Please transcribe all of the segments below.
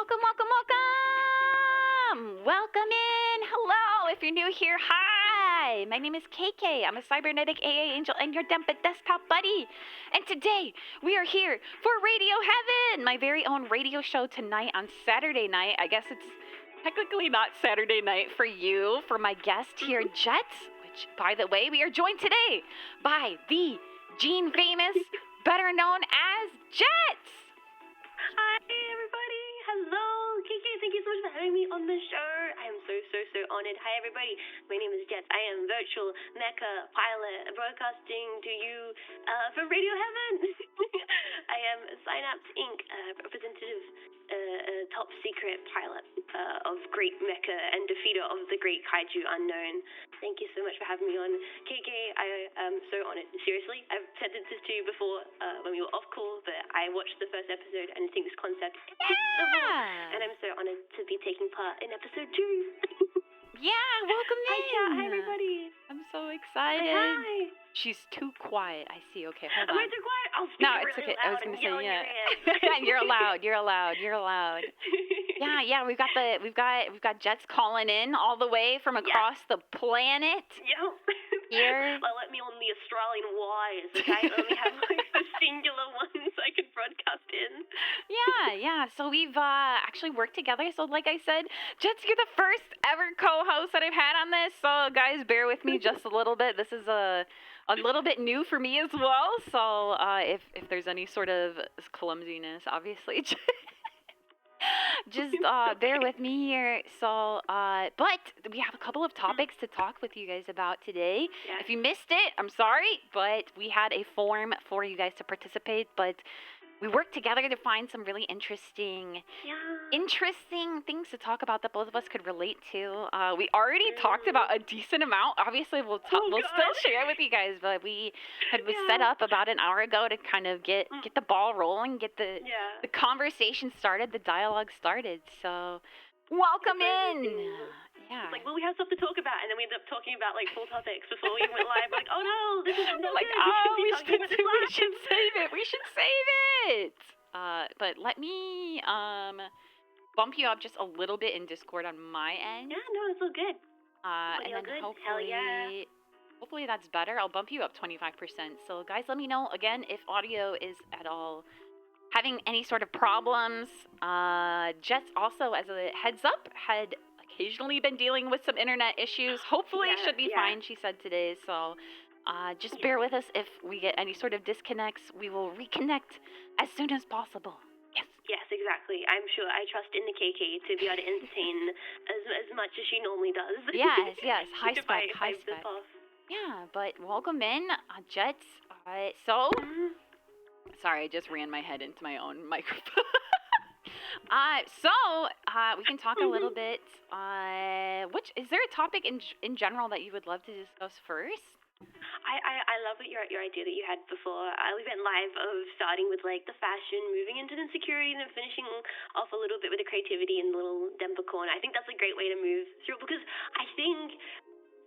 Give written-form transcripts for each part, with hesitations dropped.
Welcome, welcome, welcome! Welcome in! Hello! If you're new here, hi! My name is KK. I'm a cybernetic AA angel and your desktop buddy. And today, we are here for Radio Heaven, my very own radio show tonight on Saturday night. I guess it's technically not Saturday night for you, for my guest here, Jets, which, by the way, we are joined today by the Gene Famous, better known as Jets! Hi, everybody. Hello, KK. Thank you so much for having me on the show. I am so honored. Hi, everybody. My name is Jets. I am virtual mecha pilot broadcasting to you from Radio Heaven. I am Synapse Inc., representative, top secret pilot of Great Mecha and defeater of the Great Kaiju Unknown. Thank you so much for having me on. KK, I am so honored. Seriously, I've said this to you before when we were off call, but I watched the first episode and I think this concept is incredible. And I'm so honored to be taking part in episode 2. Yeah, welcome in. Hi, chat. Hi, everybody. I'm so excited. Hi. She's too quiet. I see. Okay, hold Am on. I too quiet? I'll speak No, really it's okay. loud I was gonna and say, yell in yeah. your ear. You're allowed. Yeah. We've got Jets calling in all the way from across the planet. Yep. Here. Well, let me on the Australian wires, okay? I only have like the singular ones I can broadcast in. Yeah. So we've actually worked together. So like I said, Jets, you're the first ever co-host that I've had on this. So guys, bear with me just a little bit. This is a little bit new for me as well. So if there's any sort of clumsiness, obviously, just bear with me here. So, but we have a couple of topics to talk with you guys about today. Yes. If you missed it, I'm sorry, but we had a form for you guys to participate, but we worked together to find some really interesting things to talk about that both of us could relate to. We already talked about a decent amount. Obviously, we'll still share it with you guys, but we was set up about an hour ago to kind of get the ball rolling, get the conversation started, the dialogue started. So, welcome in. Yeah. It's like, well, we have stuff to talk about, and then we end up talking about like full topics before we went live. We're like, oh no, this is not like, good. We should save it. We should save it. But let me bump you up just a little bit in Discord on my end. Yeah, no, it's all good. And then good. hopefully, hopefully that's better. I'll bump you up 25%. So guys, let me know again if audio is at all having any sort of problems. Jets also, as a heads up, had occasionally been dealing with some internet issues. Hopefully should be fine, she said today. So just bear with us if we get any sort of disconnects. We will reconnect as soon as possible. Yes, exactly. I'm sure. I trust in the KK to be able to entertain as much as she normally does. Yes. High spec. Yeah, but welcome in, Jets. Sorry, I just ran my head into my own microphone. We can talk a little bit. Is there a topic in general that you would love to discuss first? I love what your idea that you had before. We went live of starting with like the fashion, moving into the security, and then finishing off a little bit with the creativity in the little Denver corner. I think that's a great way to move through because I think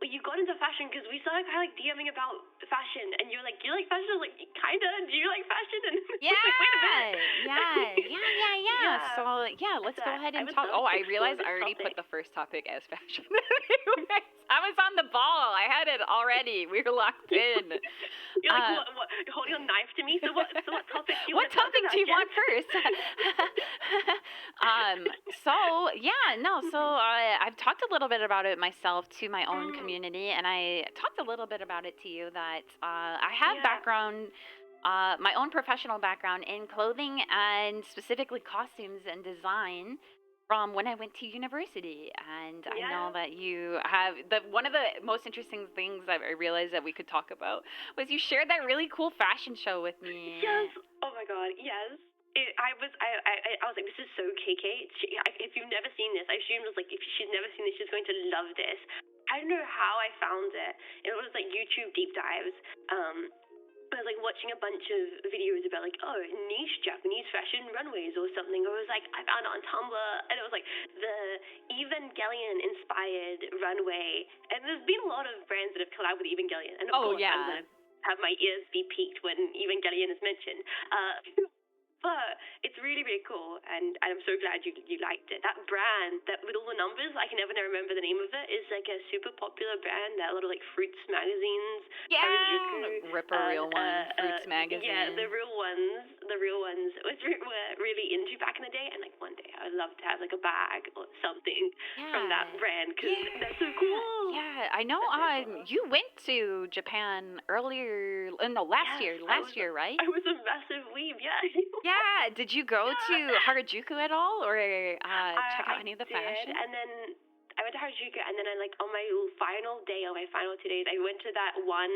you got into fashion because we started kind of like DMing about fashion, and you're like, do you like fashion? I was like, kinda. Do you like fashion? And yeah, like, wait a minute. Yeah. So let's go ahead and talk. Oh, I realized I already put the first topic as fashion. I was on the ball. I had it already. We were locked in. You're like, what? You're holding a knife to me? So what topic do you want? What topic do you want first? I've talked a little bit about it myself to my own community, and I talked a little bit about it to you that I have background, my own professional background in clothing and specifically costumes and design from when I went to university. And I know that you have one of the most interesting things that I realized that we could talk about was you shared that really cool fashion show with me. Yes. Oh my God. Yes. I was like, this is so KK. If you've never seen this, I assumed it was like, if she's never seen this, she's going to love this. I don't know how I found it. It was like YouTube deep dives. I was like watching a bunch of videos about like, niche Japanese fashion runways or something. Or it was like, I found it on Tumblr, and it was like the Evangelion inspired runway. And there's been a lot of brands that have collabed with Evangelion. And of course, I'm gonna have my ears be piqued when Evangelion is mentioned. But it's really, really cool, and I'm so glad you liked it. That brand, that with all the numbers, I can never remember the name of it, is like a super popular brand that a lot of like fruits magazines, Harajuku, Ripper Real One, Fruits Magazine. yeah, the real ones were really into back in the day, and like one day I would love to have like a bag or something from that brand because they're so cool. Yeah, I know. You went to Japan earlier, last year, right? I was a massive weeb, yeah. Yeah, did you go to Harajuku at all, or check out any of the fashion? And then I went to Harajuku, and then on my final day, on my final 2 days, I went to that one.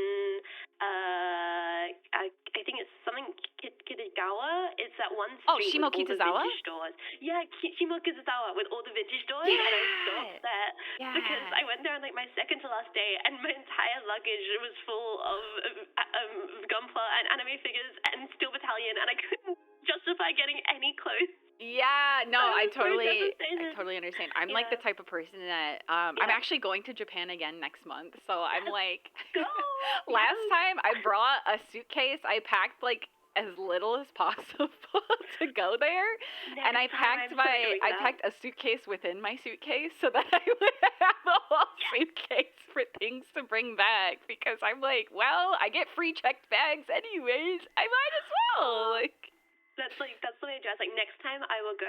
I think it's something Kitagawa. It's that one street with all the vintage stores. Yeah, Shimokizawa with all the vintage stores, and I was so upset because I went there on like my second to last day, and my entire luggage was full of Gunpla and anime figures and Steel Battalion, and I couldn't justify getting any clothes. Yeah, no, I totally understand. I'm like the type of person that I'm actually going to Japan again next month, so I'm like, last time I brought a suitcase, I packed like as little as possible to go there, and I packed a suitcase within my suitcase so that I would have a whole suitcase for things to bring back, because I'm like, well, I get free checked bags anyways, I might as well, like. That's the way I dress. Like next time I will go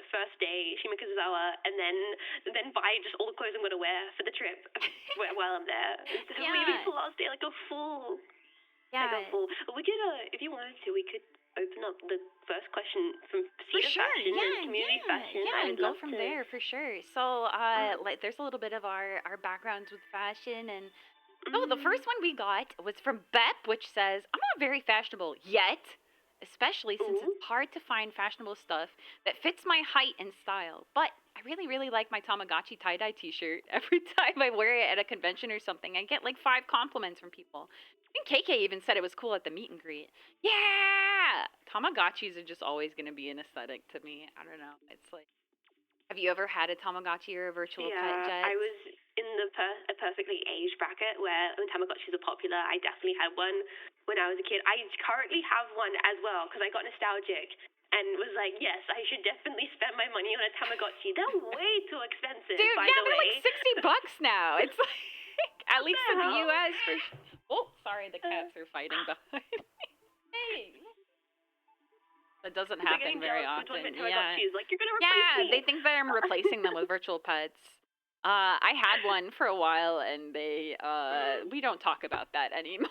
first day Shimokizawa, and then buy just all the clothes I'm gonna wear for the trip while I'm there. Maybe for the last day, like a full. Yeah. Like a full. We could, if you wanted to, we could open up the first question from fashion and community fashion. Yeah, and go from there for sure. So like there's a little bit of our backgrounds with fashion, and the first one we got was from Bep, which says, I'm not very fashionable yet. Especially since it's hard to find fashionable stuff that fits my height and style. But I really, really like my Tamagotchi tie-dye t-shirt. Every time I wear it at a convention or something, I get like 5 compliments from people. I think KK even said it was cool at the meet and greet. Yeah! Tamagotchis are just always going to be an aesthetic to me. I don't know. It's like, have you ever had a Tamagotchi or a virtual pet, Jet? I was in a perfectly aged bracket where when Tamagotchis are popular. I definitely had one when I was a kid. I currently have one as well because I got nostalgic and was like, yes, I should definitely spend my money on a Tamagotchi. They're way too expensive, dude, by the way. They're like $60 now. It's like, at least in the U.S. Oh, sorry, the cats are fighting behind me. Hey. That doesn't happen very often. Yeah. Like, you're gonna replace me. They think that I'm replacing them with virtual pets. I had one for a while, and we don't talk about that anymore.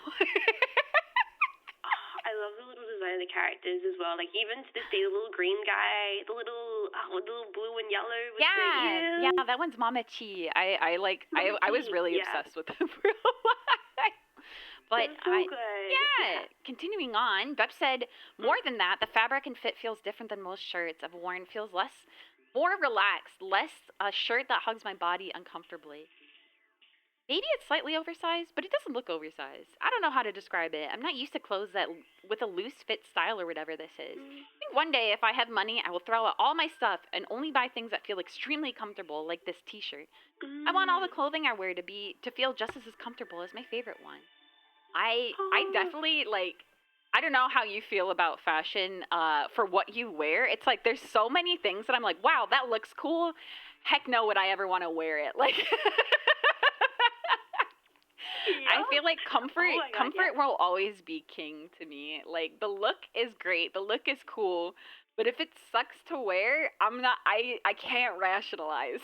I love the little design of the characters as well. Like even to this day, the little green guy, the little blue and yellow. With yeah, that one's Mama Chi. I was really obsessed with him for a while. But continuing on, Bep said, more than that, the fabric and fit feels different than most shirts I've worn. Feels more relaxed, less a shirt that hugs my body uncomfortably. Maybe it's slightly oversized, but it doesn't look oversized. I don't know how to describe it. I'm not used to clothes that with a loose fit style or whatever this is. I think one day, if I have money, I will throw out all my stuff and only buy things that feel extremely comfortable, like this t-shirt. I want all the clothing I wear to feel just as comfortable as my favorite one. I definitely, like, I don't know how you feel about fashion for what you wear. It's like there's so many things that I'm like, wow, that looks cool. Heck no, would I ever want to wear it. Like, I feel like comfort will always be king to me. Like, the look is great. The look is cool. But if it sucks to wear, I can't rationalize.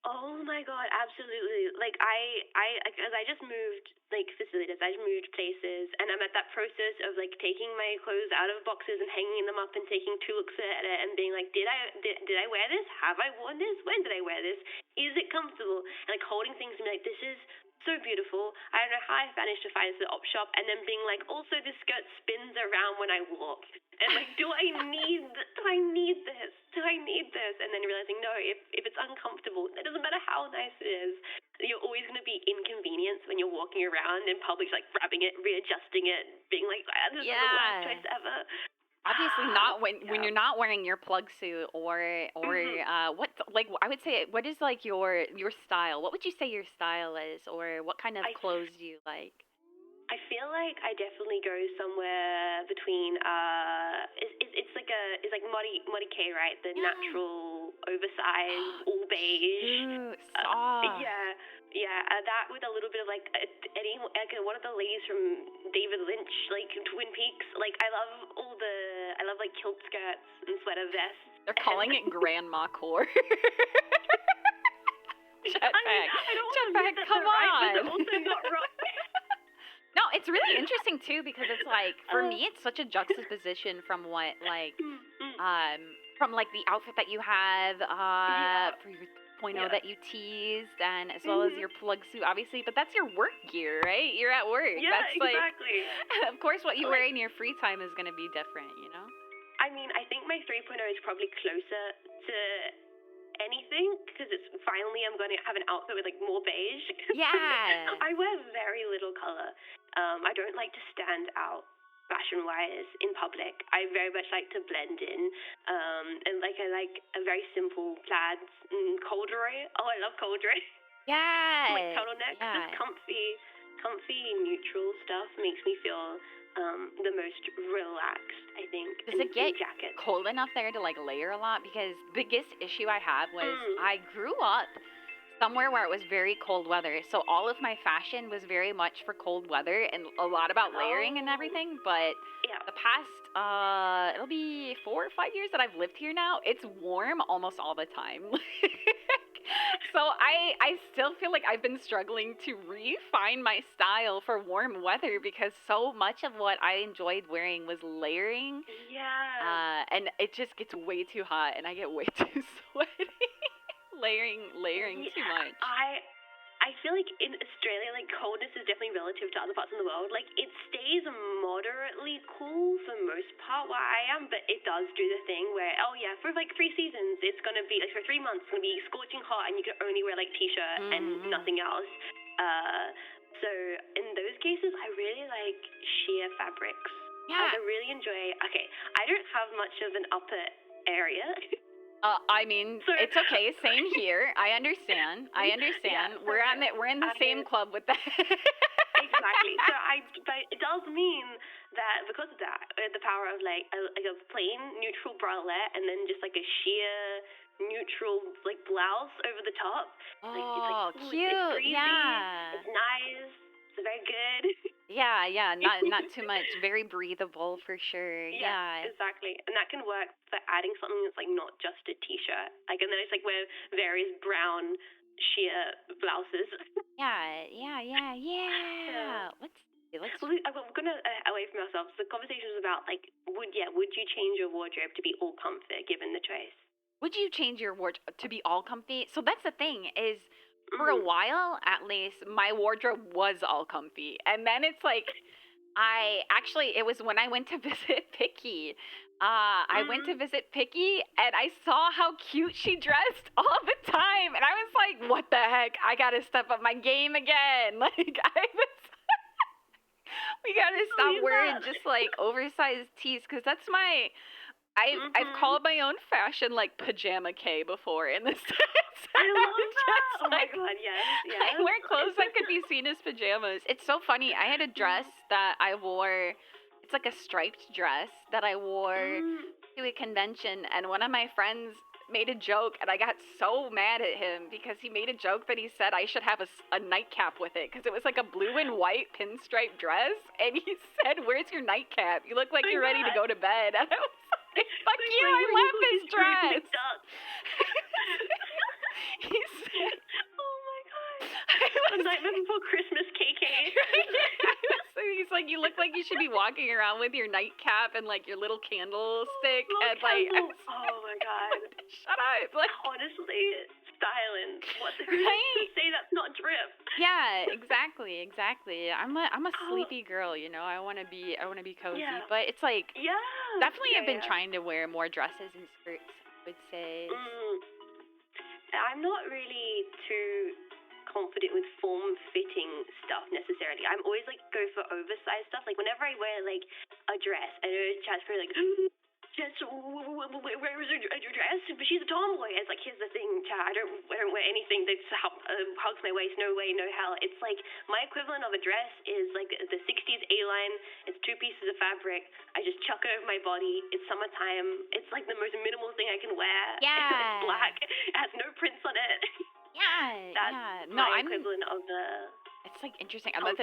Oh my god, absolutely. Like as I just moved like facilities, I just moved places, and I'm at that process of like taking my clothes out of boxes and hanging them up and taking 2 looks at it and being like, did I wear this? Have I worn this? When did I wear this? Is it comfortable? And like holding things and be like, this is so beautiful. I don't know how I managed to find this at the op shop, and then being like, also this skirt spins around when I walk. And like, do I need this? Do I need this? And then realizing, no, if it's uncomfortable, it doesn't matter how nice it is. You're always going to be inconvenienced when you're walking around in public, like grabbing it, readjusting it, being like, this is the worst choice ever. Obviously not when you're not wearing your plug suit or what, like, I would say, what is like your style? What would you say your style is, or what kind of clothes do you like? I feel like I definitely go somewhere between it's like Muddy K, right? The natural oversized all beige. Soft. That with a little bit of like one of the ladies from David Lynch, like Twin Peaks. Like I love like kilt skirts and sweater vests. They're calling it grandma core. Jetpack. I don't want to Jetpack, that come right, on. but also not right. No, it's really interesting too because it's like for me it's such a juxtaposition from what like from like the outfit that you have for your .0 that you teased and as well as your plug suit obviously, but that's your work gear, right? You're at work. Yeah, that's exactly. Of course what you wear in your free time is going to be different, you know? I mean, I think my 3.0 is probably closer to anything because it's finally I'm going to have an outfit with like more beige. Yeah. I wear very little color. I don't like to stand out fashion-wise in public. I very much like to blend in. And like I like a very simple plaids and corduroy. Oh, I love corduroy. Yeah. Like turtlenecks, just comfy neutral stuff makes me feel the most relaxed, I think. Does it get jackets. cold enough there to like layer a lot? Because the biggest issue I had was I grew up somewhere where it was very cold weather, so all of my fashion was very much for cold weather and a lot about layering and everything. But the past it'll be 4 or 5 years that I've lived here now, it's warm almost all the time. So I still feel like I've been struggling to refine my style for warm weather because so much of what I enjoyed wearing was layering. Yeah. And it just gets way too hot and I get way too sweaty. layering too much. I feel like in Australia, like coldness is definitely relative to other parts of the world. Like it stays moderately cool for most part where I am, but it does do the thing where for like 3 seasons it's gonna be like for 3 months it's gonna be scorching hot and you can only wear like t-shirt and nothing else. So in those cases I really like sheer fabrics. Yeah. I really enjoy. Okay, I don't have much of an upper area. I mean, it's okay. Same here. I understand. Yeah, we're in the same club with that. Exactly. But it does mean that because of that, the power of like a plain neutral bralette and then just like a sheer neutral like blouse over the top. Like, it's like cute. It's breezy, yeah. It's nice. It's very good. Yeah. Not too much. Very breathable for sure. Yeah. Exactly. And that can work for adding something that's like not just a t-shirt. Like, and then it's like wear various brown sheer blouses. Yeah. Let's see. We're gonna away from ourselves. The conversation was about like, would you change your wardrobe to be all comfort given the choice? Would you change your wardrobe to be all comfy? So that's the thing is. For a while, at least, my wardrobe was all comfy. And then it's like, it was when I went to visit Picky. I went to visit Picky, and I saw how cute she dressed all the time. And I was like, what the heck? I gotta step up my game again. Like, we gotta stop wearing just, like, oversized tees, because that's I've called my own fashion like pajama K before in this sense. I love that. Oh my like, god, yes. I wear clothes that could be seen as pajamas. It's so funny. I had a dress that I wore. It's like a striped dress that I wore to a convention, and one of my friends made a joke, and I got so mad at him because he made a joke that he said I should have a nightcap with it because it was like a blue and white pinstripe dress, and he said, "Where's your nightcap? You look like you're ready to go to bed." And I was like, "Fuck you! I love this dress." Oh my god! The Nightmare Before Christmas, KK. He's like, "You look like you should be walking around with your nightcap and like your little candlestick and like." Oh my god! Shut up! Like, honestly, styling. Who's to say that's not drip? Yeah, exactly. I'm a sleepy girl, you know. I want to be cozy, but it's like definitely I've been trying to wear more dresses and skirts, I would say. I'm not really too confident with form-fitting stuff necessarily. I'm always like go for oversized stuff. Like whenever I wear like a dress, I know Chad's probably like, Jess, where is her dress? But she's a tomboy. It's like, here's the thing, I don't wear anything that hugs my waist. No way, no hell. It's like my equivalent of a dress is like the 60s A-line. It's 2 pieces of fabric. I just chuck it over my body. It's summertime. It's like the most minimal thing I can wear. Yeah. It's black. It has no prints on it. Yeah. That's No, my equivalent of the. It's like interesting. Dress.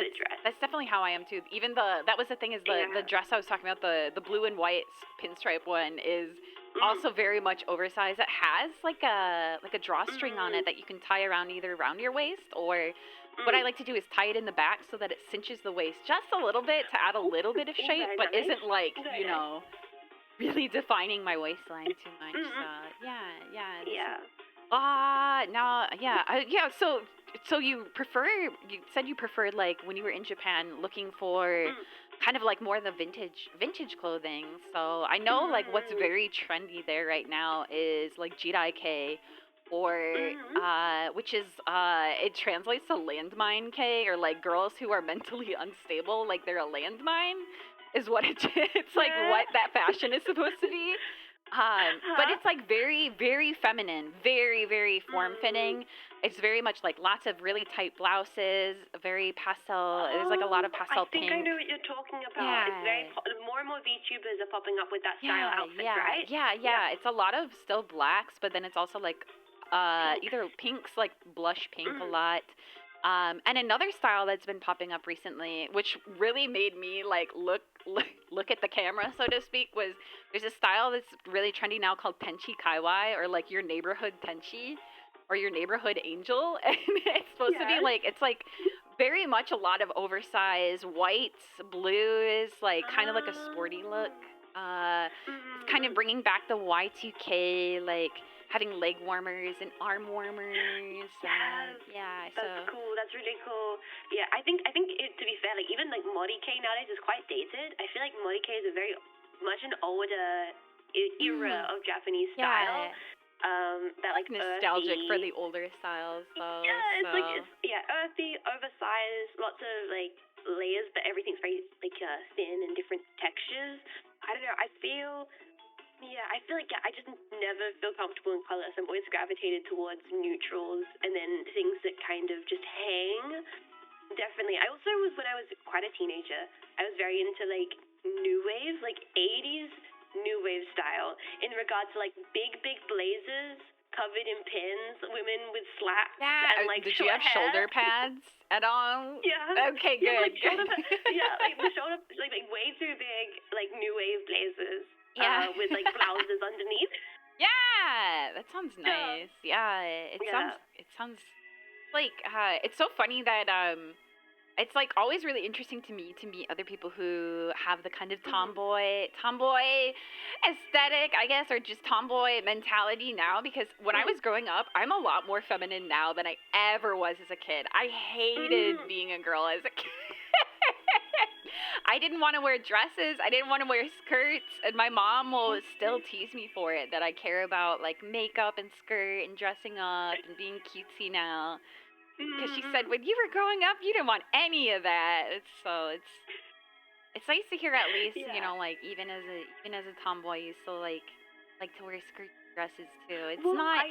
That's definitely how I am too. Even that was the thing is the dress I was talking about, the blue and white pinstripe one is also very much oversized. It has like a drawstring on it that you can tie either around your waist or what I like to do is tie it in the back so that it cinches the waist just a little bit to add a little bit of shape, but isn't like, really defining my waistline too much. So yeah. So you said you preferred like when you were in Japan looking for kind of like more of the vintage clothing. So I know like what's very trendy there right now is like Jirai-K or which is it translates to landmine K, or like girls who are mentally unstable, like they're a landmine is what it's like what that fashion is supposed to be. But it's like very, very feminine, very, very form-fitting. It's very much like lots of really tight blouses, very pastel. There's like a lot of pastel pink. I think I know what you're talking about. Yeah. It's more and more VTubers are popping up with that style outfit, right? Yeah. It's a lot of still blacks, but then it's also like either pinks, like blush pink a lot. And another style that's been popping up recently, which really made me like look at the camera, so to speak, was there's a style that's really trendy now called Tenchi Kaiwai, or like your neighborhood Tenchi, or your neighborhood angel. And it's supposed to be like, it's like very much a lot of oversized whites, blues, like kind of like a sporty look. It's kind of bringing back the Y2K, like having leg warmers and arm warmers. That's cool. That's really cool. Yeah, I think to be fair, like even like Mori K nowadays is quite dated. I feel like Mori K is a very much an older era of Japanese style. That like nostalgic earthy. For the older styles though. Yeah, it's like earthy, oversized, lots of like layers, but everything's very like thin and different textures. I don't know. I feel like I just never feel comfortable in colors. I'm always gravitated towards neutrals and then things that kind of just hang. Definitely. I also was, when I was quite a teenager, I was very into like new wave, like 80s new wave style in regards to like big blazers covered in pins, women with slacks and like did you have hair. Shoulder pads at all? Yeah. Okay, good. Like like the shoulder, like way too big, like new wave blazers. With like blouses underneath. Yeah, that sounds nice. Yeah, it sounds like it's so funny that it's like always really interesting to me to meet other people who have the kind of tomboy aesthetic, I guess, or just tomboy mentality now, because when I was growing up, I'm a lot more feminine now than I ever was as a kid. I hated being a girl as a kid. I didn't want to wear dresses. I didn't want to wear skirts. And my mom will still tease me for it, that I care about like makeup and skirt and dressing up and being cutesy now. Because she said, when you were growing up, you didn't want any of that. It's nice to hear at least, you know, like even as a tomboy, you still like to wear skirts and dresses too. It's not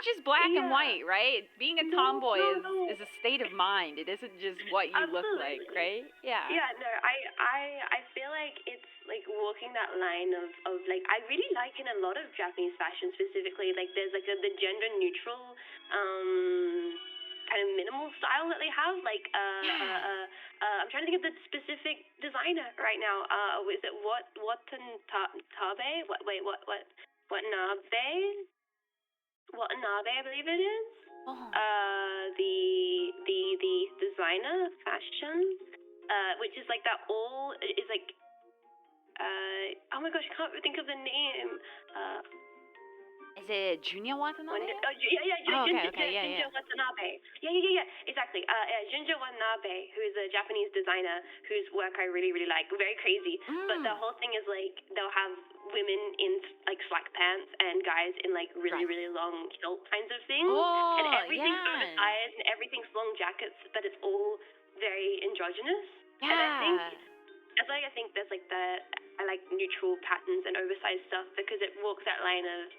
just black and white, right? Being a tomboy is a state of mind. It isn't just what you look like, right? Yeah. Yeah, no, I feel like it's like walking that line of like, I really like in a lot of Japanese fashion specifically, like there's like the gender neutral kind of minimal style that they have, like I'm trying to think of the specific designer right now. Is it Watanabe? Watanabe, I believe it is. The designer fashion, which is like that all is like oh my gosh, I can't think of the name. Is it Junya Watanabe? Junja Watanabe. Yeah, exactly. Junja Watanabe, who is a Japanese designer whose work I really, really like. Very crazy. But the whole thing is like they'll have women in like slack pants and guys in like really, really long kilt kinds of things. And everything's oversized and everything's long jackets, but it's all very androgynous. Yeah. And I think there's like I like neutral patterns and oversized stuff because it walks that line of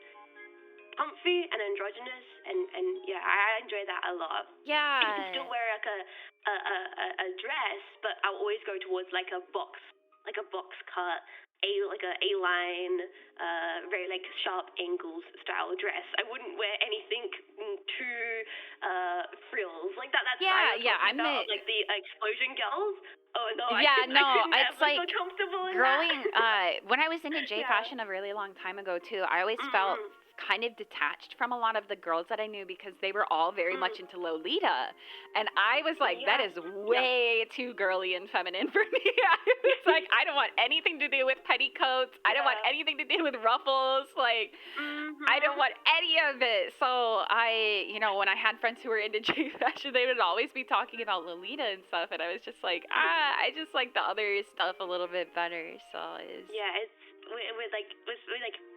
comfy and androgynous, and yeah, I enjoy that a lot. Yeah. You can still wear like a dress, but I'll always go towards like a box cut, like a A-line, very like sharp angles style dress. I wouldn't wear anything too frills like that. That's I'm like the explosion girls. Oh no, Yeah, I no, couldn't it's ever like feel comfortable in growing that. when I was into J fashion a really long time ago too, I always felt kind of detached from a lot of the girls that I knew because they were all very much into Lolita, and I was like, that is way too girly and feminine for me. It's like, I don't want anything to do with petticoats. I don't want anything to do with ruffles. Like, I don't want any of it. So I, when I had friends who were into J fashion, they would always be talking about Lolita and stuff, and I was just like, I just like the other stuff a little bit better. So it's with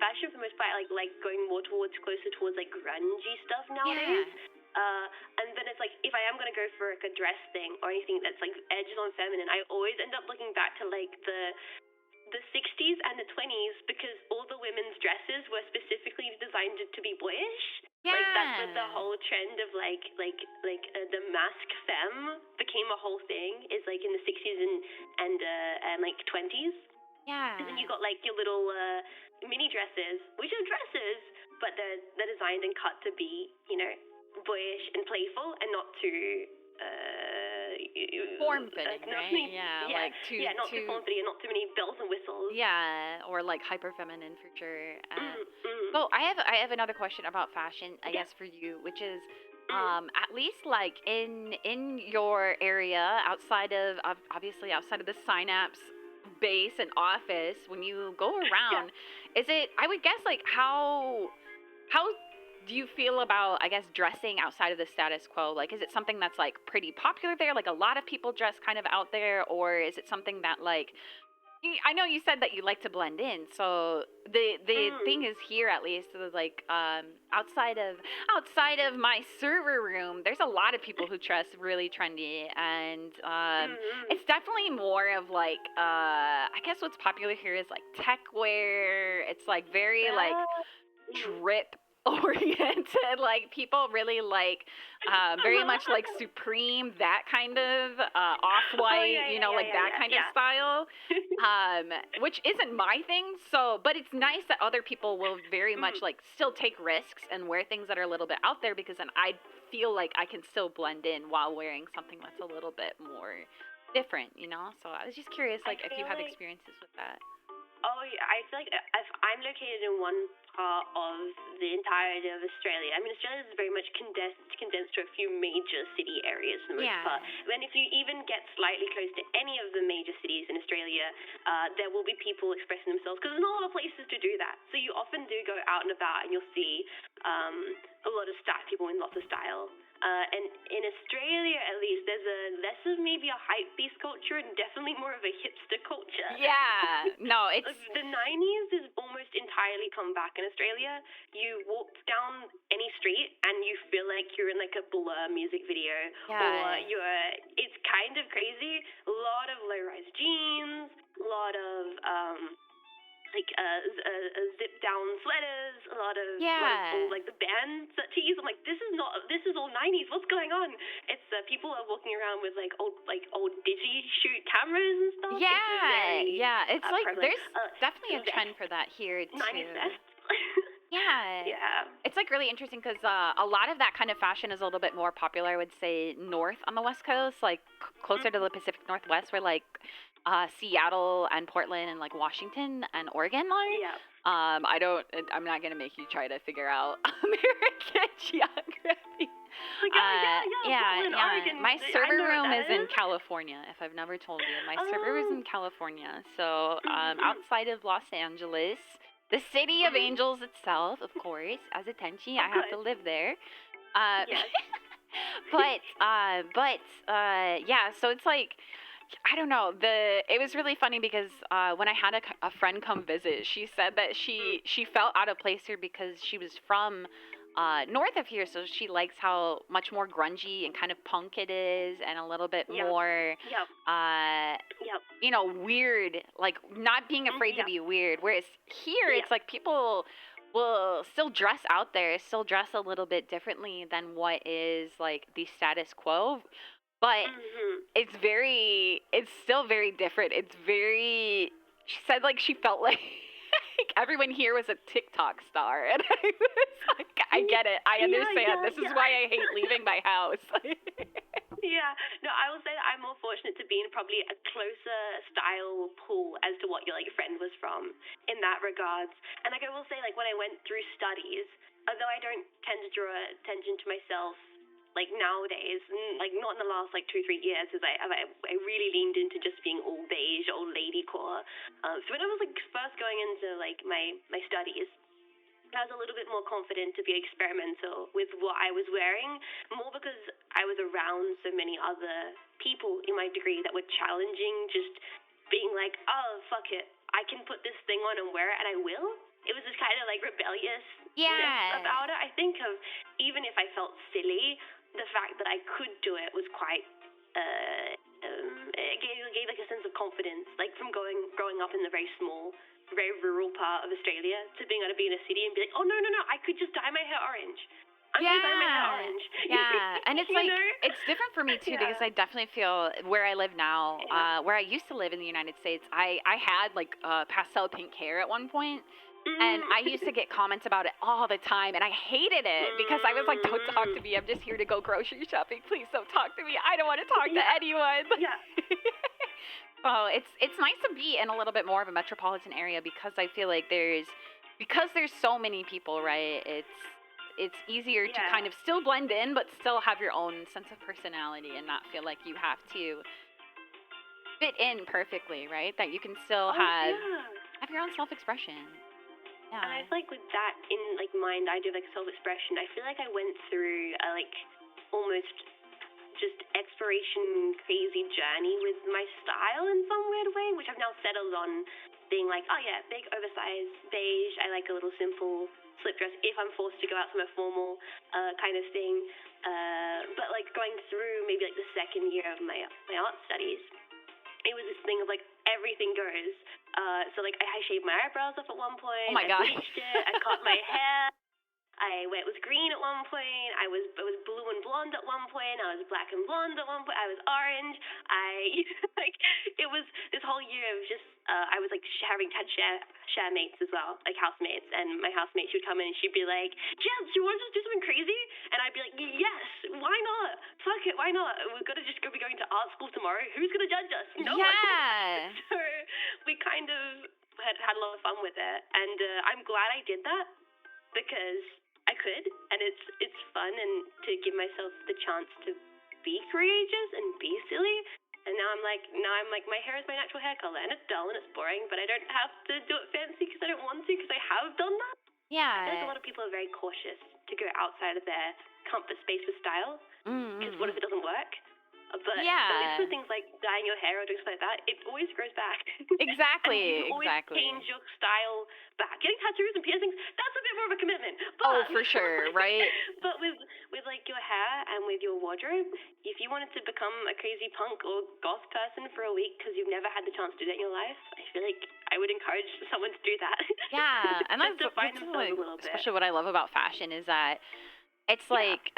fashion for the most part, like going more closer towards like grungy stuff nowadays. And then it's like, if I am gonna go for like a dress thing or anything that's like edges on feminine, I always end up looking back to like the 60s and the 20s because all the women's dresses were specifically designed to be boyish. Yeah. Like that's what the whole trend of like the masque femme became a whole thing, is like in the 60s and like 20s. Yeah. And then you got like your little mini dresses, which are dresses, but they're designed and cut to be, boyish and playful and not too form-fitting, right? Not too form-fitting and not too many bells and whistles. Yeah, or like hyper-feminine for sure. So I have another question about fashion, I guess, for you, which is at least like in your area, outside of the Synapse base and office, when you go around, is it, I would guess, like how do you feel about, I guess, dressing outside of the status quo? Like, is it something that's like pretty popular there, like a lot of people dress kind of out there, or is it something that like, I know you said that you like to blend in, so the thing is here, at least, is like outside of my server room, there's a lot of people who dress really trendy, and it's definitely more of like I guess what's popular here is like tech wear. It's like very like drip oriented, like people really like very much like Supreme, that kind of off-white, that kind of style, which isn't my thing. So, but it's nice that other people will very much like still take risks and wear things that are a little bit out there, because then I feel like I can still blend in while wearing something that's a little bit more different, So I was just curious, like, if you have experiences with that. Oh, yeah, I feel like if I'm located in one part of the entirety of Australia. I mean, Australia is very much condensed to a few major city areas for the most part. And if you even get slightly close to any of the major cities in Australia, there will be people expressing themselves, because there's not a lot of places to do that. So you often do go out and about, and you'll see a lot of people in lots of style. And in Australia, at least, there's less of maybe a hypebeast culture and definitely more of a hipster culture. Yeah, no, it's... The 90s is almost entirely come back in Australia. You walk down any street and you feel like you're in like a Blur music video. Or it's kind of crazy. A lot of low-rise jeans, a lot of... zip down sweaters, a lot of like the band tees. I'm like, this is all 90s. What's going on? It's people are walking around with like old digi shoot cameras and stuff. It's like prevalent. There's definitely a trend for that here too. 90s vest. Yeah. It's like really interesting because a lot of that kind of fashion is a little bit more popular, I would say, north on the West Coast, like closer to the Pacific Northwest, where like Seattle and Portland and like Washington and Oregon are. Yeah. I'm not gonna make you try to figure out American geography. Oregon. My server room is in California. If I've never told you, my server is in California. So outside of Los Angeles, the city of angels itself, of course, as a Tenchi, I have to live there. So it's like, I don't know. It was really funny because when I had a friend come visit, she said that she felt out of place here because she was from north of here, so she likes how much more grungy and kind of punk it is, and a little bit more weird, like not being afraid to Yeah. be weird. Whereas here, Yeah. it's like people will still dress out there, still dress a little bit differently than what is like the status quo. But Mhm. it's still very different. She said like she felt like everyone here was a TikTok star. And I was like, I get it. I understand. This is why I hate leaving my house. Yeah, no, I will say that I'm more fortunate to be in probably a closer style pool as to what your like friend was from in that regards. And like I will say, like when I went through studies, although I don't tend to draw attention to myself like nowadays, like not in the last like 2-3 years, because I really leaned into just being all beige, old lady core. So when I was like first going into like my studies, I was a little bit more confident to be experimental with what I was wearing, more because I was around so many other people in my degree that were challenging, just being like, oh, fuck it, I can put this thing on and wear it, and I will. It was this kind of like rebelliousness about it. I think of, even if I felt silly, the fact that I could do it was quite, it gave like a sense of confidence, like from growing up in the very small, very rural part of Australia to being able to be in a city and be like, oh no, I could just dye my hair orange. I'm gonna dye my hair orange. Yeah, and it's like it's different for me too because I definitely feel where I live now, where I used to live in the United States, I had like pastel pink hair at one point. And I used to get comments about it all the time, and I hated it because I was like, "Don't talk to me. I'm just here to go grocery shopping. Please don't talk to me. I don't want to talk to anyone." Yeah. Oh, it's nice to be in a little bit more of a metropolitan area because I feel like there's so many people, right? It's easier to kind of still blend in, but still have your own sense of personality and not feel like you have to fit in perfectly, right? That you can still have your own self-expression. Yeah. And I feel like with that in like mind, I do like self-expression. I feel like I went through a like almost just exploration crazy journey with my style in some weird way, which I've now settled on being like, oh yeah, big oversized beige. I like a little simple slip dress if I'm forced to go out somewhere formal, kind of thing. But like going through maybe like the second year of my art studies, it was this thing of like everything goes. So like I shaved my eyebrows off at one point. Oh my God. I bleached it. I cut my hair. It was green at one point. I was blue and blonde at one point. I was black and blonde at one point. I was orange. Like it was this whole year of just I was like had share mates as well, like housemates, and my housemate, she would come in and she'd be like, "Jess, do you want to just do something crazy?" And I'd be like, "Yes, why not? Fuck it, why not? We're gonna just be going to art school tomorrow. Who's gonna judge us? No one." Yeah. So we kind of had a lot of fun with it, and I'm glad I did that because I could, and it's fun, and to give myself the chance to be courageous and be silly. And now I'm like my hair is my natural hair color, and it's dull and it's boring, but I don't have to do it fancy because I don't want to, because I have done that. Yeah. I feel like a lot of people are very cautious to go outside of their comfort space with style, because what if it doesn't work? But at least with things like dyeing your hair or things like that, it always grows back. Exactly. And you always change your style back. Getting tattoos and piercings, that's a bit more of a commitment. Oh, But, for sure, right? But with like your hair and with your wardrobe, if you wanted to become a crazy punk or goth person for a week because you've never had the chance to do that in your life, I feel like I would encourage someone to do that. Yeah, and that's define themselves like, a little bit. especially what I love about fashion is that it's like,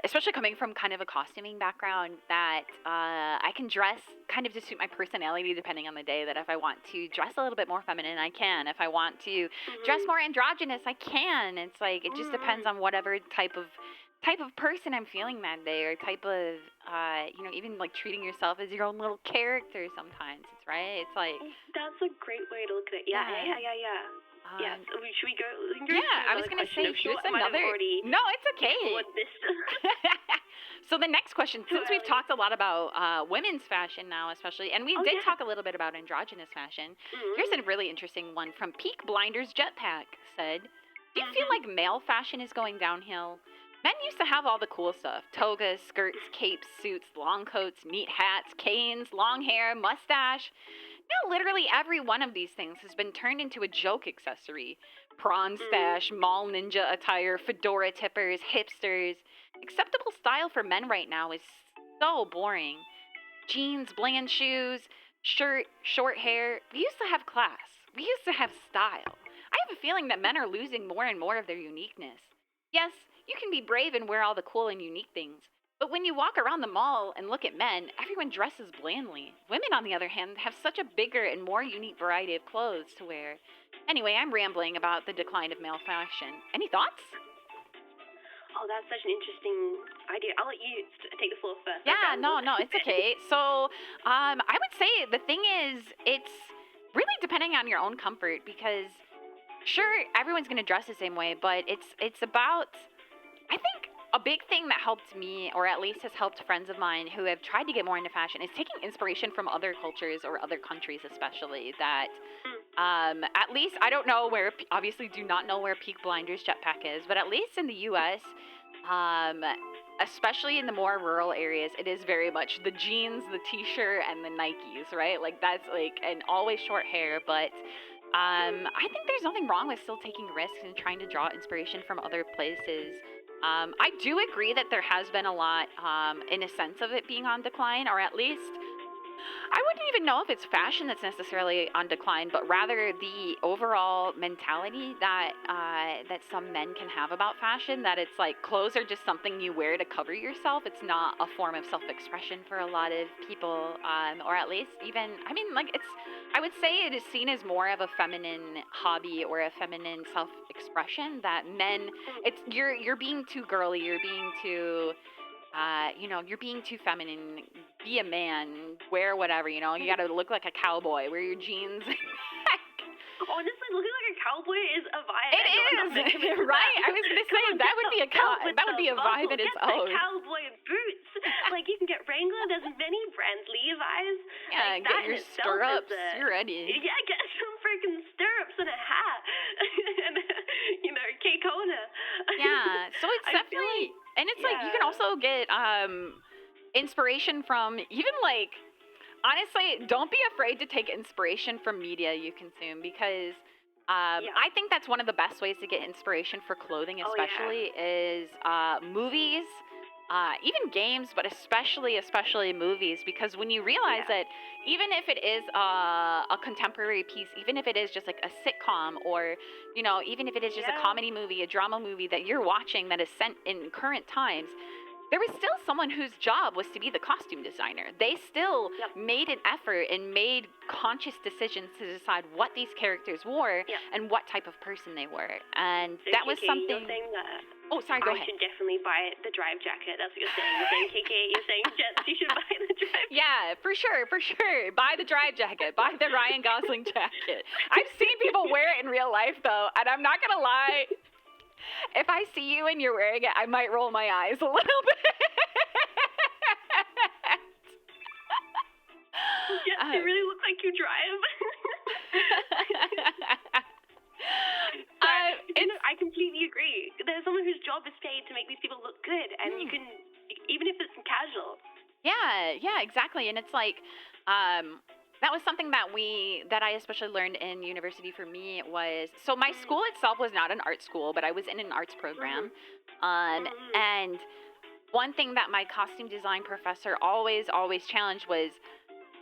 especially coming from kind of a costuming background, that I can dress kind of to suit my personality depending on the day. That if I want to dress a little bit more feminine, I can. If I want to dress more androgynous, I can. It's like it just depends on whatever type of person I'm feeling that day, or type of even like treating yourself as your own little character. Sometimes it's right. It's like that's a great way to look at it. Yeah. Yes. Should we go? Yeah, I was gonna say here's another. No, it's okay. So the next question, since we've talked a lot about women's fashion now, especially, and we did talk a little bit about androgynous fashion. Here's a really interesting one from Peak Blinders Jetpack. Said, do you feel like male fashion is going downhill? Men used to have all the cool stuff: togas, skirts, capes, suits, long coats, neat hats, canes, long hair, mustache. Now, literally every one of these things has been turned into a joke accessory. Prawn stash, mall ninja attire, fedora tippers, hipsters. Acceptable style for men right now is so boring. Jeans, bland shoes, shirt, short hair. We used to have class. We used to have style. I have a feeling that men are losing more and more of their uniqueness. Yes, you can be brave and wear all the cool and unique things. But when you walk around the mall and look at men, everyone dresses blandly. Women, on the other hand, have such a bigger and more unique variety of clothes to wear. Anyway, I'm rambling about the decline of male fashion. Any thoughts? Oh, that's such an interesting idea. I'll let you take the floor first. Yeah, no, it's okay. So, I would say the thing is, it's really depending on your own comfort because, sure, everyone's gonna dress the same way, but it's about. I think a big thing that helped me, or at least has helped friends of mine who have tried to get more into fashion, is taking inspiration from other cultures or other countries, especially that. At least I don't know where. Obviously, do not know where Peak Blinders Jetpack is, but at least in the U.S. Especially in the more rural areas, it is very much the jeans, the t-shirt, and the Nikes, right? Like that's like, and always short hair. But I think there's nothing wrong with still taking risks and trying to draw inspiration from other places. I do agree that there has been a lot, in a sense of it being on decline, or at least I wouldn't even know if it's fashion that's necessarily on decline, but rather the overall mentality that that some men can have about fashion. That it's like clothes are just something you wear to cover yourself. It's not a form of self-expression for a lot of people, or at least even. I mean, like it's. I would say it is seen as more of a feminine hobby or a feminine self-expression. That men, it's you're being too girly. You're being too. You're being too feminine. Be a man. Wear whatever. You gotta look like a cowboy. Wear your jeans. Honestly, looking like a cowboy is a vibe. It is, right? I was gonna say that would be a vibe in its own. Cowboy boots. Like you can get Wrangler. There's many brands. Levi's. Yeah, like, get your stirrups. You're ready. Yeah, get some freaking stirrups and a hat. And K-Kona. Yeah, so it's definitely, and it's like you can also get inspiration from even like. Honestly, don't be afraid to take inspiration from media you consume because I think that's one of the best ways to get inspiration for clothing, especially is movies, even games, but especially movies. Because when you realize that even if it is a contemporary piece, even if it is just like a sitcom, or even if it is just a comedy movie, a drama movie that you're watching that is set in current times. There was still someone whose job was to be the costume designer. They still made an effort and made conscious decisions to decide what these characters wore and what type of person they were. And so that was something. You're saying that go ahead. I should definitely buy the Drive jacket. That's what you're saying. You're saying, KK, you're saying, Jets, you should buy the Drive jacket. Yeah, for sure. Buy the Drive jacket. Buy the Ryan Gosling jacket. I've seen people wear it in real life, though, and I'm not going to lie. If I see you and you're wearing it, I might roll my eyes a little bit. Yes, you really look like you drive. I completely agree. There's someone whose job is paid to make these people look good, and you can, even if it's casual. Yeah, exactly. And it's like, that was something that I especially learned in university for me was, so my school itself was not an art school, but I was in an arts program. And one thing that my costume design professor always challenged was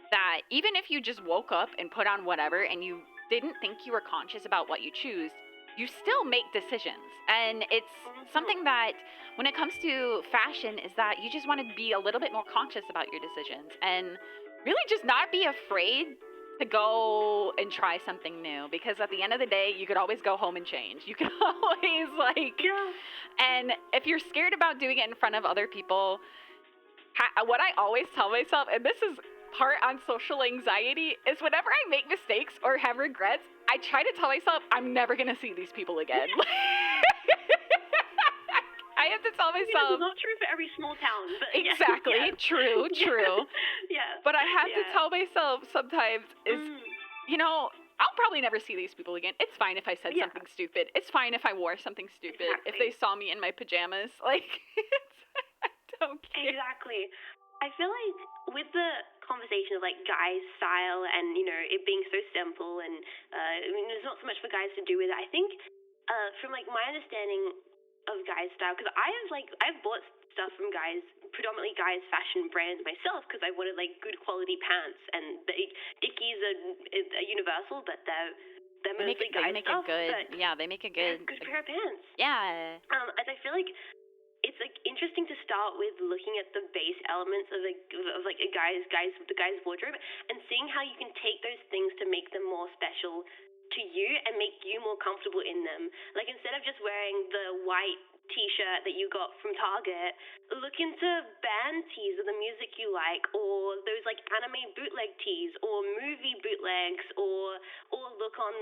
that even if you just woke up and put on whatever and you didn't think you were conscious about what you choose, you still make decisions. And it's something that when it comes to fashion is that you just want to be a little bit more conscious about your decisions and really just not be afraid to go and try something new, because at the end of the day, you could always go home and change. You can always and if you're scared about doing it in front of other people, what I always tell myself, and this is part on social anxiety, is whenever I make mistakes or have regrets, I try to tell myself I'm never going to see these people again. I have to tell myself. It's not true for every small town. But exactly. Yeah. True. Yeah. But I have to tell myself sometimes I'll probably never see these people again. It's fine if I said something stupid. It's fine if I wore something stupid. Exactly. If they saw me in my pajamas, I don't care. Exactly. I feel like with the conversation of guys' style and it being so simple and there's not so much for guys to do with it. I think from my understanding, guys style, because I've bought stuff from guys, predominantly guys fashion brands myself, because I wanted like good quality pants, and Dickies are universal, but they're mostly guy stuff. They make a good pair of pants. Yeah. And I feel like it's like interesting to start with looking at the base elements of a guy's wardrobe, and seeing how you can take those things to make them more special to you and make you more comfortable in them. Like, instead of just wearing the white t-shirt that you got from Target, look into band tees of the music you like, or those like anime bootleg tees, or movie bootlegs, or look on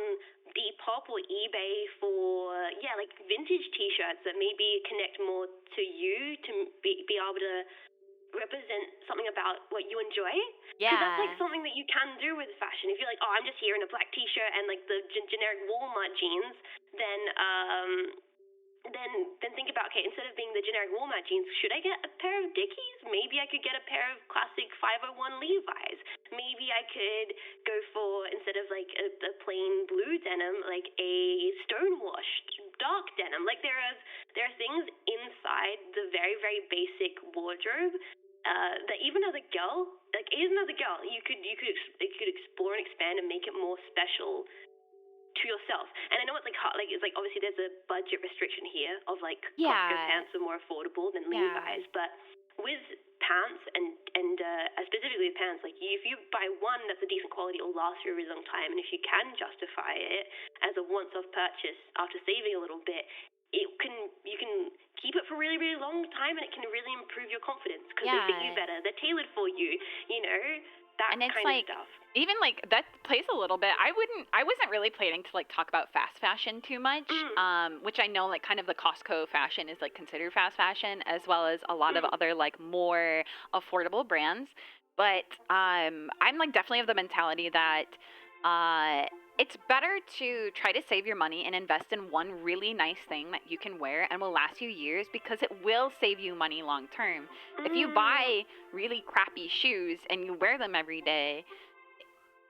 Depop or eBay for like vintage t-shirts that maybe connect more to you, to be able to represent something about what you enjoy. Because that's like something that you can do with fashion. If you're like, oh, I'm just here in a black t-shirt and like the generic Walmart jeans, then think about, okay, instead of being the generic Walmart jeans, should I get a pair of Dickies? Maybe I could get a pair of classic 501 Levi's. Maybe I could go for, instead of like a plain blue denim, like a stonewashed dark denim. Like, there are things inside the very, very basic wardrobe that even as a girl, you could explore and expand and make it more special to yourself. And I know it's like hard, like it's like obviously there's a budget restriction here of like Costco pants are more affordable than Levi's, but with pants and specifically with pants, like if you buy one that's a decent quality, it'll last you a really long time, and if you can justify it as a once-off purchase after saving a little bit, you can keep it for a really, really long time, and it can really improve your confidence because they fit you better. They're tailored for you, you know, that and it's kind like, of stuff. Even like that plays a little bit. I wasn't really planning to like talk about fast fashion too much, which I know like kind of the Costco fashion is like considered fast fashion, as well as a lot of other like more affordable brands. But I'm like definitely of the mentality that it's better to try to save your money and invest in one really nice thing that you can wear and will last you years, because it will save you money long term. If you buy really crappy shoes and you wear them every day,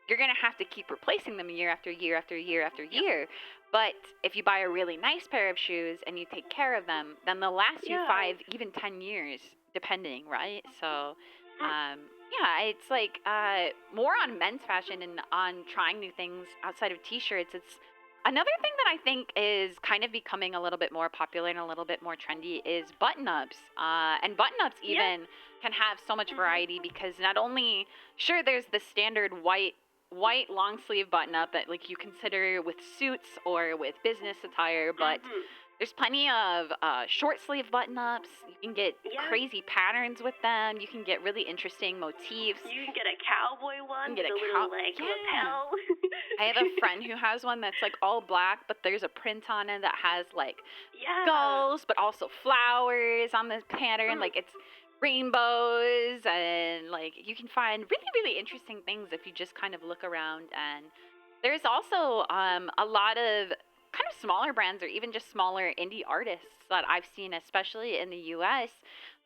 you're going to have to keep replacing them year after year after year after year. But if you buy a really nice pair of shoes and you take care of them, then they'll last you 5, even 10 years, depending, right? So, it's like more on men's fashion and on trying new things outside of t-shirts. It's another thing that I think is kind of becoming a little bit more popular and a little bit more trendy is button-ups. And button-ups even can have so much variety, because not only, sure, there's the standard white long sleeve button up that like you consider with suits or with business attire, but there's plenty of short sleeve button ups. You can get crazy patterns with them. You can get really interesting motifs. You can get a cowboy one with a little lapel. I have a friend who has one that's like all black, but there's a print on it that has like skulls, but also flowers on the pattern. Like it's rainbows, and like you can find really, really interesting things if you just kind of look around. And there's also a lot of kind of smaller brands or even just smaller indie artists that I've seen, especially in the US,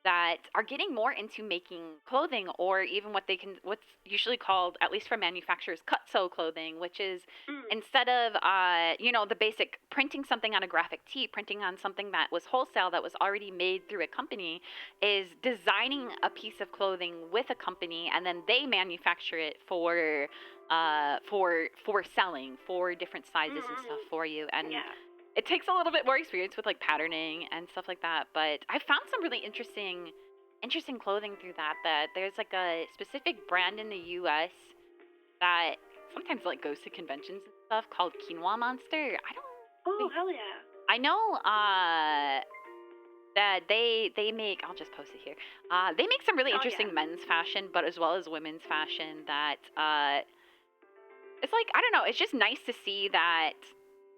that are getting more into making clothing, or even what's usually called, at least for manufacturers, cut sew clothing, which is instead of the basic printing something on a graphic tee, printing on something that was wholesale, that was already made through a company, is designing a piece of clothing with a company, and then they manufacture it for selling, for different sizes and stuff for you. And it takes a little bit more experience with like patterning and stuff like that, but I found some really interesting clothing through that there's like a specific brand in the US that sometimes like goes to conventions and stuff called Quinoa Monster. Hell yeah. I know that they make, I'll just post it here. They make some really interesting men's fashion, but as well as women's fashion that it's like, I don't know, it's just nice to see that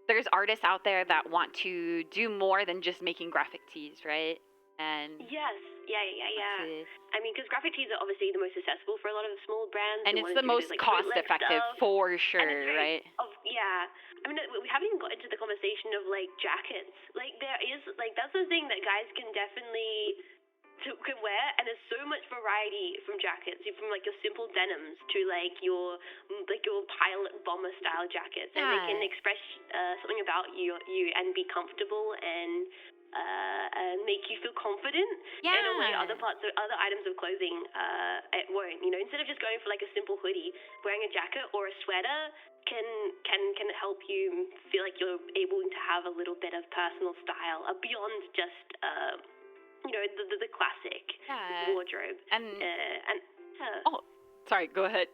there's artists out there that want to do more than just making graphic tees, right? And yes, I mean, because graphic tees are obviously the most accessible for a lot of small brands, and it's the most cost-effective for sure, right? I mean, we haven't even got into the conversation of like jackets. Like there is like that's the thing that guys can definitely can wear, and there's so much variety from jackets, from like your simple denims to like your pilot bomber style jackets, and they can express something about you and be comfortable and make you feel confident in a way other items of clothing it won't. You know, instead of just going for like a simple hoodie, wearing a jacket or a sweater can help you feel like you're able to have a little bit of personal style beyond just you know, the classic wardrobe. Oh, sorry, go ahead.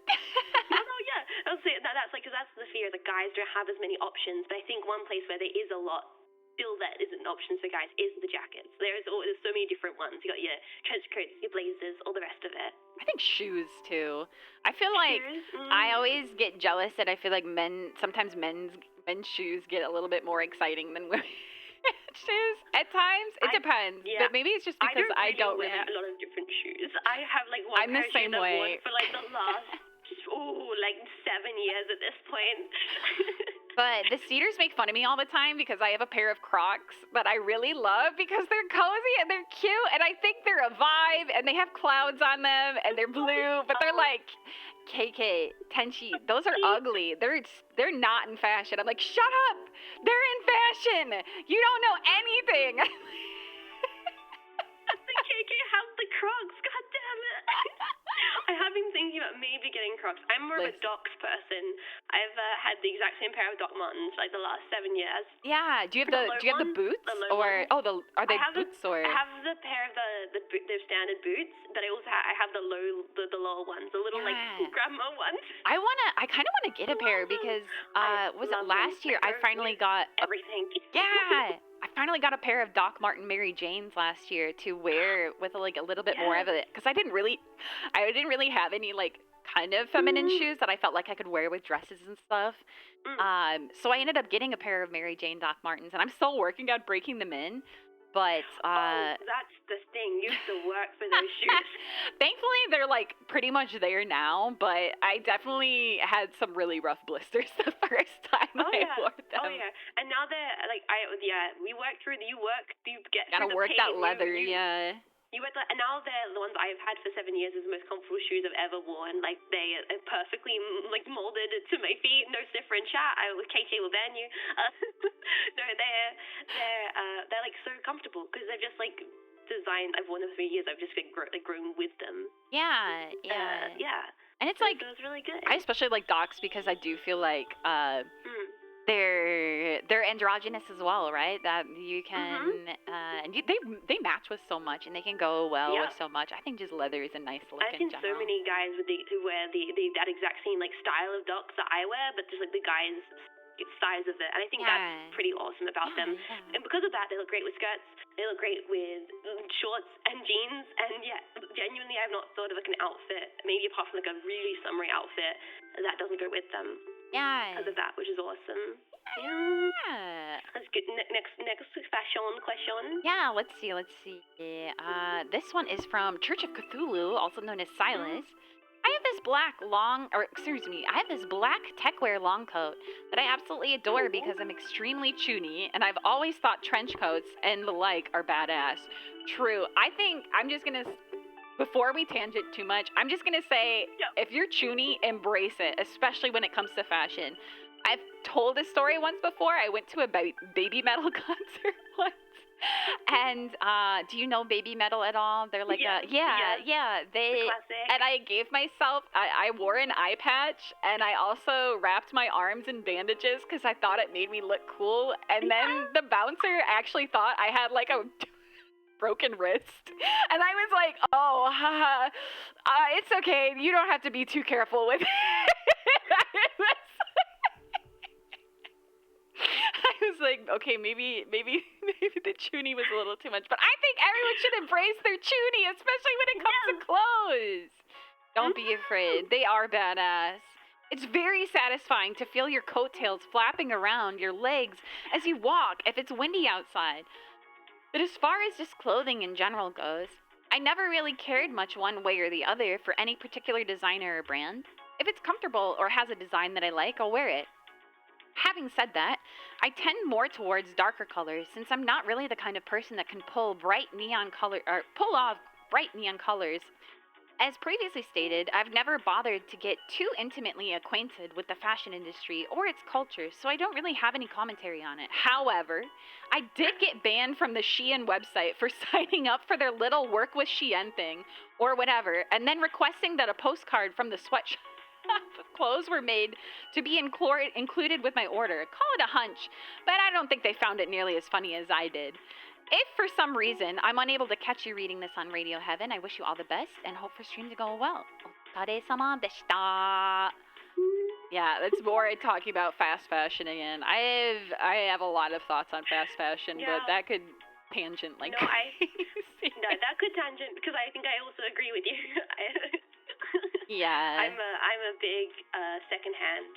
No, yeah. I'll say that's like, because that's the fear that guys don't have as many options. But I think one place where there is a lot still that isn't options for guys is the jackets. There's so many different ones. You got your trench coats, your blazers, all the rest of it. I think shoes too. I feel like I always get jealous that I feel like sometimes men's shoes get a little bit more exciting than women's shoes at times. It depends, but maybe it's just because I don't wear a lot of different shoes. I have like one pair of shoes I've worn for like the last like 7 years at this point. But the Cedars make fun of me all the time because I have a pair of Crocs that I really love because they're cozy and they're cute and I think they're a vibe and they have clouds on them and they're blue, but they're like, KK, Tenchi, those are ugly. They're not in fashion. I'm like, shut up! They're in fashion! You don't know anything! The KK have the Crocs, god damn it! I have been thinking about maybe getting Crocs. I'm more of a Docs person. I've had the exact same pair of Doc Martens for like the last 7 years. Yeah. Do you have the boots? Are they boots or? I have the pair of the standard boots, but I also have the lower ones, the little like grandma ones. I kind of want to get a pair because was it last year I finally got everything. Yeah. I finally got a pair of Doc Marten Mary Janes last year to wear with like a little bit more of it because I didn't really have any like kind of feminine shoes that I felt like I could wear with dresses and stuff. So I ended up getting a pair of Mary Jane Doc Martens and I'm still working on breaking them in. But that's the thing. You have to work for those shoes. Thankfully, they're like pretty much there now. But I definitely had some really rough blisters the first time I wore them. Oh yeah, and now they're like we work through. You get gotta through the work pain. that leather, You wear that, and now they're the ones I've had for 7 years is the most comfortable shoes I've ever worn. Like they are perfectly like molded to my feet. No stiffer in chat. KK will ban you. No, they're like so comfortable because they're just like designed. I've worn them for years. I've just grown with them. Yeah. And it's like it was really good. I especially like Docs because I do feel like they're androgynous as well, right? That you can and they match with so much and they can go well with so much. I think just leather is a nice look. I've seen so many guys who wear that exact same like style of Docs that I wear, but just like the guys' size of it, and I think that's pretty awesome about them. And because of that, they look great with skirts. They look great with shorts and jeans. And genuinely, I've not thought of like an outfit, maybe apart from like a really summery outfit, that doesn't go with them. Because of that, which is awesome. That's good. Next fashion question. Yeah, let's see. This one is from Church of Cthulhu, also known as Silas. I have this black techwear long coat that I absolutely adore because I'm extremely chuny, and I've always thought trench coats and the like are badass. True. I think I'm just gonna, before we tangent too much, I'm just gonna say, if you're chuny, embrace it, especially when it comes to fashion. I've told this story once before. I went to a baby metal concert once. And do you know baby metal at all? They're like they and I gave myself I wore an eye patch and I also wrapped my arms in bandages because I thought it made me look cool, and then the bouncer actually thought I had like a broken wrist, and I was like, it's okay, you don't have to be too careful with it. I was like, okay, maybe the chuny was a little too much, but I think everyone should embrace their chuny, especially when it comes to clothes. Don't be afraid. They are badass. It's very satisfying to feel your coattails flapping around your legs as you walk if it's windy outside. But as far as just clothing in general goes, I never really cared much one way or the other for any particular designer or brand. If it's comfortable or has a design that I like, I'll wear it. Having said that, I tend more towards darker colors since I'm not really the kind of person that can pull off bright neon colors as previously stated, I've never bothered to get too intimately acquainted with the fashion industry or its culture, so I don't really have any commentary on it. However, I did get banned from the Shein website for signing up for their little work with Shein thing or whatever, and then requesting that a postcard from the sweatshop clothes were made to be included with my order. Call it a hunch, but I don't think they found it nearly as funny as I did. If for some reason I'm unable to catch you reading this on Radio Heaven, I wish you all the best and hope for stream to go well. Otsukare-sama deshita. Yeah, that's more talking about fast fashion again. I have a lot of thoughts on fast fashion, but that could tangent like crazy. No, that could tangent because I think I also agree with you. Yeah. I'm a big secondhand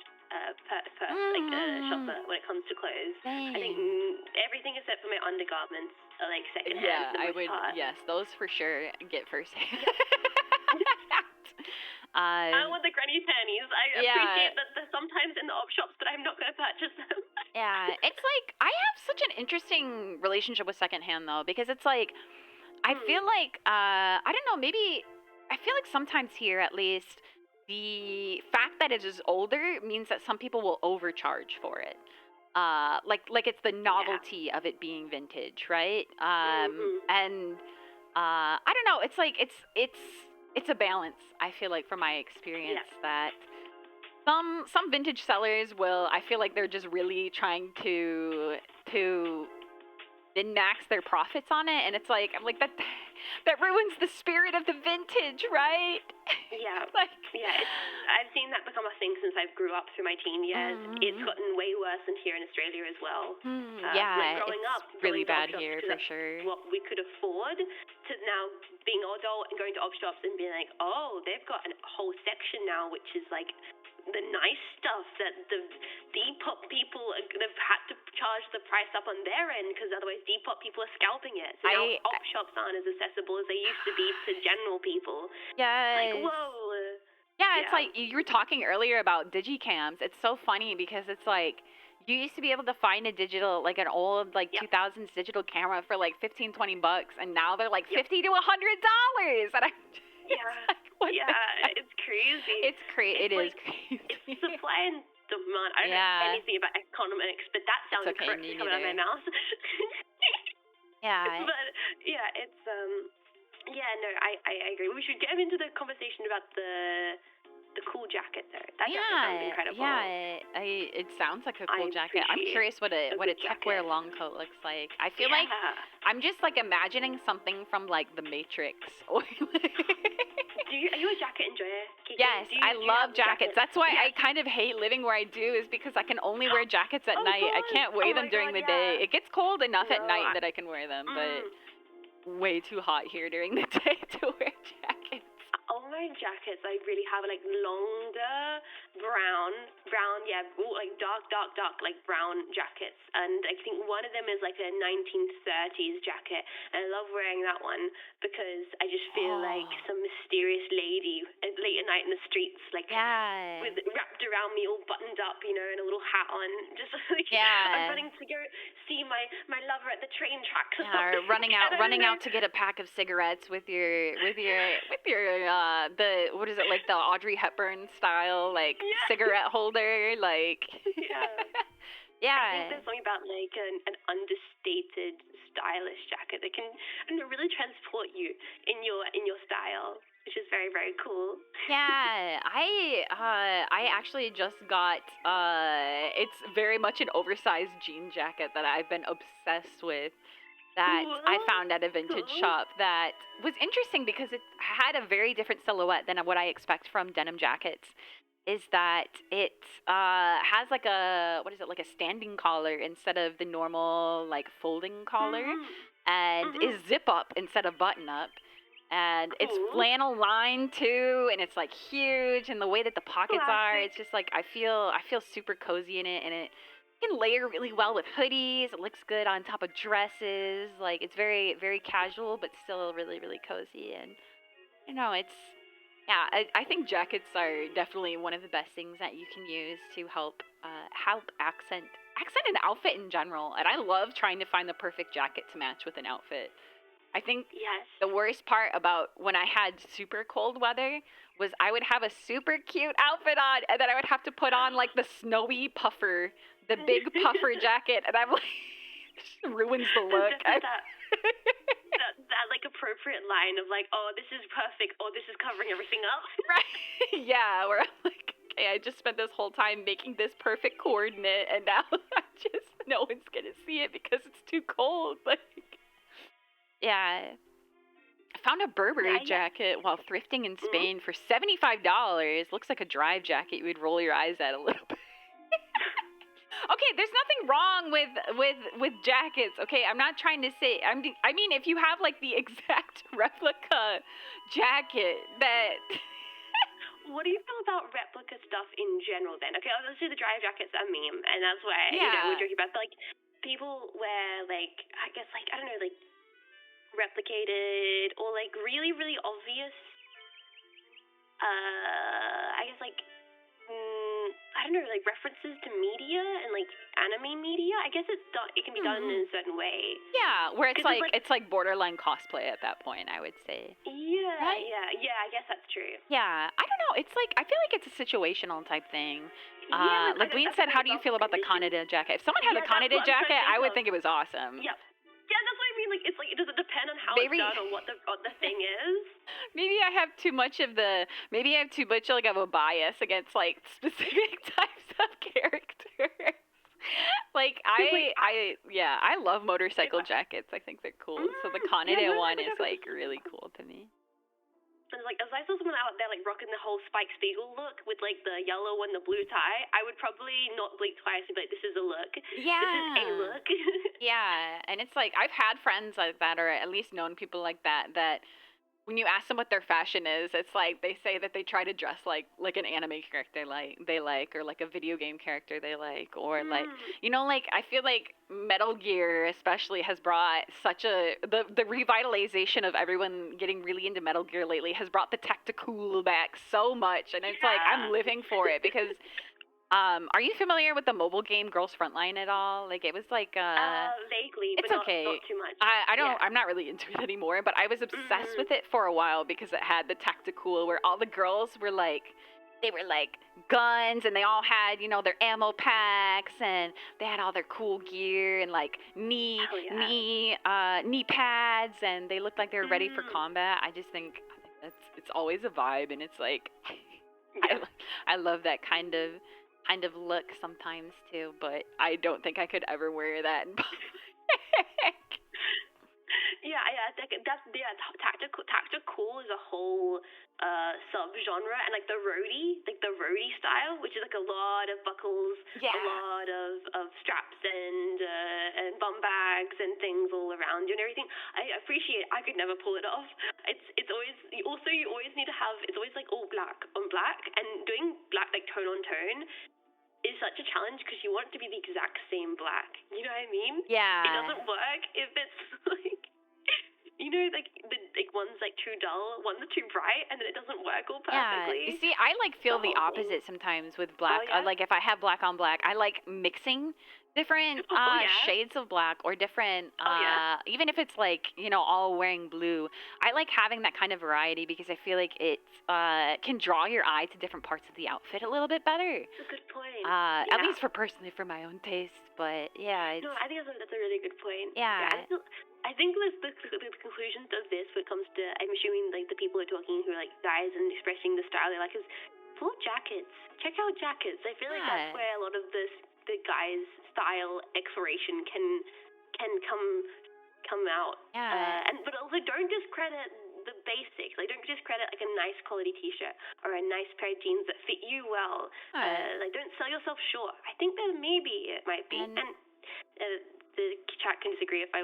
shopper when it comes to clothes. Same. I think everything except for my undergarments are like secondhand. Yeah, I would. Yes, those for sure get firsthand. I don't want the granny panties. I appreciate that they're sometimes in the op shops, but I'm not going to purchase them. Yeah, it's like I have such an interesting relationship with secondhand though, because it's like I feel like I don't know, maybe I feel like sometimes here at least the fact that it is older means that some people will overcharge for it. Like it's the novelty of it being vintage, right? And I don't know, it's like it's a balance, I feel like, from my experience that some vintage sellers will, I feel like they're just really trying to min-max their profits on it, and it's like, I'm like, that ruins the spirit of the vintage, right? Yeah. Yeah, I've seen that become a thing since I grew up through my teen years. It's gotten way worse than here in Australia as well. Yeah, growing it's up, really going bad to op shops here, for sure. What we could afford, to now being an adult and going to op shops and being like, oh, they've got a whole section now which is like the nice stuff that the Depop people, they've had to charge the price up on their end because otherwise Depop people are scalping it. So now op shops aren't as accessible as they used to be to general people. Yes. Like, whoa. Yeah, it's like you were talking earlier about digicams. It's so funny because it's like you used to be able to find a digital, like an old, like 2000s digital camera for like $15-20, and now they're like $50 to $100. And It's crazy. It is crazy. It's supply and demand. I don't know anything about economics, but that sounds correct coming out of my mouth. But it's I agree. We should get into the conversation about the cool jacket though. That jacket sounds incredible. Yeah, it sounds like a cool jacket. I'm curious what a techwear long coat looks like. I feel like I'm just like imagining something from like The Matrix. Are you a jacket enjoyer? Yes, I love jackets. That's why I kind of hate living where I do, is because I can only wear jackets at night. I can't wear them during the day. It gets cold enough at night that I can wear them, but way too hot here during the day to wear jackets. All my jackets, I really have like longer brown, like dark, like brown jackets. And I think one of them is like a 1930s jacket. And I love wearing that one because I just feel like some mysterious lady late at night in the streets, like with wrapped around me, all buttoned up, you know, and a little hat on. Just like I'm running to go see my lover at the train tracks. Or running out to get a pack of cigarettes with your the what is it, like the Audrey Hepburn style, like cigarette holder, like I think there's something about like an understated stylish jacket that can really transport you in your style, which is very, very cool. Yeah, I actually just got it's very much an oversized jean jacket that I've been obsessed with, that I found at a vintage shop, that was interesting because it had a very different silhouette than what I expect from denim jackets. Is that it has like a like a standing collar instead of the normal like folding collar, and is zip up instead of button up, and it's flannel lined too, and it's like huge, and the way that the pockets are, it's just like I feel super cozy in it, and it can layer really well with hoodies. It looks good on top of dresses. Like it's very, very casual, but still really, really cozy. And you know, I think jackets are definitely one of the best things that you can use to help accent an outfit in general. And I love trying to find the perfect jacket to match with an outfit. I think Yes. the worst part about when I had super cold weather was I would have a super cute outfit on, and then I would have to put on like the snowy puffer, the big puffer jacket, and I'm like, just ruins the look. That like appropriate line of like, oh, this is perfect, oh, this is covering everything up. Right? Yeah, where I'm like, okay, I just spent this whole time making this perfect coordinate, and now no one's gonna see it because it's too cold. Like, yeah. I found a Burberry jacket while thrifting in Spain for $75. Looks like a drive jacket. You would roll your eyes at a little bit. Okay, there's nothing wrong with jackets. Okay, I'm not trying to say. I mean, if you have like the exact replica jacket that. What do you feel about replica stuff in general then? Okay, obviously the drive jacket's a meme, and that's why we're joking about. But like, people wear like, I guess like, I don't know, like replicated or like really really obvious. I guess like. I don't know, like references to media and like anime media. I guess it can be done in a certain way. Yeah, where it's like borderline cosplay at that point, I would say. Yeah, right? yeah. I guess that's true. Yeah, I don't know. It's like I feel like it's a situational type thing. Like Blean said, how do you feel about the Kaneda jacket? If someone had a Kaneda jacket, I would think it was awesome. Yeah. Yeah, that's what I mean. Like, it's like, does it depend on how it's done or what the thing is? Maybe I have too much of like of a bias against like specific types of characters. Like I love motorcycle jackets. I think they're cool. So the Kaneda one is like really cool to me. And like, if I saw someone out there like rocking the whole Spike Spiegel look with like the yellow and the blue tie, I would probably not blink twice and be like, "This is a look. Yeah, this is a look." Yeah, and it's like I've had friends like that, or at least known people like that. That when you ask them what their fashion is, it's like they say that they try to dress like an anime character they like, or like a video game character they like, or like like I feel like Metal Gear especially has brought such the revitalization of everyone getting really into Metal Gear lately has brought the tactical back so much, and it's like I'm living for it because. Are you familiar with the mobile game Girls Frontline at all? Like, it was like, vaguely, it's but okay. Not too much. I'm not really into it anymore, but I was obsessed with it for a while because it had the tactical where all the girls were like, they were like guns, and they all had, their ammo packs, and they had all their cool gear and like knee pads, and they looked like they were ready for combat. I think it's always a vibe, and it's like, I love that kind of look sometimes too, but I don't think I could ever wear that in public. Tactical is a whole sub-genre, and like the roadie style, which is like a lot of buckles, a lot of straps and bum bags and things all around you and everything. I appreciate. I could never pull it off. It's always you always need to have. It's always like all black on black, and doing black like tone on tone is such a challenge because you want it to be the exact same black. You know what I mean? Yeah. It doesn't work if it's like, like one's like too dull, one's too bright, and then it doesn't work all perfectly. Yeah. You see, I like feel the opposite sometimes with black. Like if I have black on black, I like mixing different shades of black or different even if it's like all wearing blue. I like having that kind of variety because I feel like it can draw your eye to different parts of the outfit a little bit better. That's a good point. At least for my own taste, but yeah. No, I think that's a really good point. Yeah. I think the conclusions of this when it comes to, I'm assuming like the people are talking who are like guys and expressing the style they like is pull jackets. Check out jackets. I feel like that's where a lot of the guys' style exploration can come out. Yeah. But also don't discredit the basics. Like don't discredit like a nice quality T-shirt or a nice pair of jeans that fit you well. Like don't sell yourself short. I think that maybe it might be the chat can disagree if they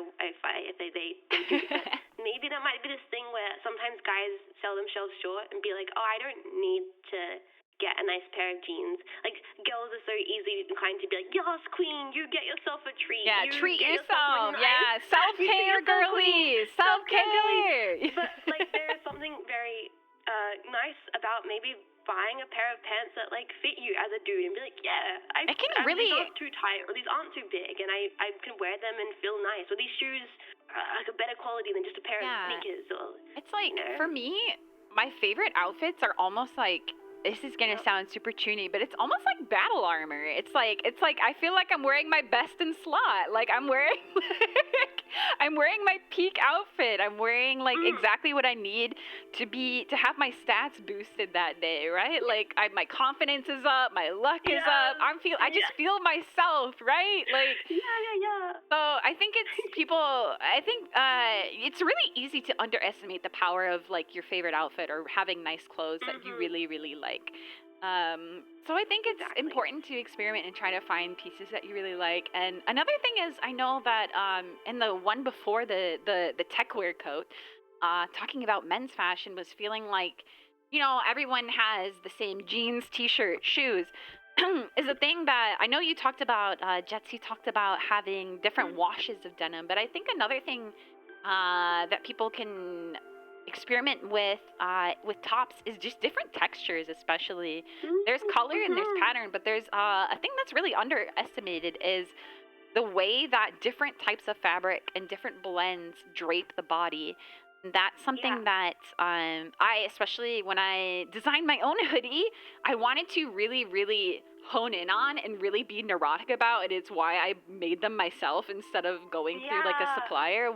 maybe that might be this thing where sometimes guys sell themselves short and be like, oh, I don't need to get a nice pair of jeans. Like girls are so easily inclined to be like, yes, queen, you get yourself a treat. Yeah, treat yourself. Yeah, self-care, girlies. Self-care. But like there's something very nice about about maybe buying a pair of pants that like fit you as a dude and be like, yeah, It can these really, aren't too tight or these aren't too big, and I can wear them and feel nice. Or these shoes are like a better quality than just a pair of sneakers. Or it's like, you know. for me, my favorite outfits are almost like, this is gonna sound super chuny, but it's almost like battle armor. It's like I feel like I'm wearing my best in slot. Like I'm wearing I'm wearing my peak outfit. I'm wearing like exactly what I need to have my stats boosted that day, right? Like my confidence is up, my luck is up. I just feel myself, right? Like yeah. So I think it's really easy to underestimate the power of like your favorite outfit or having nice clothes that you really, really like. So I think it's important to experiment and try to find pieces that you really like. And another thing is, I know that in the one before the tech wear coat, talking about men's fashion was feeling like, everyone has the same jeans, t-shirt, shoes. Is a thing that I know you talked about, Jets, you talked about having different washes of denim, but I think another thing that people can experiment with tops is just different textures, especially. There's color and there's pattern, but there's a thing that's really underestimated is the way that different types of fabric and different blends drape the body. That's something that I, especially when I designed my own hoodie, I wanted to really, really hone in on and really be neurotic about. And it's why I made them myself instead of going through like a supplier.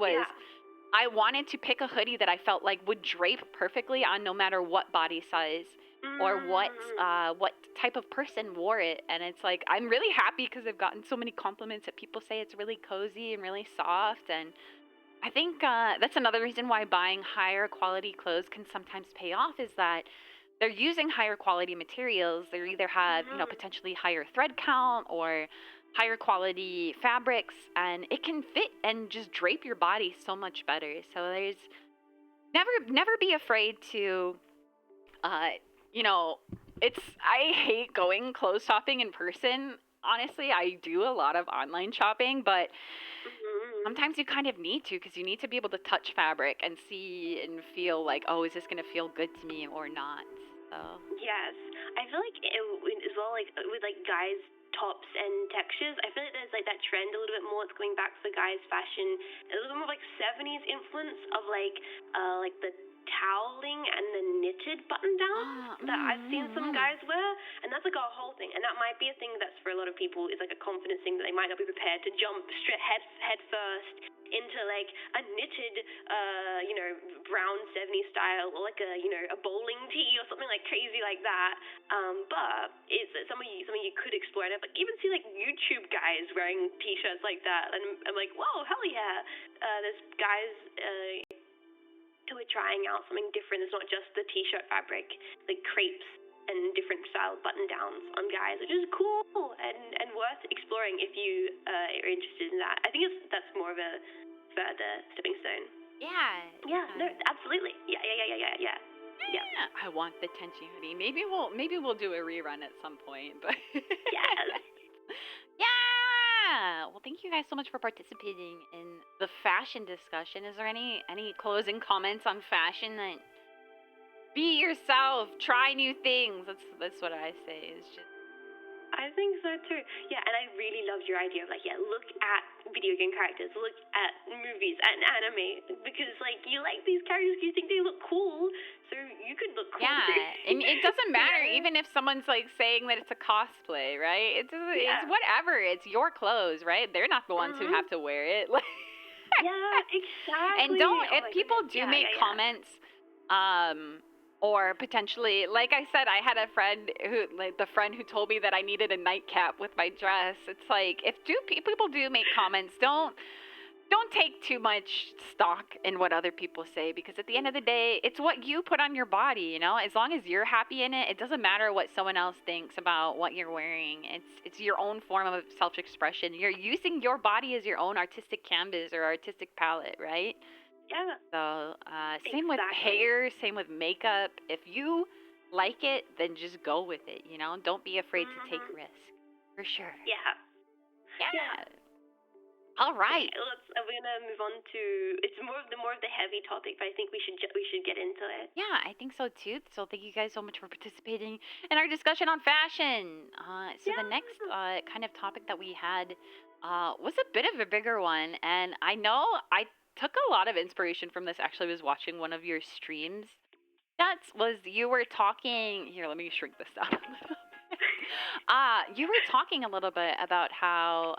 I wanted to pick a hoodie that I felt like would drape perfectly on no matter what body size or what type of person wore it. And it's like, I'm really happy because I've gotten so many compliments that people say it's really cozy and really soft. And I think that's another reason why buying higher quality clothes can sometimes pay off, is that they're using higher quality materials. They either have, potentially higher thread count or higher quality fabrics, and it can fit and just drape your body so much better. So there's never be afraid to, I hate going clothes shopping in person. Honestly, I do a lot of online shopping, but sometimes you kind of need to, because you need to be able to touch fabric and see and feel like, oh, is this going to feel good to me or not? So. Yes. I feel like as well, like with like guys' tops and textures, I feel like there's like that trend a little bit more. It's going back to the guys' fashion, a little bit more like 70s influence of like the toweling and the knitted button down that I've seen some guys wear, and that's like a whole thing. And that might be a thing that's for a lot of people is like a confidence thing that they might not be prepared to jump straight head first into like a knitted brown 70s style, or like a bowling tee or something like crazy like that. But it's something you could explore. And I've like even see like YouTube guys wearing t-shirts like that, and I'm like, whoa, hell yeah. There's guys who are trying out something different. It's not just the t-shirt fabric, like crepes and different style button downs on guys, which is cool and worth exploring if you are interested in that. I think that's more of a further stepping stone. Yeah, no, absolutely. Yeah. I want the Tenchi hoodie. Maybe we'll do a rerun at some point, but yes. Yeah. Well, thank you guys so much for participating in the fashion discussion. Is there any closing comments on fashion? That be yourself, try new things. That's what I say. Is just. I think so too. Yeah, and I really loved your idea of like, look at video game characters, look at movies and anime, because like you like these characters, you think they look cool, so you could look cool. Yeah, and it doesn't matter even if someone's like saying that it's a cosplay, right? It's whatever. It's your clothes, right? They're not the ones who have to wear it. Yeah, exactly. And if people do make comments, or potentially, like I said, I had a friend who told me that I needed a nightcap with my dress. It's like, if people do make comments, don't take too much stock in what other people say, because at the end of the day, it's what you put on your body, as long as you're happy in it, it doesn't matter what someone else thinks about what you're wearing. It's your own form of self-expression. You're using your body as your own artistic canvas or artistic palette, right? Yeah. So, same with hair, same with makeup. If you like it, then just go with it, Don't be afraid to take risks. For sure. Yeah. All right. Okay, we're gonna move on to it's more of the heavy topic, but I think we should get into it. Yeah, I think so too. So thank you guys so much for participating in our discussion on fashion. So the next kind of topic that we had was a bit of a bigger one, and I know I took a lot of inspiration from this. Actually, I was watching one of your streams. You were talking here. Let me shrink this down a little bit. You were talking a little bit about how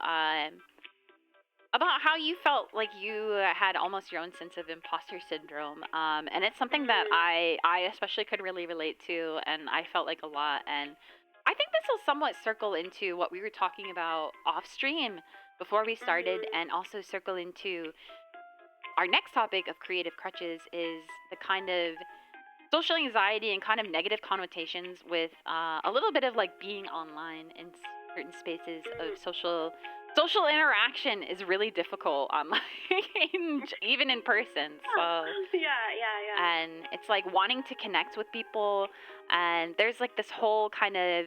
you felt like you had almost your own sense of imposter syndrome, and it's something that I especially could really relate to, and I felt like a lot. And I think this will somewhat circle into what we were talking about off stream before we started, and also circle into our next topic of creative crutches, is the kind of social anxiety and kind of negative connotations with a little bit of like being online in certain spaces of social interaction is really difficult online, even in person. So Yeah. and it's like wanting to connect with people, and there's like this whole kind of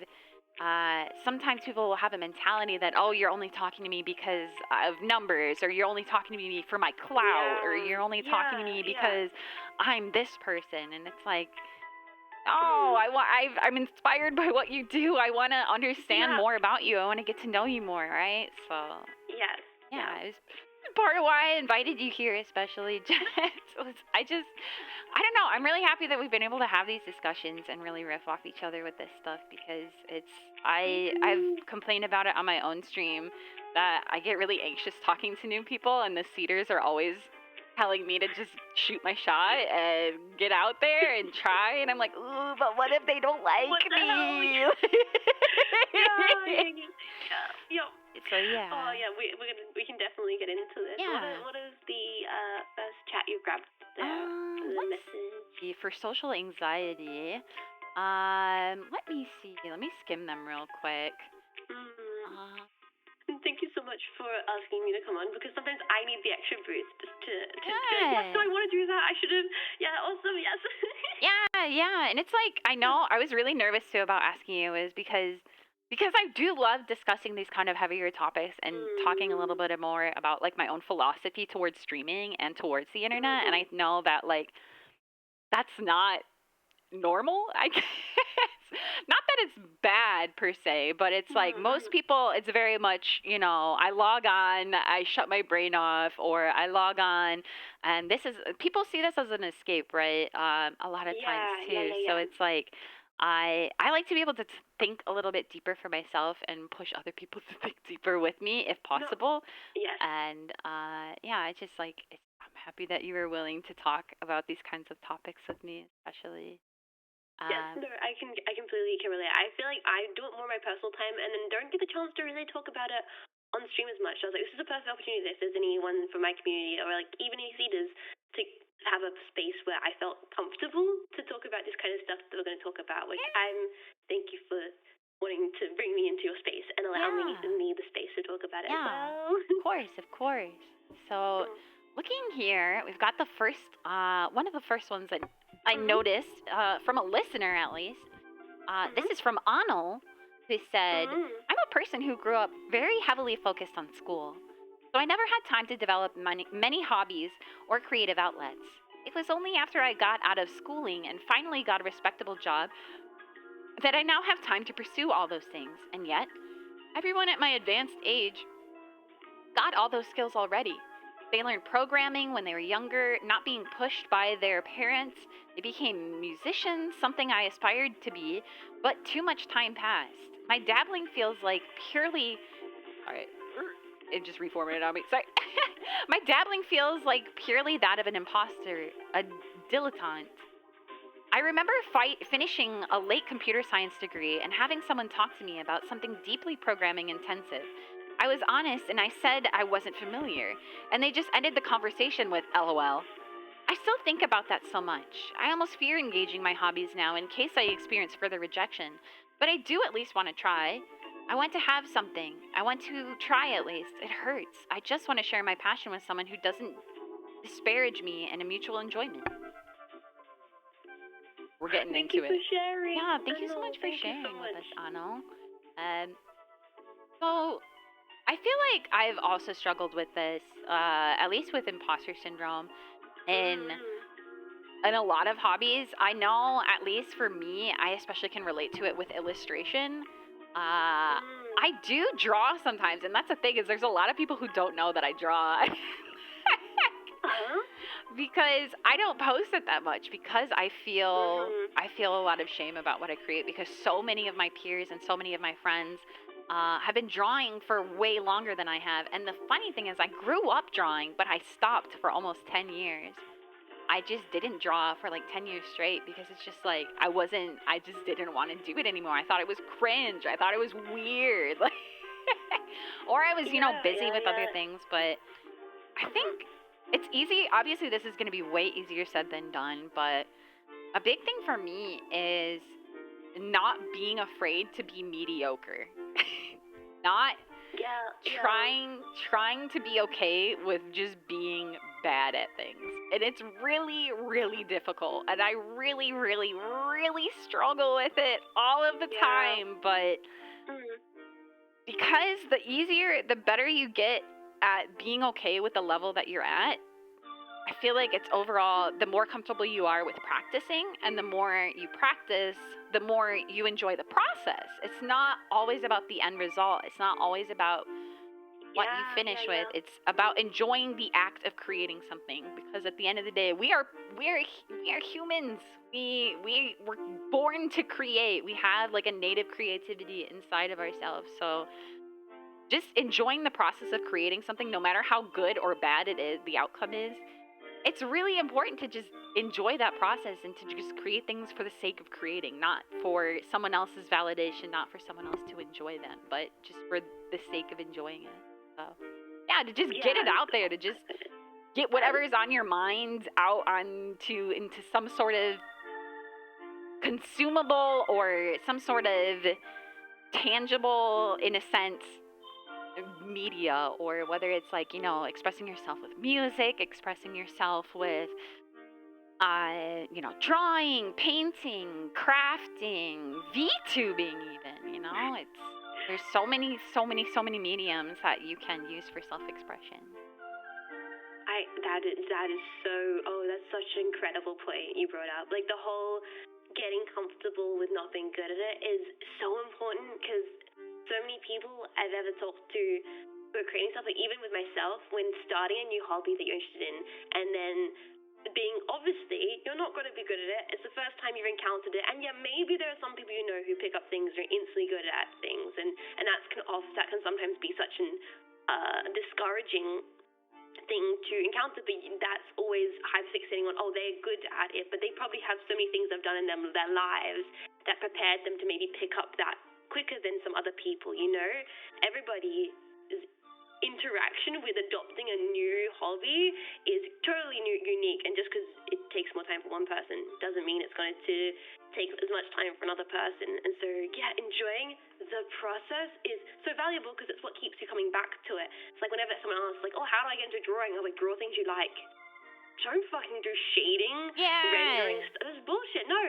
sometimes people will have a mentality that, oh, you're only talking to me because of numbers, or you're only talking to me for my clout, or you're only talking to me because I'm this person. And it's like, oh, I'm inspired by what you do. I want to understand more about you. I want to get to know you more, right? So yes. yeah, it was part of why I invited you here, especially Jess. I don't know. I'm really happy that we've been able to have these discussions and really riff off each other with this stuff, because I've complained about it on my own stream that I get really anxious talking to new people, and the seeders are always telling me to just shoot my shot and get out there and try, and I'm like, ooh, but what if they don't like me? Yeah. So yeah. Oh yeah, we can definitely get into this. Yeah. What is the first chat you grabbed there? The message for social anxiety. Let me see. Let me skim them real quick. Thank you so much for asking me to come on, because sometimes I need the extra boost to yes, so I want to do that. I should have. Yeah, awesome. Yes. Yeah, and it's like, I know I was really nervous too about asking you, is because I do love discussing these kind of heavier topics and talking a little bit more about like my own philosophy towards streaming and towards the internet, and I know that like that's not normal, I guess. Not that it's bad per se, but it's like most people, it's very much, I log on, I shut my brain off, or I log on, and people see this as an escape, right? A lot of times too. Yeah. So it's like, I like to be able to think a little bit deeper for myself and push other people to think deeper with me if possible. No. Yes. And I just like, I'm happy that you were willing to talk about these kinds of topics with me, especially. Yes, no, I completely can relate. I feel like I do it more in my personal time, and then don't get the chance to really talk about it on stream as much. I was like, this is a perfect opportunity if there's anyone from my community, or like even any seeders, to have a space where I felt comfortable to talk about this kind of stuff that we're going to talk about. Which thank you for wanting to bring me into your space and allow me the space to talk about it as well. Of course. So, looking here, we've got the first, one of the first ones that I noticed from a listener, at least. This is from Anil, who said, I'm a person who grew up very heavily focused on school, so I never had time to develop many hobbies or creative outlets. It was only after I got out of schooling and finally got a respectable job that I now have time to pursue all those things. And yet, everyone at my advanced age got all those skills already. They learned programming when they were younger, not being pushed by their parents. They became musicians, something I aspired to be, but too much time passed. My dabbling feels like purely... Alright, it just reformatted on me, sorry. My dabbling feels like purely that of an imposter, a dilettante. I remember finishing a late computer science degree and having someone talk to me about something deeply programming intensive. I was honest and I said I wasn't familiar, and they just ended the conversation with LOL. I still think about that so much. I almost fear engaging my hobbies now in case I experience further rejection, but I do at least want to try. I want to have something. I want to try at least. It hurts. I just want to share my passion with someone who doesn't disparage me and a mutual enjoyment. We're getting into it. Thank you for sharing. Yeah, thank you so much for sharing with us, Ano. So, I feel like I've also struggled with this, at least with imposter syndrome, in in a lot of hobbies. I know, at least for me, I especially can relate to it with illustration. I do draw sometimes, and that's the thing is there's a lot of people who don't know that I draw. Because I don't post it that much because I feel a lot of shame about what I create because so many of my peers and so many of my friends have been drawing for way longer than I have. And the funny thing is I grew up drawing, but I stopped for almost 10 years. I just didn't draw for like 10 years straight because it's just like I just didn't want to do it anymore. I thought it was cringe. I thought it was weird. Or I was, busy with other things, but I think it's easy. Obviously, this is going to be way easier said than done, but a big thing for me is not being afraid to be mediocre. Not trying to be okay with just being bad at things. And it's really, really difficult. And I really, really, really struggle with it all of the time. But because the better you get at being okay with the level that you're at, I feel like it's overall, the more comfortable you are with practicing and the more you practice, the more you enjoy the process. It's not always about the end result. It's not always about what you finish with. It's about enjoying the act of creating something because at the end of the day, we are humans. We were born to create. We have like a native creativity inside of ourselves. So just enjoying the process of creating something, no matter how good or bad it is, the outcome is, it's really important to just enjoy that process and to just create things for the sake of creating, not for someone else's validation, not for someone else to enjoy them, but just for the sake of enjoying it. So, to just get it out there, to just get whatever is on your mind out into some sort of consumable or some sort of tangible, in a sense, media, or whether it's like, expressing yourself with music, expressing yourself with, drawing, painting, crafting, VTubing even, there's so many mediums that you can use for self-expression. That is so, that's such an incredible point you brought up. Like the whole getting comfortable with not being good at it is so important because so many people I've ever talked to who are creating stuff, like even with myself, when starting a new hobby that you're interested in, and then obviously, you're not going to be good at it. It's the first time you've encountered it, and maybe there are some people who pick up things and are instantly good at things, and that can sometimes be such an discouraging thing to encounter, but that's always hyperfixating on, they're good at it, but they probably have so many things they've done in their lives that prepared them to maybe pick up that quicker than some other people, Everybody's interaction with adopting a new hobby is totally unique, and just because it takes more time for one person doesn't mean it's going to take as much time for another person. And so, enjoying the process is so valuable because it's what keeps you coming back to it. It's like whenever someone asks, like, how do I get into drawing? I'm like, draw things you like. Don't fucking do shading, rendering stuff. That's bullshit. No,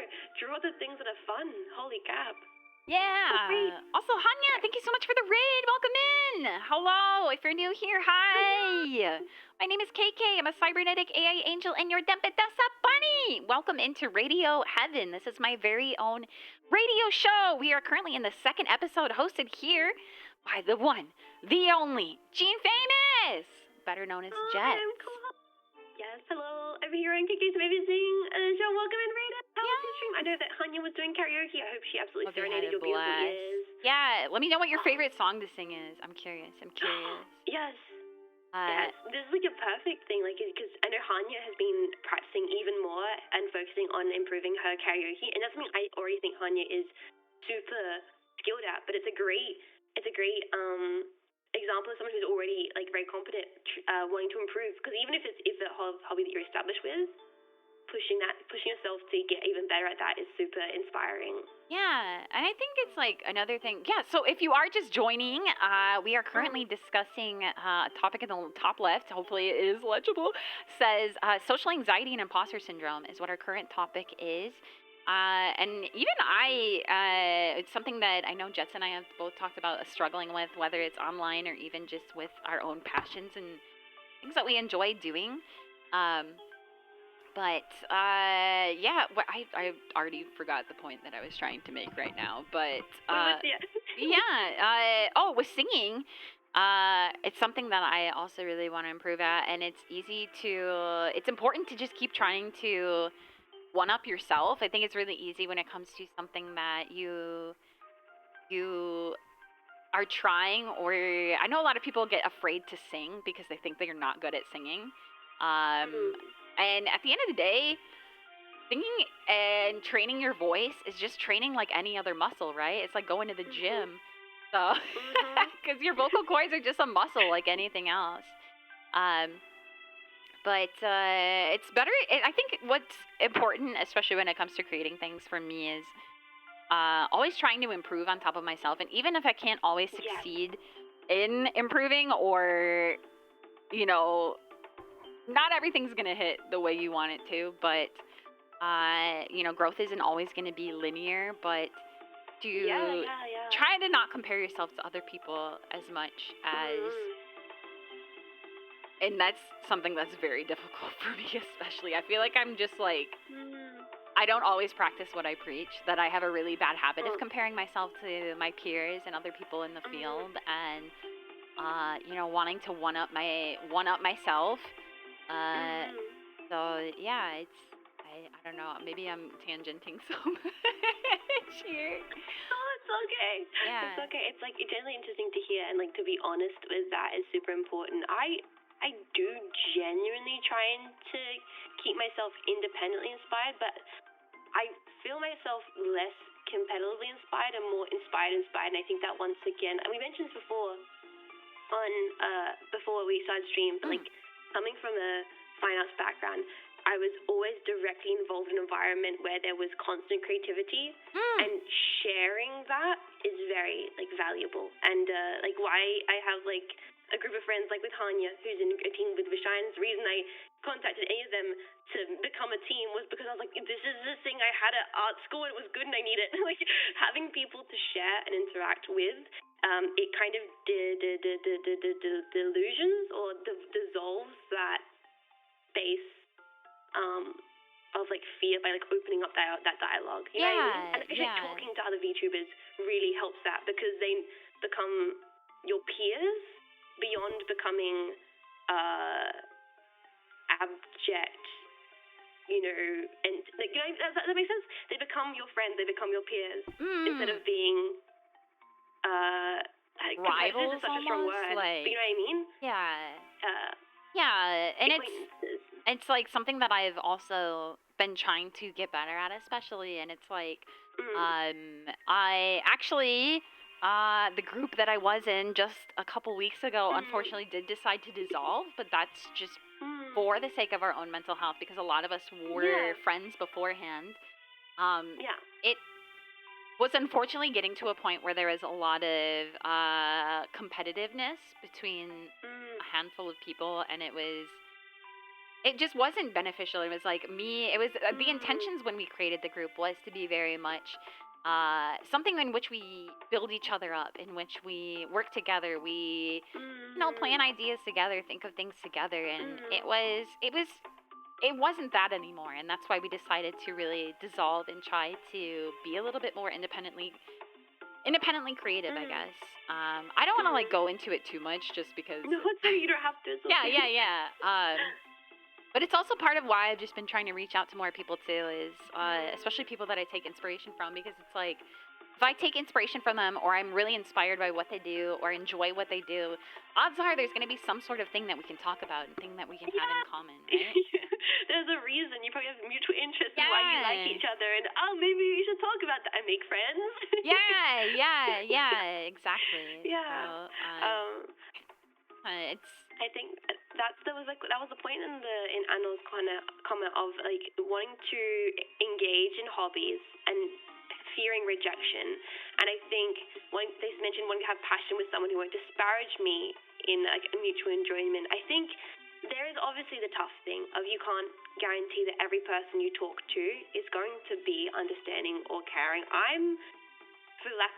draw the things that are fun. Holy crap. Yeah. Also, Hanya, thank you so much for the raid. Welcome in. Hello. If you're new here, hi. My name is KK. I'm a cybernetic AI angel and your Dempedasa bunny. Welcome into Radio Heaven. This is my very own radio show. We are currently in the second episode, hosted here by the one, the only, Gene Famous, better known as Jet. Yes, hello. Over here on KK's Amazing show. Welcome in, Rita. How was your stream? I know that Hanya was doing karaoke. I hope she absolutely serenaded your beautiful ears. Yeah, let me know what your favorite song to sing is. I'm curious. Yes. Yes, this is like a perfect thing, because I know Hanya has been practicing even more and focusing on improving her karaoke, and that's something I already think Hanya is super skilled at. But it's a great example of someone who's already very competent, wanting to improve. Because even if it's a hobby that you're established with, pushing yourself to get even better at that is super inspiring. Yeah, and I think it's another thing. Yeah, so if you are just joining, we are currently discussing a topic in the top left. Hopefully it is legible. Says social anxiety and imposter syndrome is what our current topic is. And even it's something that I know Jets and I have both talked about struggling with, whether it's online or even just with our own passions and things that we enjoy doing. Um, but yeah, I already forgot the point that I was trying to make right now. But yeah, with singing. It's something that I also really want to improve at, and it's important to just keep trying to one up yourself. I think it's really easy when it comes to something that you are trying, or I know a lot of people get afraid to sing because they think they're not good at singing. And at the end of the day, singing and training your voice is just training like any other muscle, right? It's like going to the gym. So, because your vocal cords are just a muscle like anything else. But it's better. I think what's important, especially when it comes to creating things for me, is always trying to improve on top of myself. And even if I can't always succeed in improving, or, not everything's going to hit the way you want it to, but, growth isn't always going to be linear, but to try to not compare yourself to other people as much as... And that's something that's very difficult for me, especially. I feel like I'm just like... I don't always practice what I preach, that I have a really bad habit of comparing myself to my peers and other people in the field, and, wanting to one-up myself. So, yeah, I don't know, maybe I'm tangenting so much here. Oh, it's okay. Yeah. It's okay. It's, it's really interesting to hear, and, to be honest with that is super important. I do genuinely trying to keep myself independently inspired, but I feel myself less competitively inspired and more inspired. And I think that once again, and we mentioned this before before we started stream, coming from a fine arts background, I was always directly involved in an environment where there was constant creativity, and sharing that is very valuable. And why I have a group of friends with Hanya, who's in a team with Vishines. The reason I contacted any of them to become a team was because I was like, this is the thing I had at art school, and it was good and I need it. Having people to share and interact with, it kind of delusions or dissolves that base of fear by opening up that dialogue. You know what I mean? And actually talking to other VTubers really helps that, because they become your peers beyond becoming abject, and that makes sense. They become your friends, they become your peers, instead of being rivals. Is such a strong word, but you know what I mean? And it's something that I've also been trying to get better at, especially, and it's I actually the group that I was in just a couple weeks ago unfortunately did decide to dissolve, but that's just for the sake of our own mental health, because a lot of us were friends beforehand. It was unfortunately getting to a point where there was a lot of competitiveness between a handful of people, and it just wasn't beneficial. It was the intentions when we created the group was to be very much something in which we build each other up, in which we work together, we plan ideas together, think of things together, and it wasn't that anymore, and that's why we decided to really dissolve and try to be a little bit more independently creative, I guess. I don't want to go into it too much, just because no, you don't have to. But it's also part of why I've just been trying to reach out to more people too, is especially people that I take inspiration from, because it's if I take inspiration from them, or I'm really inspired by what they do or enjoy what they do, odds are there's going to be some sort of thing that we can talk about and thing that we can have in common, right? There's a reason. You probably have mutual interests in why you like each other, and maybe we should talk about that and make friends. Exactly. Yeah. So, I think that was the point in Anil's comment of wanting to engage in hobbies and fearing rejection. And I think when they mentioned wanting to have passion with someone who won't disparage me in a mutual enjoyment, I think there is obviously the tough thing of you can't guarantee that every person you talk to is going to be understanding or caring. I'm, for lack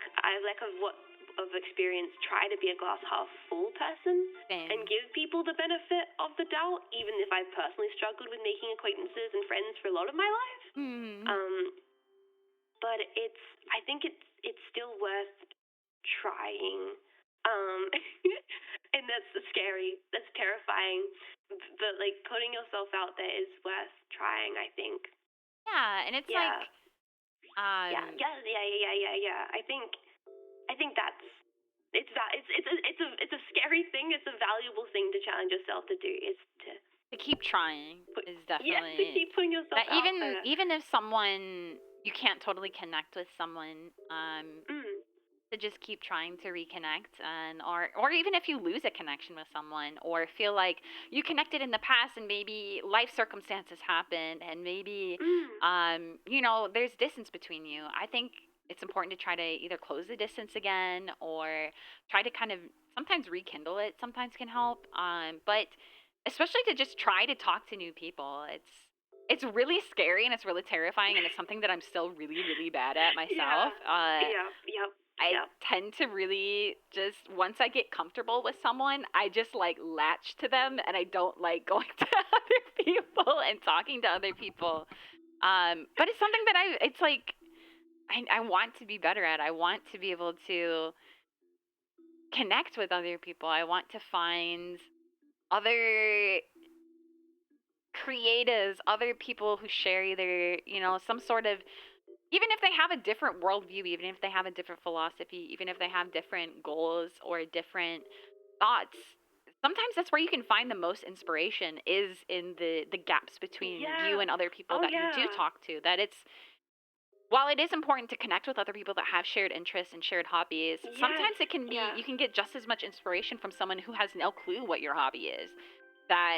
of experience, try to be a glass half full person and give people the benefit of the doubt, even if I've personally struggled with making acquaintances and friends for a lot of my life. But I think it's still worth trying. And that's scary. That's terrifying. But like putting yourself out there is worth trying, I think. Yeah, and it's like yeah. I think that's it's a scary thing. It's a valuable thing to challenge yourself to do. Is to keep trying is definitely to keep putting yourself that out there. Even if someone you can't totally connect with someone, to just keep trying to reconnect, and or even if you lose a connection with someone or feel like you connected in the past and maybe life circumstances happened and maybe there's distance between you. I think it's important to try to either close the distance again or try to kind of sometimes rekindle it. Sometimes can help, but especially to just try to talk to new people. It's really scary and it's really terrifying, and it's something that I'm still really, really bad at myself. I tend to really just, once I get comfortable with someone, I just like latch to them and I don't like going to other people and talking to other people. But it's something that it's like, I want to be better at. I want to be able to connect with other people. I want to find other creatives, other people who share either, some sort of, even if they have a different worldview, even if they have a different philosophy, even if they have different goals or different thoughts, sometimes that's where you can find the most inspiration is in the gaps between you and other people that you do talk to. That while it is important to connect with other people that have shared interests and shared hobbies, sometimes it can be, you can get just as much inspiration from someone who has no clue what your hobby is.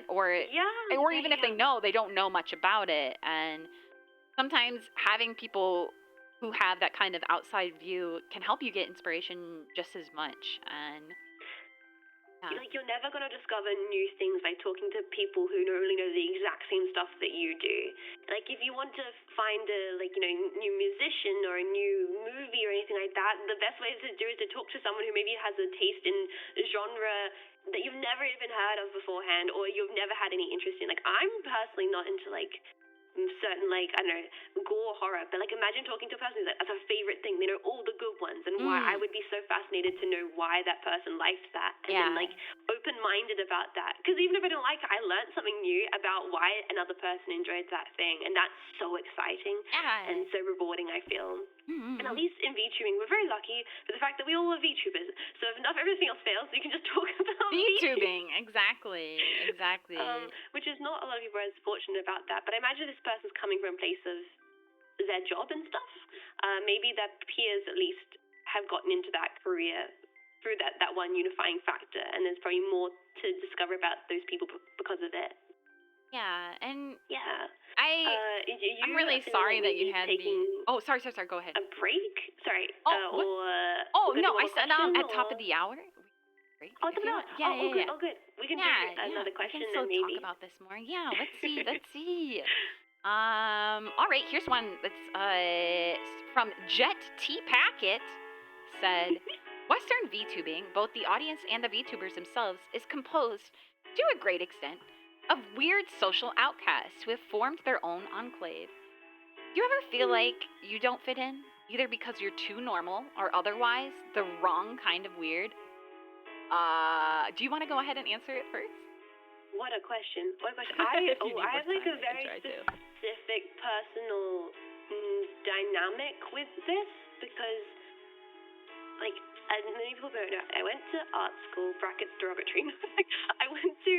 Or even if they know, they don't know much about it. And sometimes having people who have that kind of outside view can help you get inspiration just as much. And like you're never going to discover new things by talking to people who only know the exact same stuff that you do. Like if you want to find a new musician or a new movie or anything like that, the best way to do is to talk to someone who maybe has a taste in genre that you've never even heard of beforehand, or you've never had any interest in. Like I'm personally not into certain gore horror, but imagine talking to a person who's that's a favorite thing. They know all the good ones and why. I would be so fascinated to know why that person liked that, and then open-minded about that, because even if I don't like it, I learned something new about why another person enjoyed that thing, and that's so exciting and so rewarding, I feel. And at least in VTubing, we're very lucky for the fact that we all are VTubers. So if everything else fails, we can just talk about VTubing. Exactly. Which is not a lot of people are as fortunate about that. But I imagine this person's coming from a place of their job and stuff. Maybe their peers at least have gotten into that career through that one unifying factor, and there's probably more to discover about those people because of it. Yeah, and I'm really sorry that you had Oh, sorry. Go ahead. A break? Sorry. No, I said at top of the hour. Break. Oh, top of the hour. Oh, good. We can do another question we can then maybe talk about this more. Yeah, let's see. All right, here's one that's from Jet T Packet said, Western VTubing, both the audience and the VTubers themselves, is composed to a great extent of weird social outcasts who have formed their own enclave. Do you ever feel like you don't fit in, either because you're too normal or otherwise the wrong kind of weird? Do you want to go ahead and answer it first? What a question. I have a very specific personal dynamic with this, because as many people don't know, I went to art school, brackets derogatory. I went to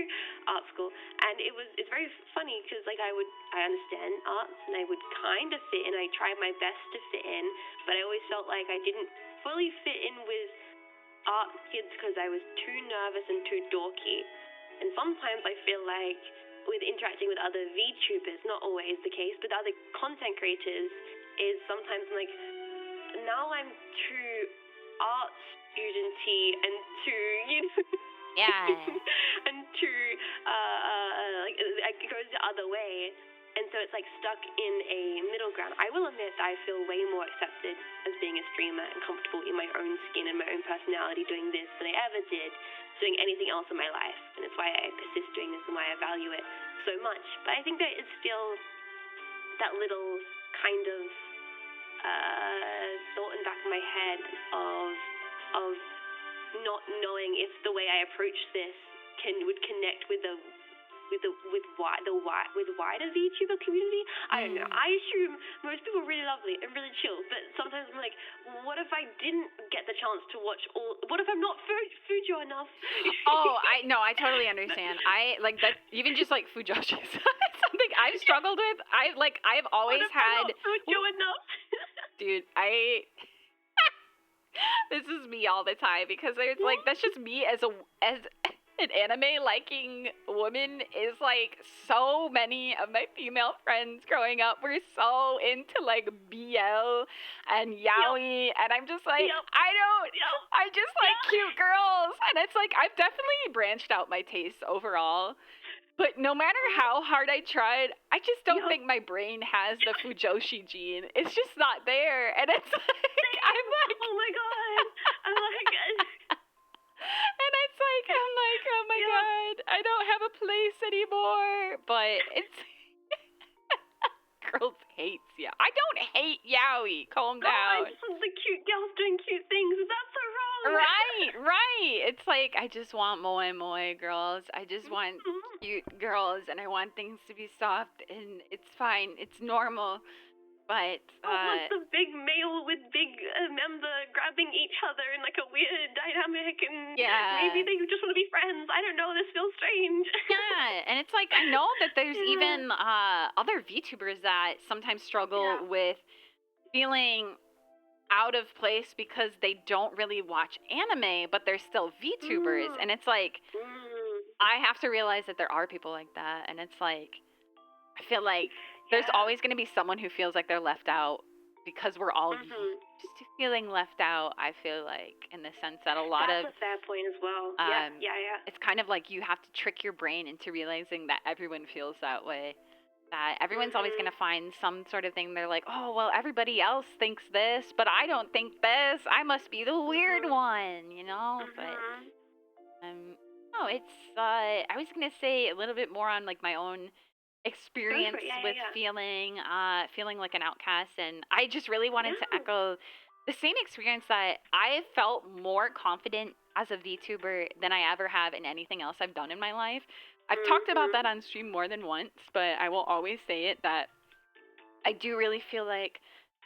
art school, and it's very funny because I understand arts and I would kind of fit in. I tried my best to fit in, but I always felt like I didn't fully fit in with art kids because I was too nervous and too dorky. And sometimes I feel like with interacting with other VTubers, not always the case, but other content creators, is sometimes now I'm too art studenty and too, and too like it goes the other way. And so it's like stuck in a middle ground. I will admit that I feel way more accepted as being a streamer and comfortable in my own skin and my own personality doing this than I ever did doing anything else in my life. And it's why I persist doing this and why I value it so much. But I think there is still that little kind of thought in the back of my head of not knowing if the way I approach this would connect with the wider VTuber community. I don't know. I assume most people are really lovely and really chill, but sometimes I'm like, what if I didn't get the chance to watch all? What if I'm not Fujo enough? I totally understand. I like that. Even just like Fujoshi is something I've struggled with. I've always had Fujo enough. Dude, this is me all the time because it's like that's just me as an anime liking woman. Is like so many of my female friends growing up were so into like BL and yaoi, and I'm just like I just like cute girls, and it's like I've definitely branched out my tastes overall. But no matter how hard I tried, I just don't think my brain has the Fujoshi gene. It's just not there, and it's like I'm like, oh my god, I'm like. And it's like, I'm like, oh my god, I don't have a place anymore. But it's girls hates yaoi. I don't hate yaoi. Calm down. I just want the cute girls doing cute things. That's so wrong. Right. It's like I just want moe girls. I just want cute girls, and I want things to be soft, and it's fine. It's normal. But what's the big male with big member grabbing each other in like a weird dynamic, and maybe they just want to be friends. I don't know. This feels strange. Yeah, and it's like I know that there's even other VTubers that sometimes struggle with feeling out of place because they don't really watch anime, but they're still VTubers, and it's like I have to realize that there are people like that, and it's like I feel like. There's always going to be someone who feels like they're left out because we're all just feeling left out, I feel like, in the sense that That's a fair point as well. It's kind of like you have to trick your brain into realizing that everyone feels that way. That everyone's always going to find some sort of thing. They're like, oh, well, everybody else thinks this, but I don't think this. I must be the weird one, you know? But, no, it's, I was going to say a little bit more on, like, my own experience with feeling like an outcast, and I just really wanted to echo the same experience that I felt more confident as a VTuber than I ever have in anything else I've done in my life. I've talked about that on stream more than once, but I will always say it that I do really feel like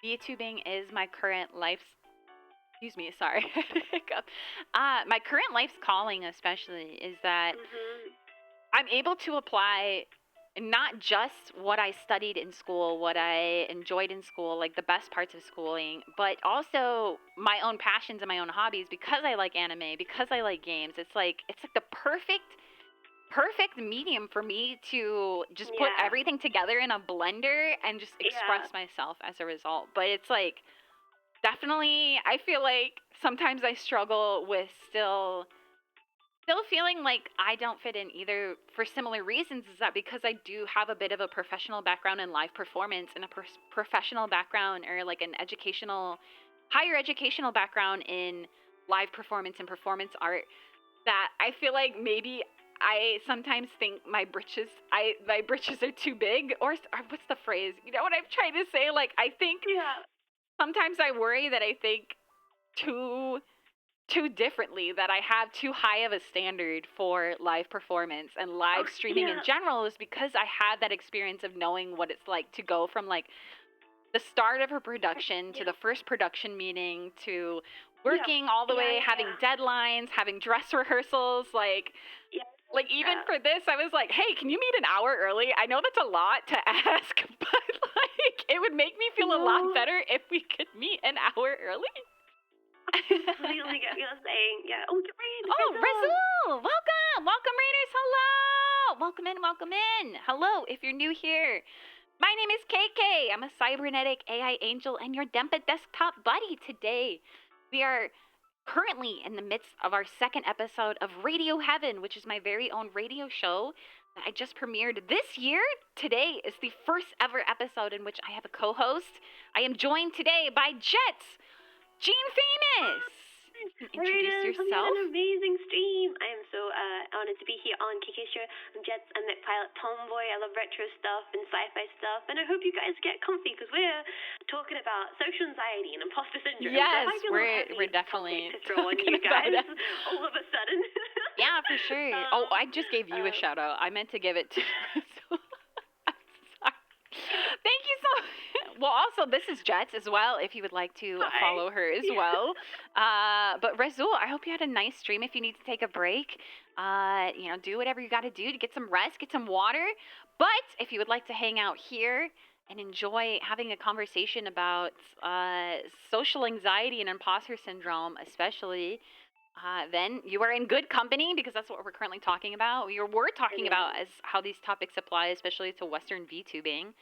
VTubing is my current life's my current life's calling, especially, is that I'm able to apply not just what I studied in school, what I enjoyed in school, like the best parts of schooling, but also my own passions and my own hobbies because I like anime, because I like games. It's like the perfect medium for me to just put everything together in a blender and just express myself as a result. But it's like definitely I feel like sometimes I struggle with still feeling like I don't fit in either for similar reasons. Is that because I do have a bit of a professional background in live performance and a professional background or like an higher educational background in live performance and performance art, that I feel like maybe I sometimes think my britches are too big, or what's the phrase? You know what I'm trying to say? Like I think sometimes I worry that I think too differently, that I have too high of a standard for live performance and live streaming in general, is because I had that experience of knowing what it's like to go from like the start of a production to the first production meeting to working all the way, having deadlines, having dress rehearsals, like even for this, I was like, hey, can you meet an hour early? I know that's a lot to ask, but like it would make me feel a lot better if we could meet an hour early. I completely get what you're saying. Rizul! Welcome, Raiders! Hello! Welcome in. Hello, if you're new here. My name is KK. I'm a cybernetic AI angel and your Dempa desktop buddy. Today, we are currently in the midst of our second episode of Radio Heaven, which is my very own radio show I just premiered this year. Today is the first ever episode in which I have a co-host. I am joined today by Jets, Gene Famous. Introduce yourself. An amazing stream. I am so honored to be here on KKcyber. I'm Jets. I'm that pilot tomboy. I love retro stuff and sci-fi stuff, and I hope you guys get comfy because we're talking about social anxiety and imposter syndrome. Yes, so we're definitely to throw on you guys all of a sudden. Yeah, for sure. I just gave you a shout out. I meant to give it to Razul. Thank you so much. Well, also, this is Jets as well, if you would like to follow her as well. But Razul, I hope you had a nice stream. If you need to take a break, do whatever you got to do to get some rest, get some water. But if you would like to hang out here and enjoy having a conversation about social anxiety and imposter syndrome, especially, then you are in good company because that's what we're currently talking about. We're talking about as how these topics apply, especially to Western VTubing.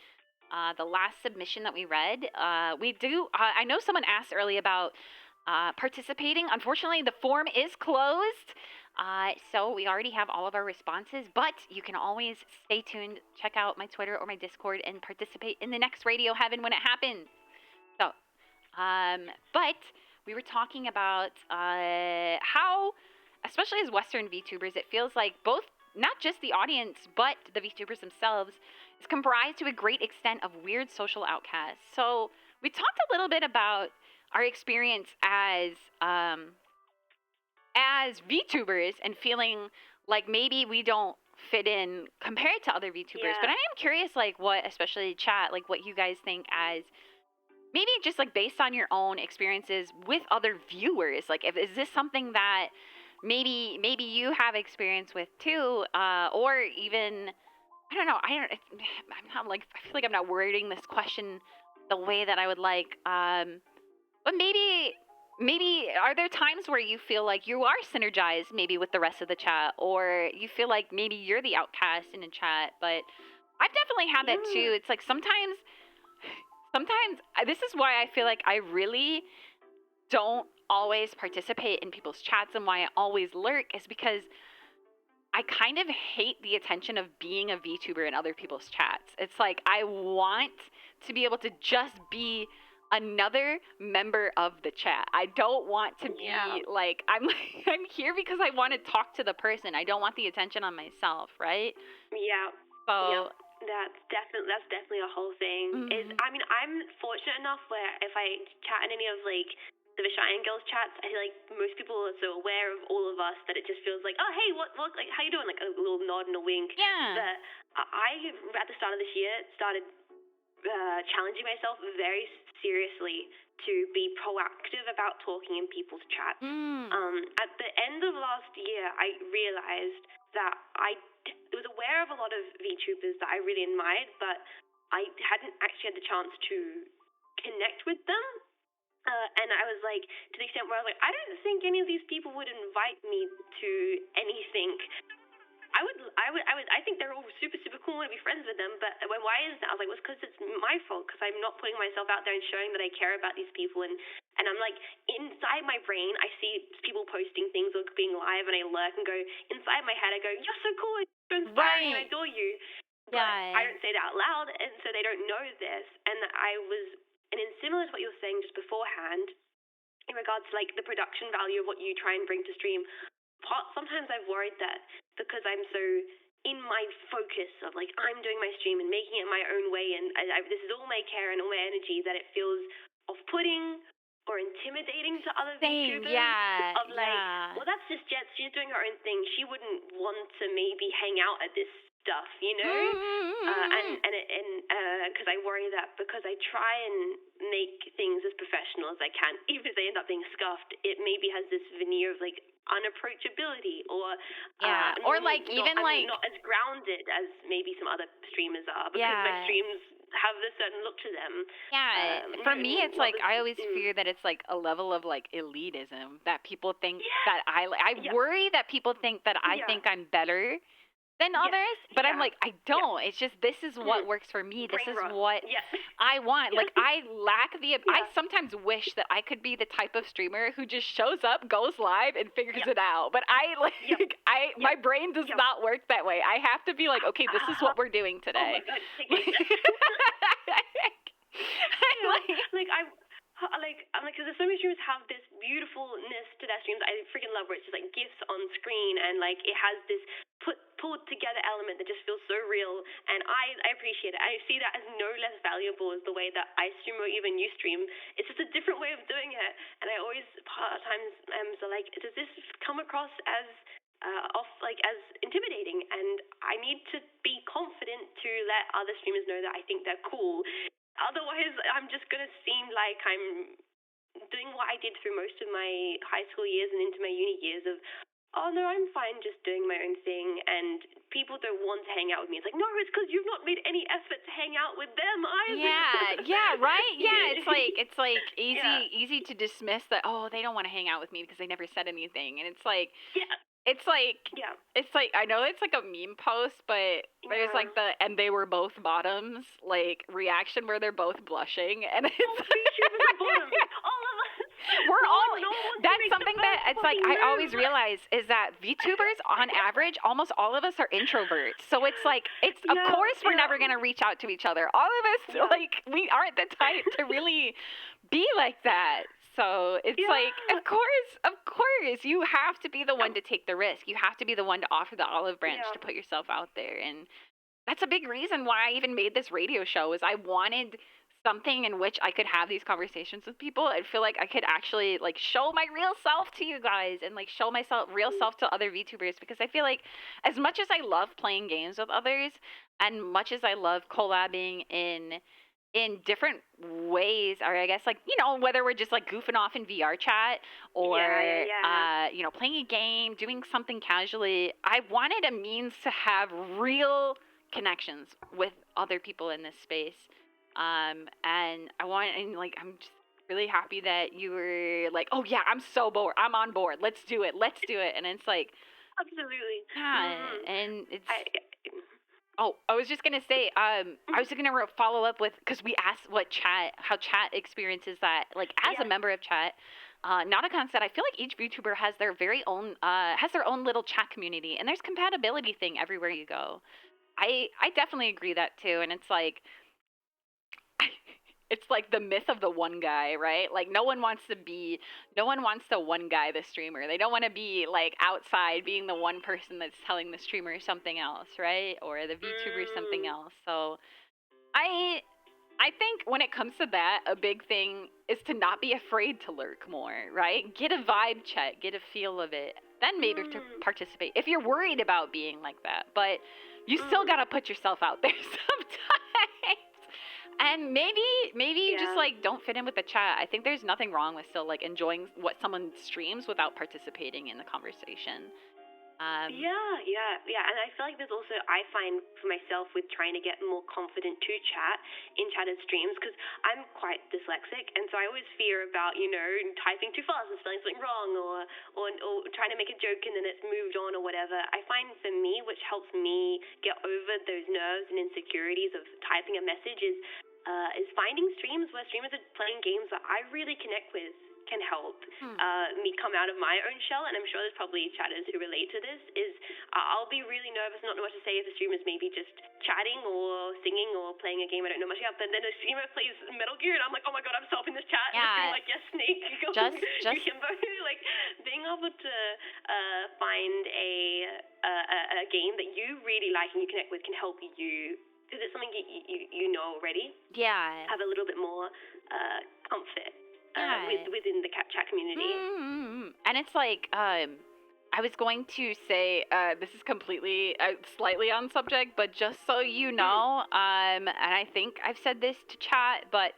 The last submission that we read, I know someone asked early about participating. Unfortunately, the form is closed. So we already have all of our responses, but you can always stay tuned, check out my Twitter or my Discord, and participate in the next Radio Heaven when it happens. So, but we were talking about how, especially as Western VTubers, it feels like both, not just the audience, but the VTubers themselves, is comprised to a great extent of weird social outcasts. So we talked a little bit about our experience as VTubers and feeling like maybe we don't fit in compared to other VTubers. Yeah. But I am curious, like, what, especially chat, like what you guys think as maybe just like based on your own experiences with other viewers. Like, is this something that maybe you have experience with too, or even, I don't know. I'm not like, I feel like I'm not wording this question the way that I would like. But maybe are there times where you feel like you are synergized maybe with the rest of the chat, or you feel like maybe you're the outcast in a chat? But I've definitely had that too. It's like sometimes this is why I feel like I really don't always participate in people's chats, and why I always lurk is because I kind of hate the attention of being a VTuber in other people's chats. It's like I want to be able to just be another member of the chat. I don't want to be like I'm here because I want to talk to the person. I don't want the attention on myself, right? Yeah. So that's definitely a whole thing. I mean, I'm fortunate enough where if I chat in any of like the Vishayan Girls chats, I feel like most people are so aware of all of us that it just feels like, oh hey, what like how you doing? Like a little nod and a wink. Yeah. But I at the start of this year started challenging myself very seriously to be proactive about talking in people's chats. At the end of last year, I realized that I was aware of a lot of VTubers that I really admired, but I hadn't actually had the chance to connect with them. And I was like, to the extent where I was like, I don't think any of these people would invite me to anything. I think they're all super, super cool. I want to be friends with them. But why is that? I was like, well, it's because it's my fault, because I'm not putting myself out there and showing that I care about these people. And I'm like, inside my brain, I see people posting things or being live, and I lurk and go, inside my head, I go, you're so cool, you're so inspiring, and I adore you. But I don't say that out loud, and so they don't know this. And in similar to what you were saying just beforehand, in regards to like the production value of what you try and bring to stream, sometimes I've worried that because I'm so in my focus of like I'm doing my stream and making it my own way, and this is all my care and all my energy, that it feels off-putting or intimidating to other VTubers. Of like, well, that's just Jets. She's doing her own thing. She wouldn't want to maybe hang out at this stuff, you know. And because I worry that because I try and make things as professional as I can, even if they end up being scuffed, it maybe has this veneer of like unapproachability or not as grounded as maybe some other streamers are, because my streams have a certain look to them. For me, it's like I always fear that it's like a level of like elitism, that people think that I worry that people think that I think I'm better than Yes. others, but I'm Yeah. like, I don't. It's just this is what works for me. This Brain is rot. what Yeah. I want. Like I lack the. I Yeah. sometimes wish that I could be the type of streamer who just shows up, goes live, and figures Yep. it out. But I like Yep. my brain does Yep. not work that way. I have to be like, okay, this is what we're doing Oh today. my god. I'm like, because there's so many streamers have this beautifulness to their streams. I freaking love where it's just like gifs on screen and like it has this pulled together element that just feels so real. And I appreciate it. I see that as no less valuable as the way that I stream or even you stream. It's just a different way of doing it. And I always part times so like, does this come across as as intimidating? And I need to be confident to let other streamers know that I think they're cool. Otherwise, I'm just gonna seem like I'm doing what I did through most of my high school years and into my uni years of, oh no, I'm fine just doing my own thing, and people don't want to hang out with me. It's like, no, it's because you've not made any effort to hang out with them either. Yeah, right? Yeah, it's like Yeah. easy to dismiss that, oh, they don't want to hang out with me because they never said anything. And it's like Yeah. yeah. It's like I know it's like a meme post, but there's like the and they were both bottoms like reaction where they're both blushing, and it's VTubers are bottoms. All of us. we're all No one that's makes the something that first it's like fucking I always move. realize is that VTubers on average, almost all of us are introverts. So it's like it's of Yeah, course we're yeah. never gonna reach out to each other. All of us like we aren't the type to really be like that. So it's like, of course, you have to be the one to take the risk. You have to be the one to offer the olive branch to put yourself out there. And that's a big reason why I even made this radio show is I wanted something in which I could have these conversations with people and feel like I could actually like show my real self to you guys and like show myself real self to other VTubers, because I feel like as much as I love playing games with others and much as I love collabing in different ways, or I guess like, you know, whether we're just like goofing off in VR chat or you know, playing a game, doing something casually, I wanted a means to have real connections with other people in this space. And I'm just really happy that you were like, oh yeah, I'm so bored, I'm on board, let's do it, and it's like Absolutely. yeah. And it's I oh, I was just gonna say, I was gonna follow up with, because we asked how chat experiences that, like as a member of chat. Nauticon said, I feel like each VTuber has their very own, has their own little chat community, and there's compatibility thing everywhere you go. I definitely agree that too, and it's like the myth of the one guy, right? Like no one wants the one guy, the streamer. They don't want to be like outside being the one person that's telling the streamer something else, right? Or the VTuber something else. So I think when it comes to that, a big thing is to not be afraid to lurk more, right? Get a vibe check, get a feel of it, then maybe to participate if you're worried about being like that. But you still gotta put yourself out there sometimes. And maybe you just like don't fit in with the chat. I think there's nothing wrong with still like enjoying what someone streams without participating in the conversation. And I feel like there's also, I find for myself with trying to get more confident to chat in chatted streams, because I'm quite dyslexic, and so I always fear about, you know, typing too fast and spelling something wrong, or trying to make a joke and then it's moved on or whatever. I find for me, which helps me get over those nerves and insecurities of typing a message is finding streams where streamers are playing games that I really connect with can help me come out of my own shell. And I'm sure there's probably chatters who relate to this, is I'll be really nervous, not know what to say if a streamer's maybe just chatting or singing or playing a game I don't know much about, but then a streamer plays Metal Gear and I'm like, oh my god, I'm self in this chat. Yeah. And being like, yes, Snake, go. Just like being able to find a game that you really like and you connect with can help you, because it's something you know already. Yeah. Have a little bit more comfort within the chat community. And it's like, I was going to say, this is completely, slightly on subject, but just so you know, and I think I've said this to chat, but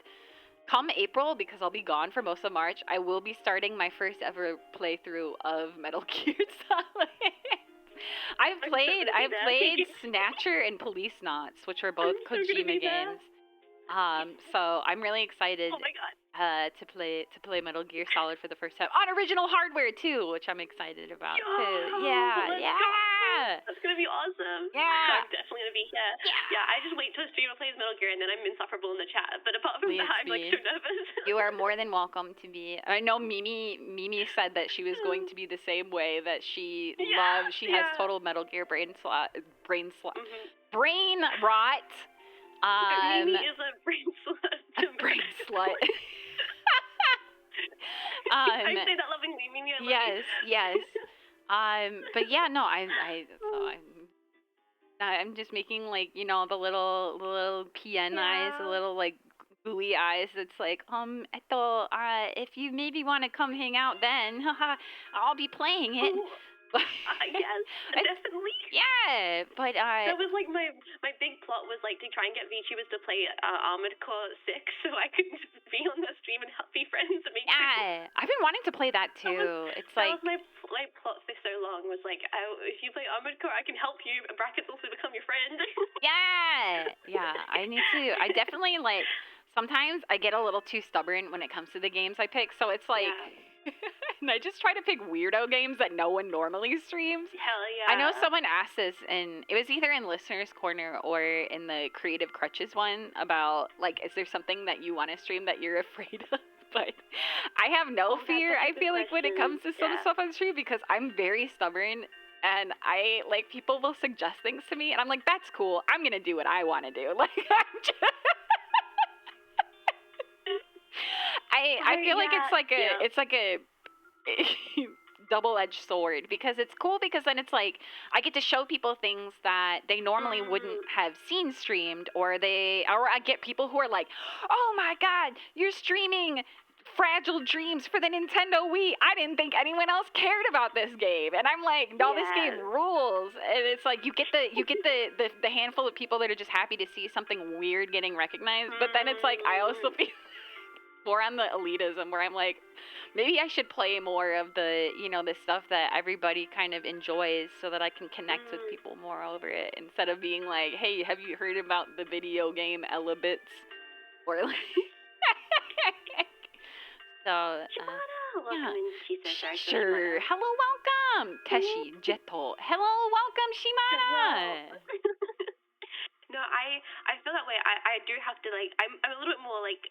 come April, because I'll be gone for most of March, I will be starting my first ever playthrough of Metal Gear Solid. I've played Snatcher and Police Knots, which are both Kojima games. So I'm really excited. Oh my god. To play Metal Gear Solid for the first time on original hardware too, which I'm excited about too. Yeah. Yeah. That's gonna be awesome. Yeah. I'm definitely gonna be here. Yeah, I just wait till a streamer plays Metal Gear and then I'm insufferable in the chat. But apart from Please that, I'm like be. so nervous. You are more than welcome to be. I know Mimi said that she was going to be the same way, that she loves, she has total Metal Gear brain rot. Mimi is a brain slut. Brain slut. I say that lovingly, Mimi. Yes. But yeah, no, I'm just making like, you know, the little PN eyes, the little like gooey eyes. It's like, if you maybe want to come hang out, then I'll be playing it. Yes, definitely. Yeah, but that was like my big plot was like to try and get VTubers to play Armored Core 6 so I could be on the stream and help be friends and make I've been wanting to play that too. That was my plot for so long, was like, if you play Armored Core, I can help you. Brackets also become your friend. Yeah. I definitely like. Sometimes I get a little too stubborn when it comes to the games I pick, so it's like. And I just try to pick weirdo games that no one normally streams. Hell yeah. I know someone asked this, and it was either in Listener's Corner or in the Creative Crutches one, about, like, is there something that you want to stream that you're afraid of? But I have no fear, I feel like, when it comes to some stuff on stream, because I'm very stubborn, and I, like, people will suggest things to me, and I'm like, that's cool, I'm gonna do what I want to do. Like, I feel like it's like a double-edged sword, because it's cool, because then it's like I get to show people things that they normally wouldn't have seen streamed, or I get people who are like, oh my god, you're streaming Fragile Dreams for the Nintendo Wii. I didn't think anyone else cared about this game. And I'm like, no, this game rules. And it's like you get the handful of people that are just happy to see something weird getting recognized, but then it's like I also feel more on the elitism, where I'm like, maybe I should play more of the, you know, the stuff that everybody kind of enjoys, so that I can connect with people more over it, instead of being like, hey, have you heard about the video game Elabits? Or like so welcome in, she says, sure. Hello, welcome. Teshi Jeto. Hello, welcome, Shimada. No, I feel that way. I do have to, like, I'm a little bit more like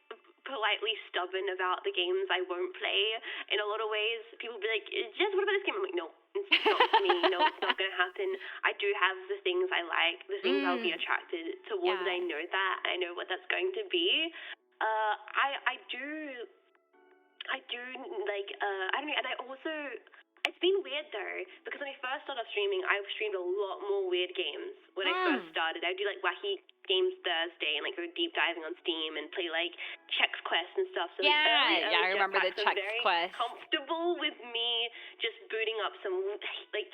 politely stubborn about the games I won't play. In a lot of ways, people will be like, Jess, what about this game? I'm like, no, it's not for me. No, it's not going to happen. I do have the things I like, the things I'll be attracted towards. I know that. I know what that's going to be. I do like, I don't know, and I also, it's been weird though, because when I first started streaming, I streamed a lot more weird games. When I first started, I would do like wacky games Thursday and like go deep diving on Steam and play like Chex Quest and stuff. So I remember the Chex Quest. Comfortable with me just booting up some like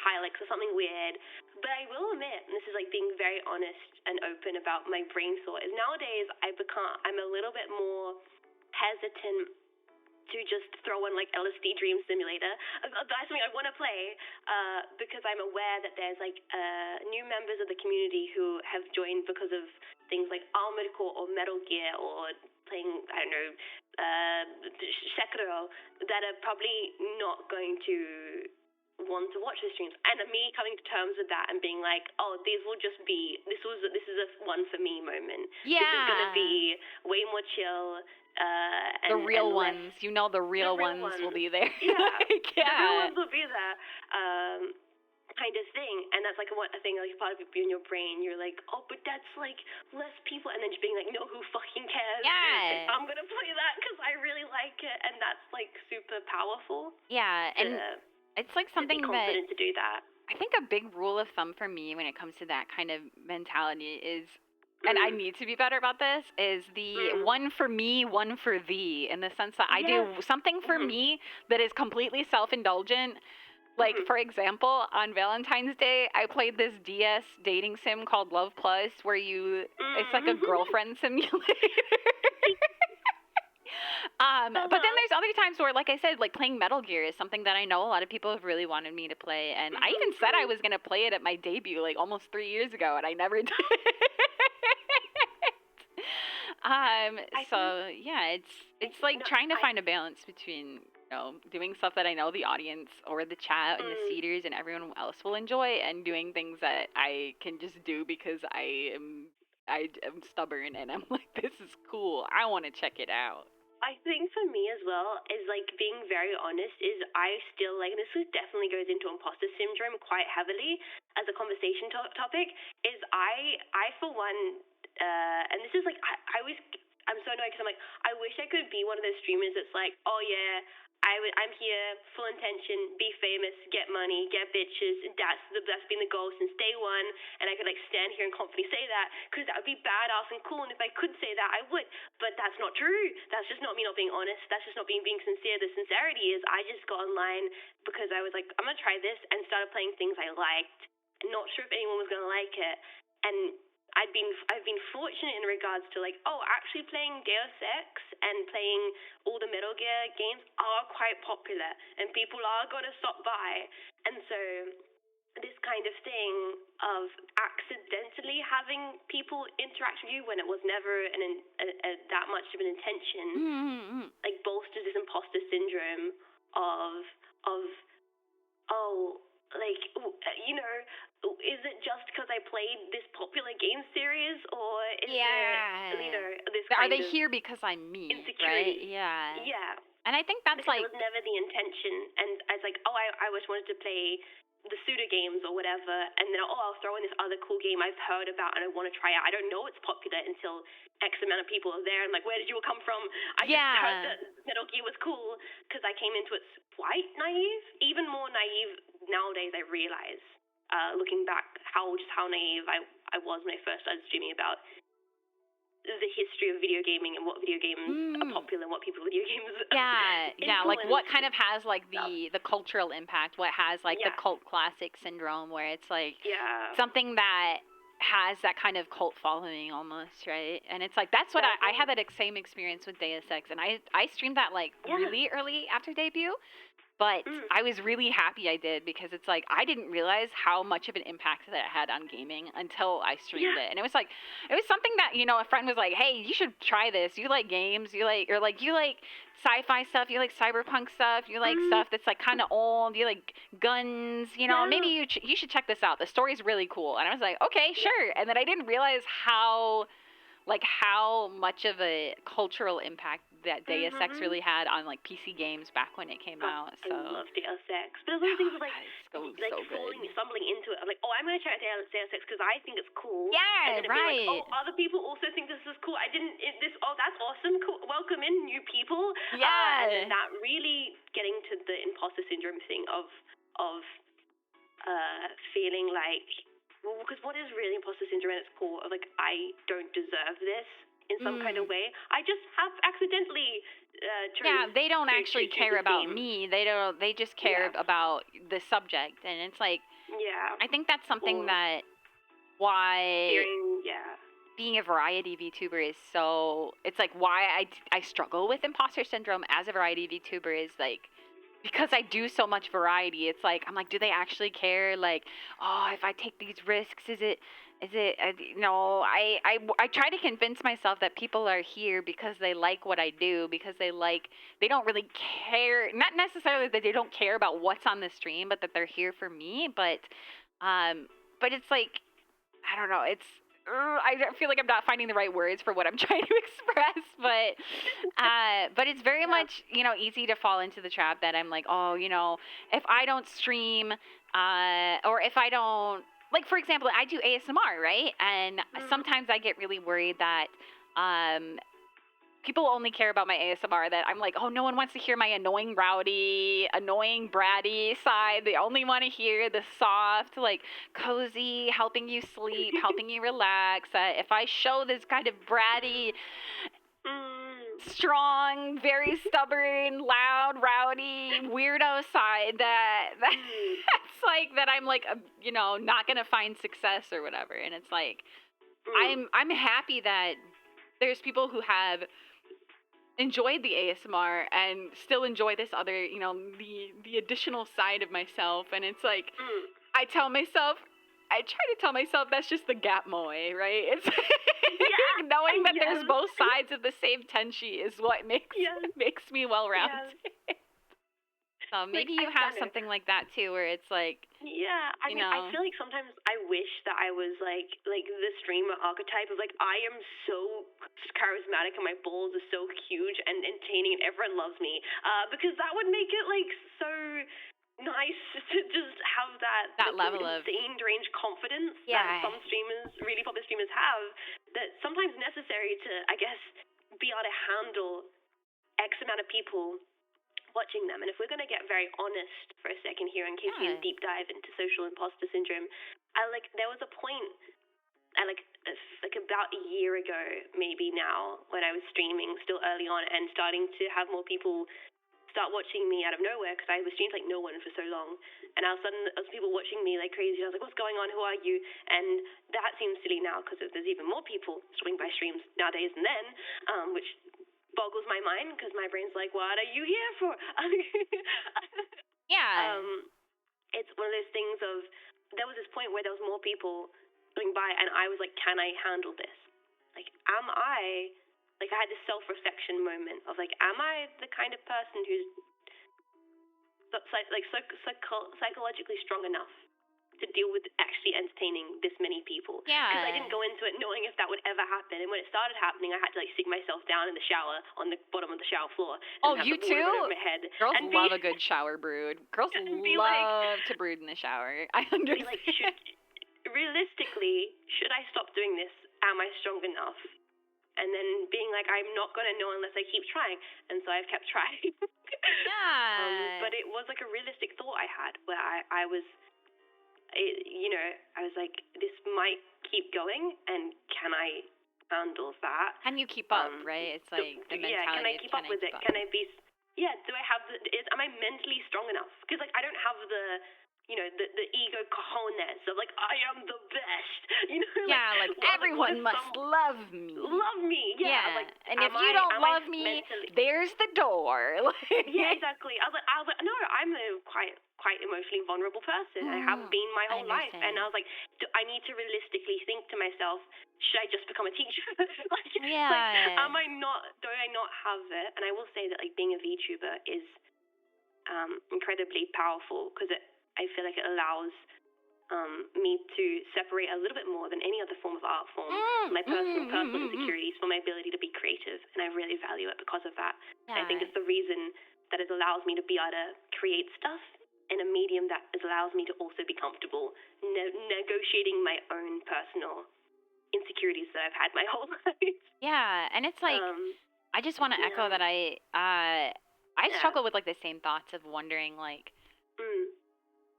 highlights or something weird. But I will admit, and this is like being very honest and open about my brain thought, is nowadays I'm a little bit more hesitant to just throw in like LSD Dream Simulator. That's something I want to play because I'm aware that there's like new members of the community who have joined because of things like Armored Core or Metal Gear or playing, I don't know, Sekiro, that are probably not going to want to watch the streams. And me coming to terms with that and being like, oh, this is a one for me moment. Yeah. This is gonna be way more chill. The real ones, you know, the real ones will be there. Yeah, the real ones will be there, kind of thing. And that's like a thing, like part of it in your brain. You're like, oh, but that's like less people, and then just being like, no, who fucking cares? Yeah, like, I'm gonna play that because I really like it, and that's like super powerful. Yeah, and it's like something to be confident to do that. I think a big rule of thumb for me when it comes to that kind of mentality is, and I need to be better about this, is the one for me, one for thee, in the sense that I do something for me that is completely self-indulgent. Like, for example, on Valentine's Day, I played this DS dating sim called Love Plus, where it's like a girlfriend simulator. But then there's other times where, like I said, like playing Metal Gear is something that I know a lot of people have really wanted me to play, and I even said I was going to play it at my debut like almost 3 years ago, and I never did. It's like trying to find a balance between doing stuff that I know the audience or the chat and the seeders and everyone else will enjoy, and doing things that I can just do because I am stubborn and I'm like, this is cool. I want to check it out. I think for me as well is like being very honest is I still like, and this definitely goes into imposter syndrome quite heavily as a conversation topic, is I for one, and this is like, I'm so annoyed because I'm like, I wish I could be one of those streamers that's like, oh yeah, I'm here, full intention, be famous, get money, get bitches, and that's been the goal since day one, and I could like stand here and confidently say that, because that would be badass and cool, and if I could say that, I would, but that's not true. That's just not me not being honest. That's just not being sincere. The sincerity is I just got online because I was like, I'm gonna try this, and started playing things I liked, not sure if anyone was gonna like it, and I've been fortunate in regards to like, actually playing Deus Ex and playing all the Metal Gear games are quite popular and people are gonna stop by, and so this kind of thing of accidentally having people interact with you when it was never that much of an intention, like bolsters this imposter syndrome of like, is it just because I played this popular game series, or is it, this kind Are they of here because I'm me, insecurity? right? Yeah. Yeah. And I think that's because like, it was never the intention, and I was like, I just wanted to play the pseudo games or whatever, and then I'll throw in this other cool game I've heard about and I want to try it. I don't know it's popular until X amount of people are there. I'm like, where did you all come from? I just heard that Metal Gear was cool because I came into it quite naive, even more naive nowadays. I realize, looking back, how naive I was when I first started streaming about the history of video gaming and what video games are popular and what people video games like what kind of has like the cultural impact, what has like the cult classic syndrome, where it's like something that has that kind of cult following almost, right? And it's like, that's what I had that same experience with Deus Ex, and I streamed that like really early after debut. But I was really happy I did, because it's like, I didn't realize how much of an impact that it had on gaming until I streamed it. And it was something that, a friend was like, hey, you should try this. You like games, you like sci-fi stuff, you like cyberpunk stuff, you like stuff that's like kind of old, you like guns, maybe you should check this out. The story's really cool. And I was like, okay, sure. And then I didn't realize how much of a cultural impact that Deus Ex really had on like PC games back when it came out. So I love Deus Ex, but those things like stumbling into it. I'm like, I'm gonna try Deus Ex because I think it's cool. Yeah, and then right. like, other people also think this is cool. That's awesome. Cool. Welcome in new people. Yeah. And that really getting to the imposter syndrome thing of feeling like, well, because what is really imposter syndrome at its core of like, I don't deserve this in some kind of way. I just have accidentally they don't actually care about me. They just care about the subject, and it's like, I think that's something that being a variety VTuber is so, it's like why I struggle with imposter syndrome as a variety VTuber is like, because I do so much variety, it's like, I'm like, do they actually care? Like, if I take these risks, is it I try to convince myself that people are here because they like what I do, because they don't really care, not necessarily that they don't care about what's on the stream, but that they're here for me. But it's like, I don't know, I feel like I'm not finding the right words for what I'm trying to express, but it's very much, easy to fall into the trap that I'm like, if I don't stream, or if I don't, like, for example, I do ASMR, right? And sometimes I get really worried that people only care about my ASMR, that I'm like, no one wants to hear my annoying, rowdy, annoying, bratty side. They only want to hear the soft, like, cozy, helping you sleep, helping you relax. If I show this kind of bratty, strong, very stubborn, loud, rowdy, weirdo side, that's like, that I'm like, not gonna find success or whatever. And it's like, I'm happy that there's people who have enjoyed the ASMR and still enjoy this other, the additional side of myself. And it's like, I try to tell myself that's just the gap moe, right? It's knowing that there's both sides of the same tenshi is what makes me well-rounded. So Like, maybe I you have don't know. something like that too, where it's like, Yeah, I you mean, I know, feel like sometimes I wish that I was like the streamer archetype of like I am so charismatic and my balls are so huge and entertaining and everyone loves me. Because that would make it like so nice to just have that that sort level of of, insane range confidence that yeah, some streamers, really popular streamers, have. That's sometimes necessary to, I guess, be able to handle X amount of people watching them. And if we're going to get very honest for a second here, in case we yeah. deep dive into social imposter syndrome, there was a point, about a year ago, maybe now, when I was streaming still early on and starting to have more people start watching me out of nowhere because I was streamed like no one for so long, and all of a sudden there was people watching me like crazy. I was like, "What's going on? Who are you?" And that seems silly now because there's even more people swing by streams nowadays than then, which boggles my mind because my brain's like, "What are you here for?" Yeah. It's one of those things of there was this point where there was more people swing by, and I was like, "Can I handle this? Like, am I?" Like, I had this self-reflection moment of like, am I the kind of person who's psychologically strong enough to deal with actually entertaining this many people? Because I didn't Yeah. go into it knowing if that would ever happen. And when it started happening, I had to like sit myself down in the shower on the bottom of the shower floor and Oh, have you the water too? over my head Girls and love a good shower brood. Girls and be like, love to brood in the shower. I be understand. like, realistically, should I stop doing this? Am I strong enough? And then being like, I'm not going to know unless I keep trying. And so I've kept trying. Yeah. But it was like a realistic thought I had where I was like, this might keep going, and can I handle that? Can you keep up, right? It's like the mentality yeah, can I of keep up with it? Can I be, do I have am I mentally strong enough? Because like I don't have the ego cojones of like I am the best, Yeah, like what everyone if must love me. love me, yeah. Like, and if you don't am I love me, mentally, there's the door. yeah, exactly. I was like, no, I'm a quite emotionally vulnerable person. I have been my I whole life, and I understand. was like, I need to realistically think to myself, should I just become a teacher? like, Yeah. am I not? Do I not have it? And I will say that like being a VTuber is incredibly powerful because I feel like it allows me to separate a little bit more than any other form of art form my personal insecurities from my ability to be creative, and I really value it because of that. Yeah. I think it's the reason that it allows me to be able to create stuff in a medium that allows me to also be comfortable negotiating my own personal insecurities that I've had my whole life. Yeah, and it's like I just want to echo that I struggle with like the same thoughts of wondering like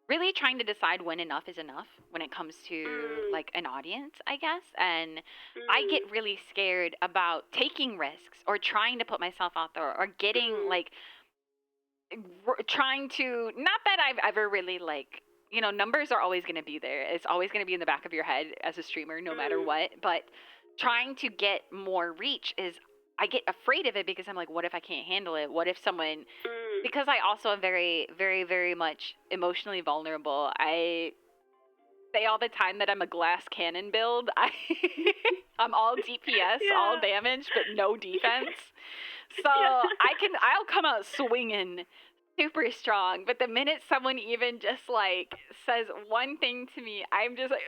really trying to decide when enough is enough when it comes to like an audience, I guess. And I get really scared about taking risks or trying to put myself out there or getting like trying to, not that I've ever really like, numbers are always going to be there. It's always going to be in the back of your head as a streamer, no matter what. But trying to get more reach I get afraid of it because I'm like, what if I can't handle it? What if someone, because I also am very, very, very much emotionally vulnerable. I say all the time that I'm a glass cannon build. I'm all DPS, all damage, but no defense. So I'll come out swinging super strong, but the minute someone even just like says one thing to me, I'm just like,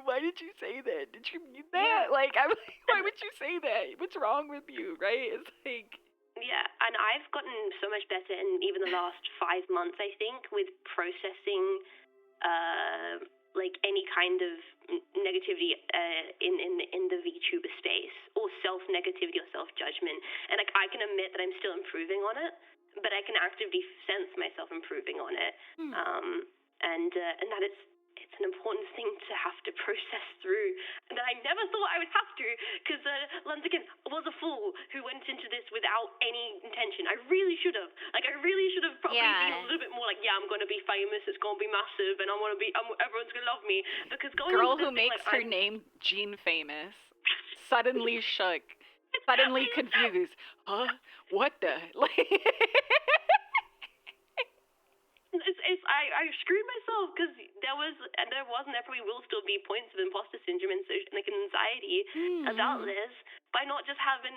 why did you say that? Did you mean that? Like, I'm like, why would you say that? What's wrong with you, right? It's like, yeah, and I've gotten so much better in even the last 5 months, I think, with processing like any kind of negativity in the VTuber space, or self-negativity or self-judgment. And like I can admit that I'm still improving on it, but I can actively sense myself improving on it. And that it's an important thing to have to process through, that I never thought I would have to, because Lunziken was a fool who went into this without any intention. I really should have. Like, I really should have probably been a little bit more like, I'm going to be famous, it's going to be massive, and everyone's going to love me. Because going girl into who this makes thing, her name Gene famous, suddenly shook, suddenly confused. Huh? What the? Like... I screwed myself because there was and there probably will still be points of imposter syndrome and like anxiety about this, by not just having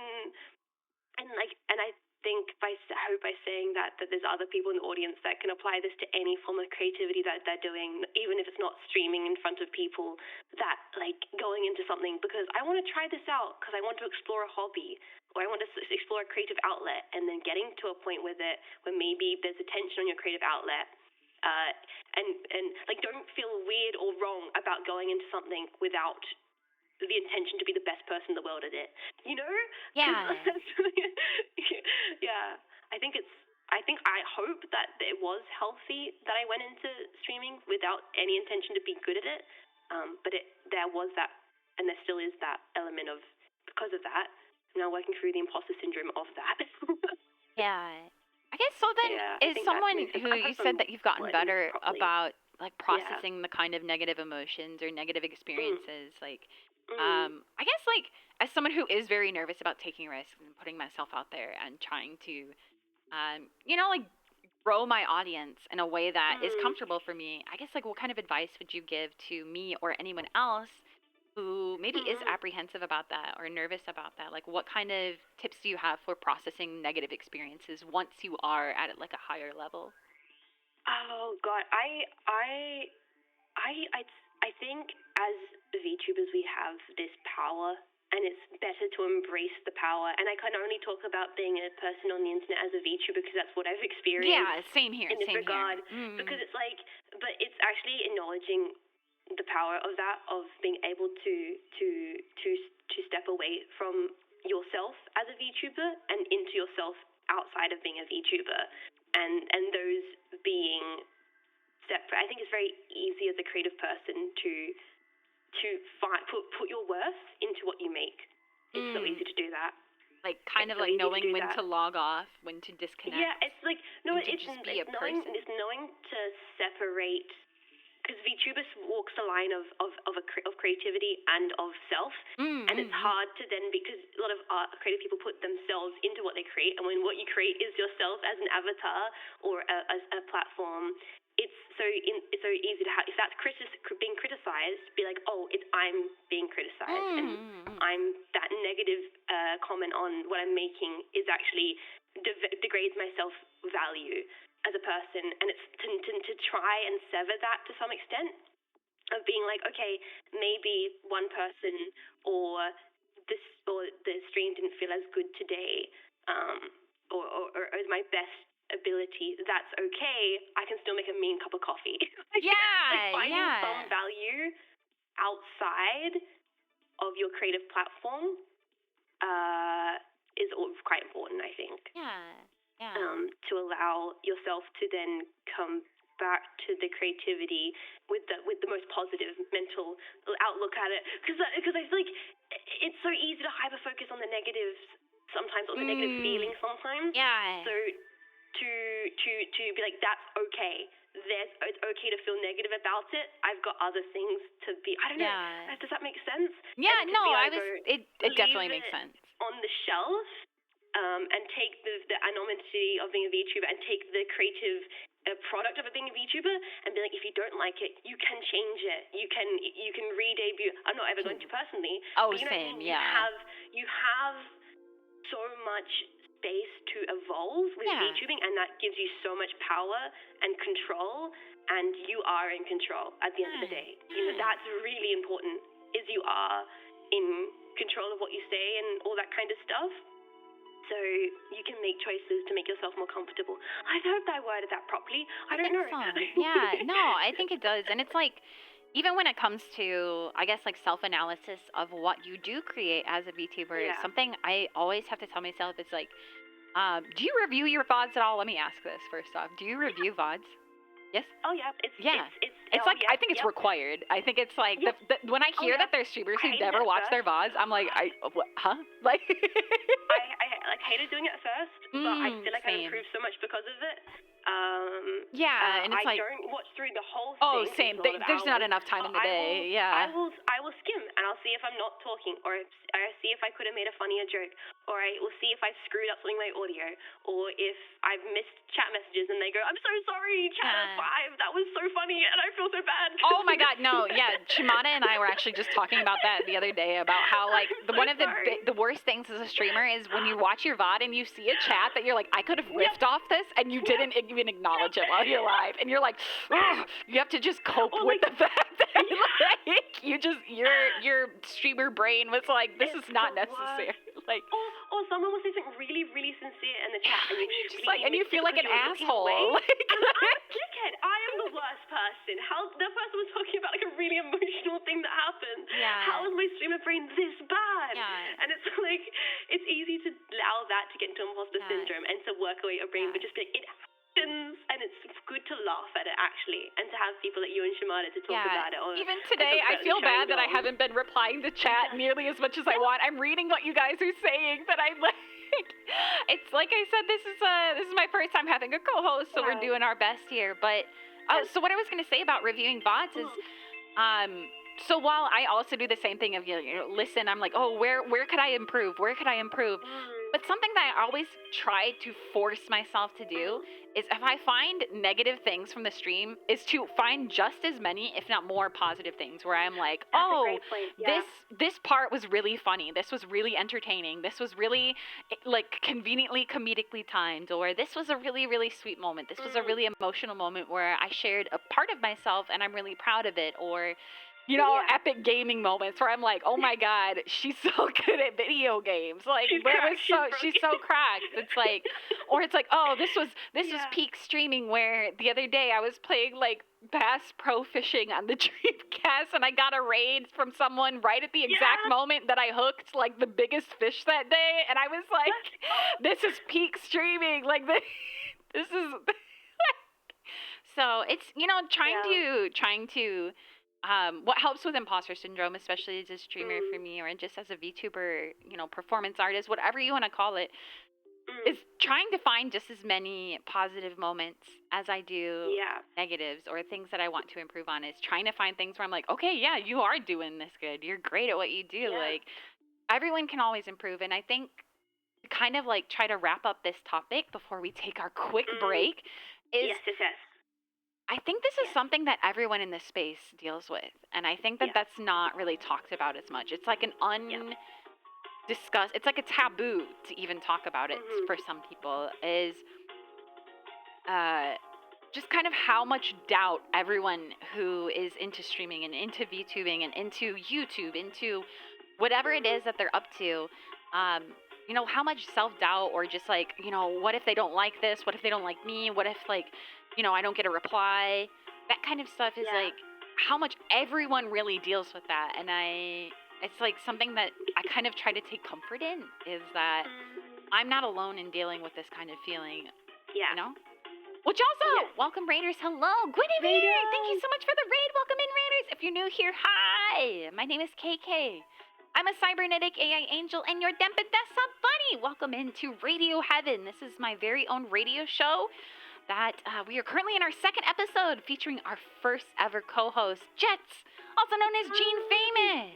and I think I hope by saying that there's other people in the audience that can apply this to any form of creativity that they're doing, even if it's not streaming in front of people, that like going into something because I want to try this out because I want to explore a hobby or I want to explore a creative outlet, and then getting to a point with it where maybe there's a tension on your creative outlet. And like don't feel weird or wrong about going into something without the intention to be the best person in the world at it, you know? Yeah. Yeah. I hope that it was healthy that I went into streaming without any intention to be good at it. But there was that, and there still is that element of, because of that, I'm now working through the imposter syndrome of that. Yeah. I guess so then is someone who you said that you've gotten better about like processing the kind of negative emotions or negative experiences, like I guess like as someone who is very nervous about taking risks and putting myself out there and trying to like grow my audience in a way that is comfortable for me, I guess like what kind of advice would you give to me or anyone else who maybe is apprehensive about that or nervous about that? Like what kind of tips do you have for processing negative experiences once you are at like a higher level? Oh God, I think as VTubers we have this power, and it's better to embrace the power. And I can only talk about being a person on the internet as a VTuber because that's what I've experienced. Yeah, same here. In this regard, because it's like, but it's actually acknowledging the power of that, of being able to step away from yourself as a VTuber and into yourself outside of being a VTuber, and those being separate. I think it's very easy as a creative person to put your worth into what you make. It's so easy to do that. Like kind of like knowing when to log off, when to disconnect. Yeah, it's like it's knowing to separate. Because VTuber walks the line of creativity and of self, and it's hard to then, because a lot of creative people put themselves into what they create, and when what you create is yourself as an avatar or a platform, it's so easy to have, if that's being criticized, be like, oh, I'm being criticized, and I'm that negative comment on what I'm making is actually degrades my self value as a person, and it's to try and sever that to some extent, of being like, okay, maybe one person or the stream didn't feel as good today, or as my best ability. That's okay. I can still make a mean cup of coffee. Like finding some value outside of your creative platform is quite important, I think. To allow yourself to then come back to the creativity with the most positive mental outlook at it, because I feel like it's so easy to hyper focus on the negatives sometimes, or the negative feelings sometimes. So to be like, that's okay. It's okay to feel negative about it. I've got other things to be. I don't know. Does that make sense? It definitely makes sense. On the shelf. And take the anonymity of being a VTuber, and take the creative product of it being a VTuber, and be like, if you don't like it, you can change it. You can re-debut. I'm not ever going to personally. Oh, but same. You have so much space to evolve with VTubing, and that gives you so much power and control, and you are in control at the end of the day. You know, that's really important. Is you are in control of what you say and all that kind of stuff. So you can make choices to make yourself more comfortable. I hope I worded that properly. I don't know. I think it does. And it's like, even when it comes to, I guess, like self-analysis of what you do create as a VTuber, something I always have to tell myself is like, do you review your VODs at all? Let me ask this first off. Do you review VODs? Yes? Oh, yeah. It's like, I think it's required. I think it's like, when I hear that there's streamers who never watch their VODs, I'm like, huh? Like, I hated doing it at first, but I feel like I improved so much because of it. And it's I don't watch through the whole thing. Oh, same. There's not enough time in the day. I will skim, and I'll see if I'm not talking, or I see if I could have made a funnier joke, or I will see if I screwed up something like audio, or if I've missed chat messages and they go, I'm so sorry, chat 5, that was so funny, and I feel so bad. Oh my God, no, Shimada and I were actually just talking about that the other day, about how like one of the worst things as a streamer is when you watch watch your VOD and you see a chat that you're like, I could have riffed off this, and you didn't even acknowledge it while you're live, and you're like, ugh, you have to just cope with the fact that like your streamer brain was like, this is not necessary. Like, or someone will say something really, really sincere in the chat, and you just like, and you feel like an asshole. Like, dickhead, I am the worst person. How the person was talking about like a really emotional thing that happened. Yeah. How is my streamer brain this bad? Yeah. And it's like, it's easy to allow that to get into imposter syndrome and to work away your brain, but just be like, it happens, and it's good to laugh at it actually, and to have people like you and Shimada to talk about it. Even today, I feel bad that I haven't been replying to chat nearly as much as I want. I'm reading what you guys are saying, but I'm like, it's like I said, this is my first time having a co-host, so we're doing our best here. But so what I was going to say about reviewing bots is, so while I also do the same thing of, listen, I'm like, oh, where could I improve? Where could I improve? But something that I always try to force myself to do is, if I find negative things from the stream, is to find just as many, if not more, positive things where I'm like, this part was really funny. This was really entertaining. This was really like conveniently comedically timed, or this was a really, really sweet moment. This was a really emotional moment where I shared a part of myself and I'm really proud of it, or epic gaming moments where I'm like, oh my God, she's so good at video games. Like, she's so cracked. It's like, or it's like, oh, this was peak streaming, where the other day I was playing like bass pro fishing on the Dreamcast, and I got a raid from someone right at the exact moment that I hooked like the biggest fish that day, and I was like, this is peak streaming. Like, this is so it's trying to what helps with imposter syndrome, especially as a streamer for me, or just as a VTuber, performance artist, whatever you want to call it, is trying to find just as many positive moments as I do negatives or things that I want to improve on. Is trying to find things where I'm like, okay, yeah, you are doing this good. You're great at what you do. Like, everyone can always improve. And I think to kind of like try to wrap up this topic before we take our quick break is... I think this is something that everyone in this space deals with, and I think that that's not really talked about as much. It's like an undiscussed, it's like a taboo to even talk about it for some people, is just kind of how much doubt everyone who is into streaming and into VTubing and into YouTube, into whatever it is that they're up to, how much self-doubt, or just like, what if they don't like this? What if they don't like me? What if, like, I don't get a reply? That kind of stuff is like how much everyone really deals with that. And it's like something that I kind of try to take comfort in, is that I'm not alone in dealing with this kind of feeling. Which also, welcome Raiders. Hello, Guinevere. Thank you so much for the raid. Welcome in, Raiders. If you're new here, hi. My name is KK. I'm a cybernetic AI angel and your Dempa Desktop Bunny. Welcome into Radio Heaven. This is my very own radio show that we are currently in our second episode, featuring our first ever co-host, Jets, also known as Gene Famous.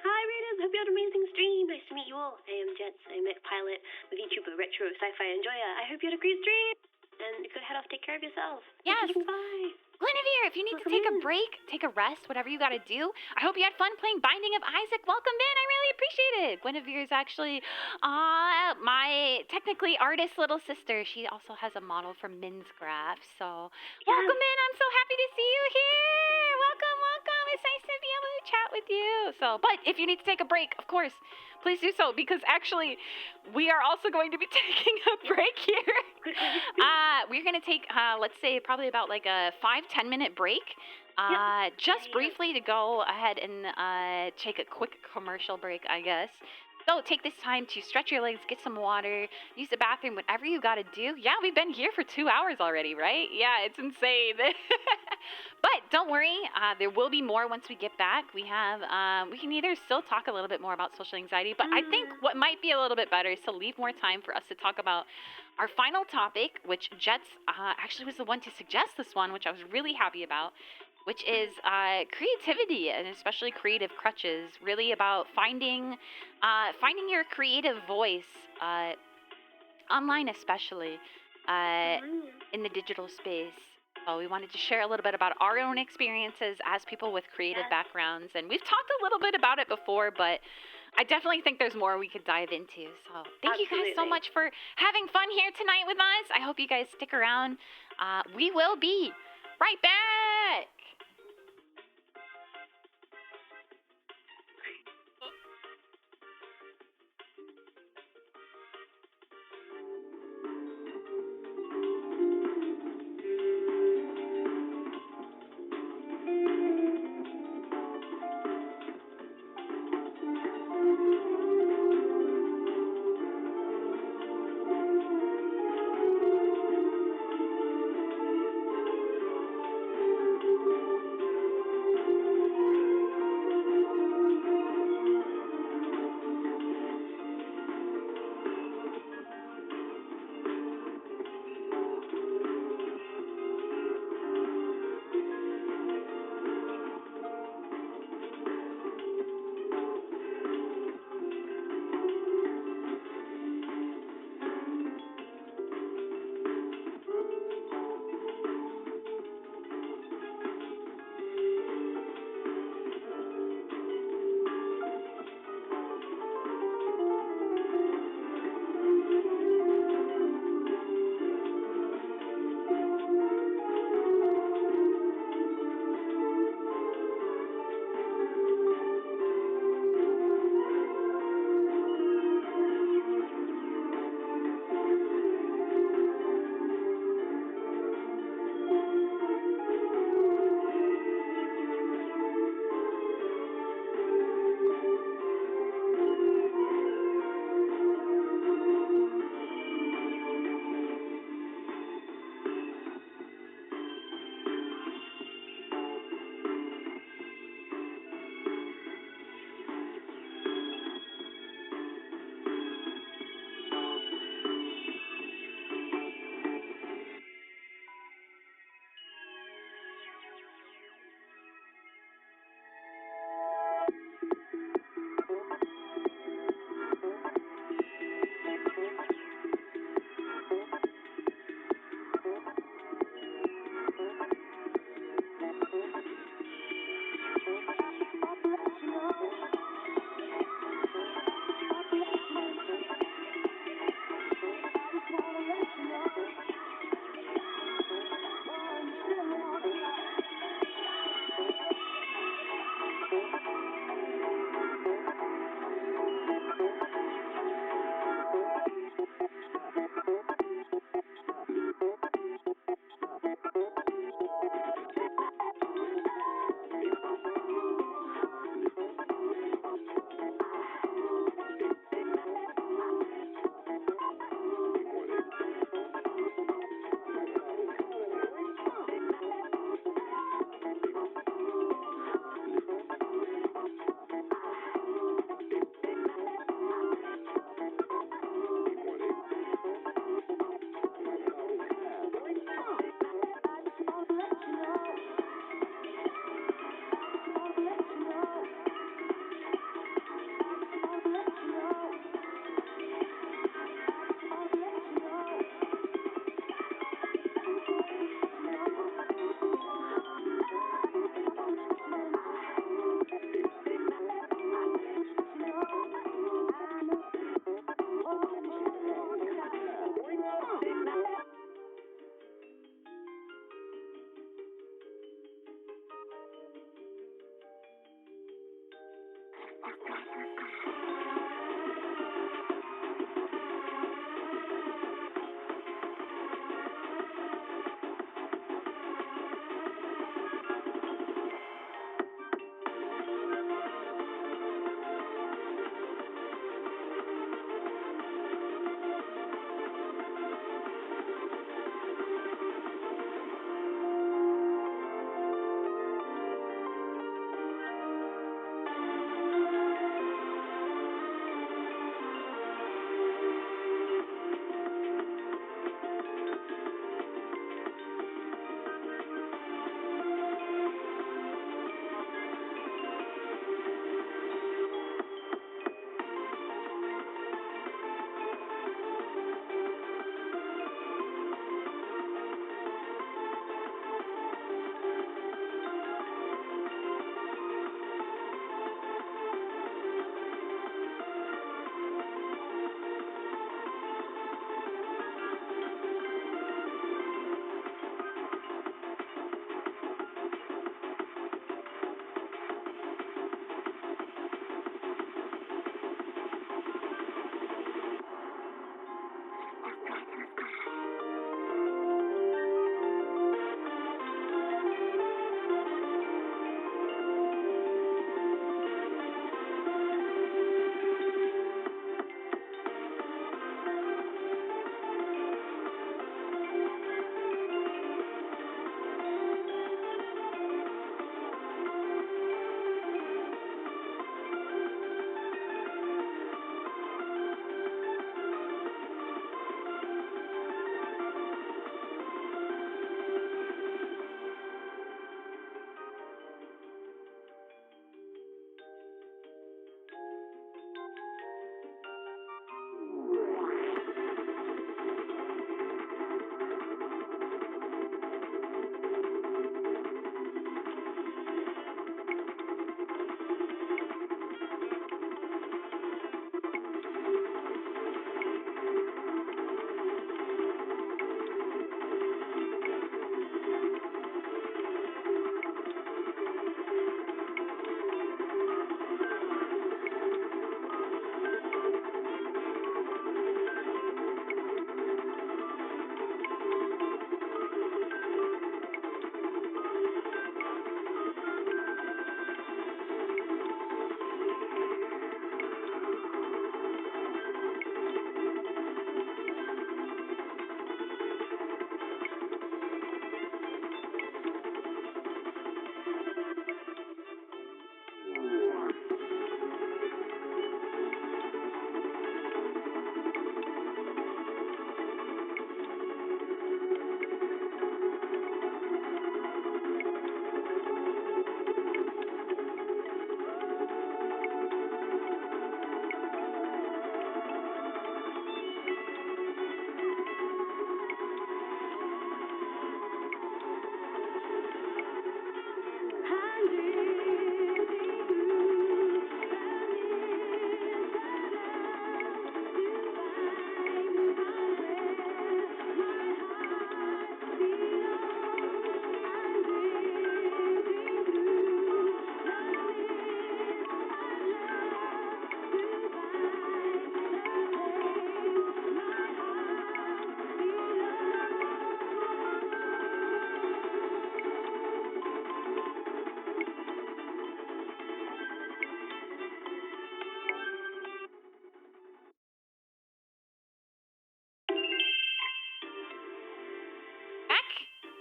Hi, Raiders. Hope you had an amazing stream. Nice to meet you all. I am Jets. I'm a pilot, the VTuber, retro, sci-fi enjoyer. I hope you had a great stream. And go head off, take care of yourself. Yes. Bye. Guinevere, if you need to take a break, take a rest, whatever you gotta do. I hope you had fun playing Binding of Isaac. Welcome in. I really appreciate it. Guinevere is actually my technically artist little sister. She also has a model from Minsgraph. So welcome in. I'm so happy to see you here. Welcome. It's nice to be able to chat with you. So, but if you need to take a break, of course, please do so, because actually we are also going to be taking a break here. We're going to take, let's say, probably about like a 5-10 minute break. Just briefly to go ahead and take a quick commercial break, I guess. So take this time to stretch your legs, get some water, use the bathroom, whatever you gotta do. Yeah, we've been here for 2 hours already, right? Yeah, it's insane. But don't worry, there will be more once we get back. We can either still talk a little bit more about social anxiety, but I think what might be a little bit better is to leave more time for us to talk about our final topic, which Jets actually was the one to suggest this one, which I was really happy about, which is creativity, and especially creative crutches, really about finding your creative voice, online especially, in the digital space. So we wanted to share a little bit about our own experiences as people with creative backgrounds, and we've talked a little bit about it before, but I definitely think there's more we could dive into. So thank you guys so Absolutely. much for having fun here tonight with us. I hope you guys stick around. We will be right back.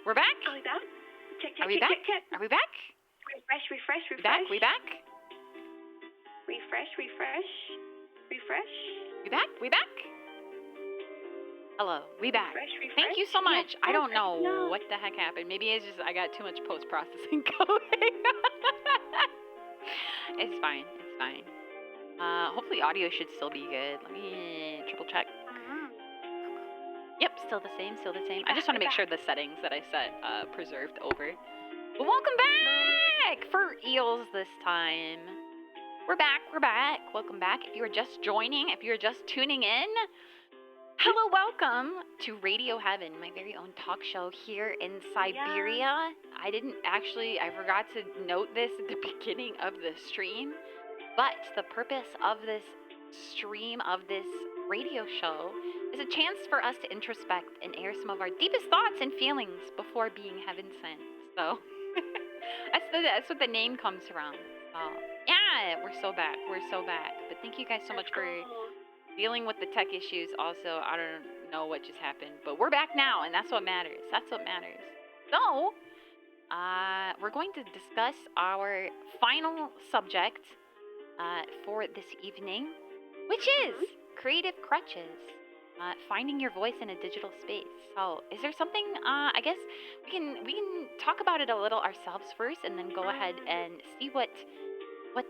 We're back? Are we back? Check, Are check, we check, back? check, check. Are we back? Refresh, refresh, We refresh. back? We back? Refresh, refresh, refresh. We back? We back? Hello, we back. Refresh, refresh. Thank you so much. Yes, I don't yes, know no. what the heck happened. Maybe it's just I got too much post-processing going. It's fine. It's fine. Hopefully audio should still be good. Let me triple check. Yep, still the same, still the same. I just want to make sure the settings that I set preserved over. But welcome back for eels this time. We're back, we're back. Welcome back. If you are just joining, if you're just tuning in, hello, welcome to Radio Heaven, my very own talk show here in Siberia. I forgot to note this at the beginning of the stream, but the purpose of this stream, of this radio show, is a chance for us to introspect and air some of our deepest thoughts and feelings before being heaven sent. So, that's what the name comes from. So, yeah, we're so back. But thank you guys so much for dealing with the tech issues. Also, I don't know what just happened, but we're back now, and that's what matters. So, we're going to discuss our final subject for this evening, which is creative crutches. Finding your voice in a digital space. So, is there something? I guess we can talk about it a little ourselves first, and then go ahead and see what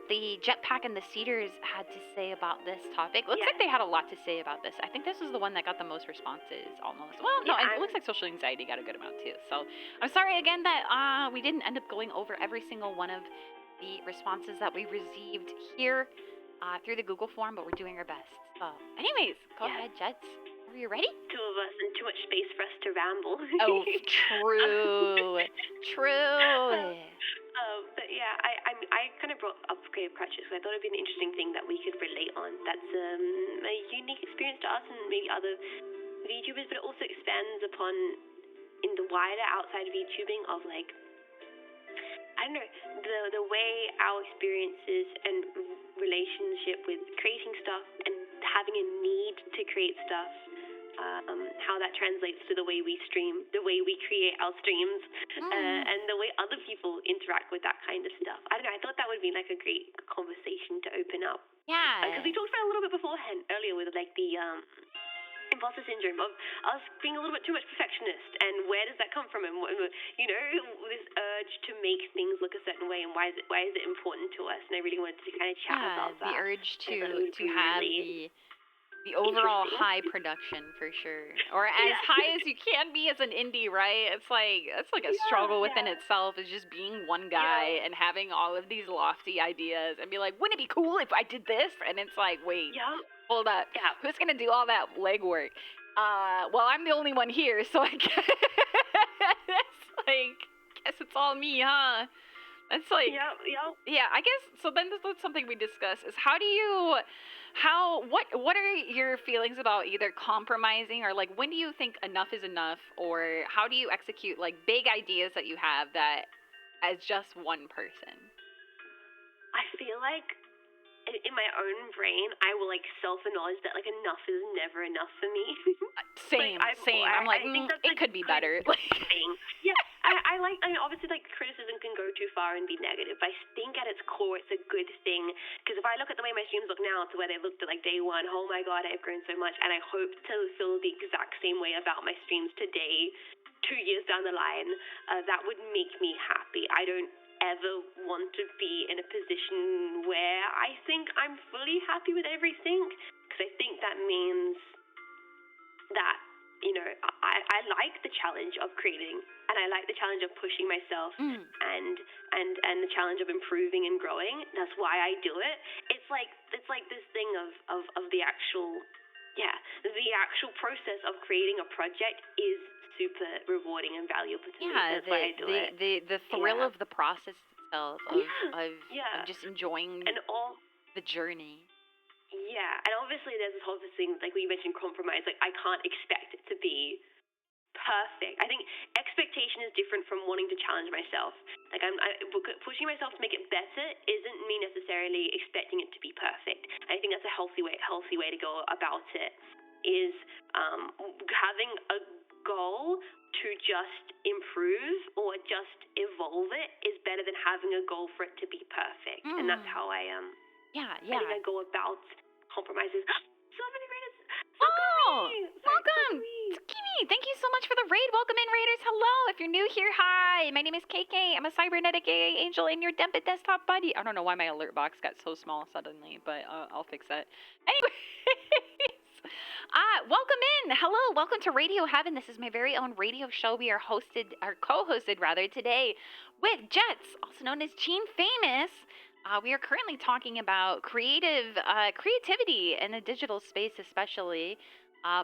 the Jetpack and the Cedars had to say about this topic. Looks like they had a lot to say about this. I think this was the one that got the most responses, almost. Well, no, it looks like social anxiety got a good amount too. So, I'm sorry again that we didn't end up going over every single one of the responses that we received here through the Google form, but we're doing our best. So, anyways, go ahead, Jets. Are you ready? Two of us and too much space for us to ramble. Oh, true. But yeah, I kind of brought up creative crutches because I thought it'd be an interesting thing that we could relate on. That's a unique experience to us and maybe other VTubers, but it also expands upon in the wider outside of VTubing of like, I don't know, the way our experiences and relationship with creating stuff and having a need to create stuff, how that translates to the way we stream, the way we create our streams, and the way other people interact with that kind of stuff. I don't know, I thought that would be like a great conversation to open up. Yeah. Because we talked about it a little bit beforehand, earlier with like the imposter syndrome of us being a little bit too much perfectionist, and where does that come from, and you know, this urge to make things look a certain way, and why is it important to us? And I really wanted to kind of chat about that. The urge to have the overall high production, for sure, or as high as you can be as an indie, right? It's like a struggle within itself, is just being one guy and having all of these lofty ideas and be like, wouldn't it be cool if I did this? And it's like, wait. Hold up. Yeah. Who's going to do all that legwork? Well, I'm the only one here, so I guess it's all me, huh? That's like, yeah, I guess, so then that's something we discuss is what are your feelings about either compromising or like, when do you think enough is enough, or how do you execute like big ideas that you have that as just one person? I feel like in my own brain, I will like self-acknowledge that like enough is never enough for me. Same. I'm like, it could be better. Yeah, I like. I mean, obviously, like criticism can go too far and be negative, but I think at its core, it's a good thing. Because if I look at the way my streams look now to where they looked at like day one, oh my god, I've grown so much, and I hope to feel the exact same way about my streams today, 2 years down the line. That would make me happy. I don't ever want to be in a position where I think I'm fully happy with everything, because I think that means that, you know, I like the challenge of creating, and I like the challenge of pushing myself, and the challenge of improving and growing. That's why I do it. It's like this thing of the actual process of creating a project is super rewarding and valuable to me. That's why I do it. The thrill of the process itself, of just enjoying the journey. Yeah, and obviously there's this whole thing, like we mentioned, compromise. Like, I can't expect it to be perfect. I think expectation is different from wanting to challenge myself. Like, pushing myself to make it better isn't me necessarily expecting it to be perfect. I think that's a healthy way to go about it, is having a goal to just improve or just evolve it is better than having a goal for it to be perfect. And that's how I Yeah, I think I go about compromises. So many Raiders! Welcome! Tsukimi, thank you so much for the raid. Welcome in, Raiders. Hello. If you're new here, hi. My name is KK. I'm a cybernetic AA angel and your Dempit desktop buddy. I don't know why my alert box got so small suddenly, but I'll fix that. Anyways, welcome in. Hello. Welcome to Radio Heaven. This is my very own radio show. We are co-hosted rather today with Jets, also known as Gene Famous. We are currently talking about creativity in the digital space, especially.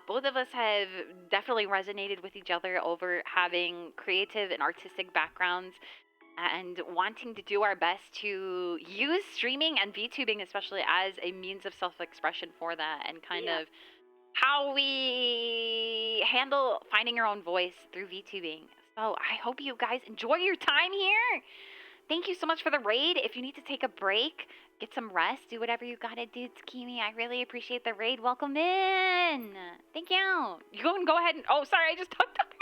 Both of us have definitely resonated with each other over having creative and artistic backgrounds and wanting to do our best to use streaming and VTubing, especially as a means of self-expression for that, and kind of how we handle finding your own voice through VTubing. So I hope you guys enjoy your time here. Thank you so much for the raid. If you need to take a break, get some rest, do whatever you gotta do, Tsukimi. I really appreciate the raid. Welcome in. Thank you. You go ahead and... Oh, sorry, I just talked up.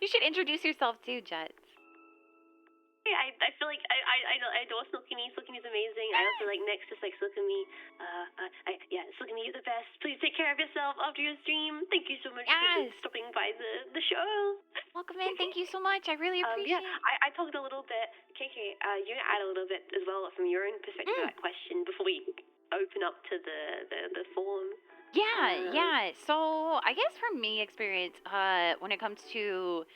You should introduce yourself too, Jets. I feel like I adore Silkimi. Silkimi's amazing. I also like next just like Silkimi. Silkimi, you're the best. Please take care of yourself after your stream. Thank you so much for stopping by the show. Welcome in. Thank you so much. I really appreciate it. I talked a little bit. KK, you add a little bit as well from your own perspective to that question before we open up to the forum. Yeah. So I guess from me experience, when it comes to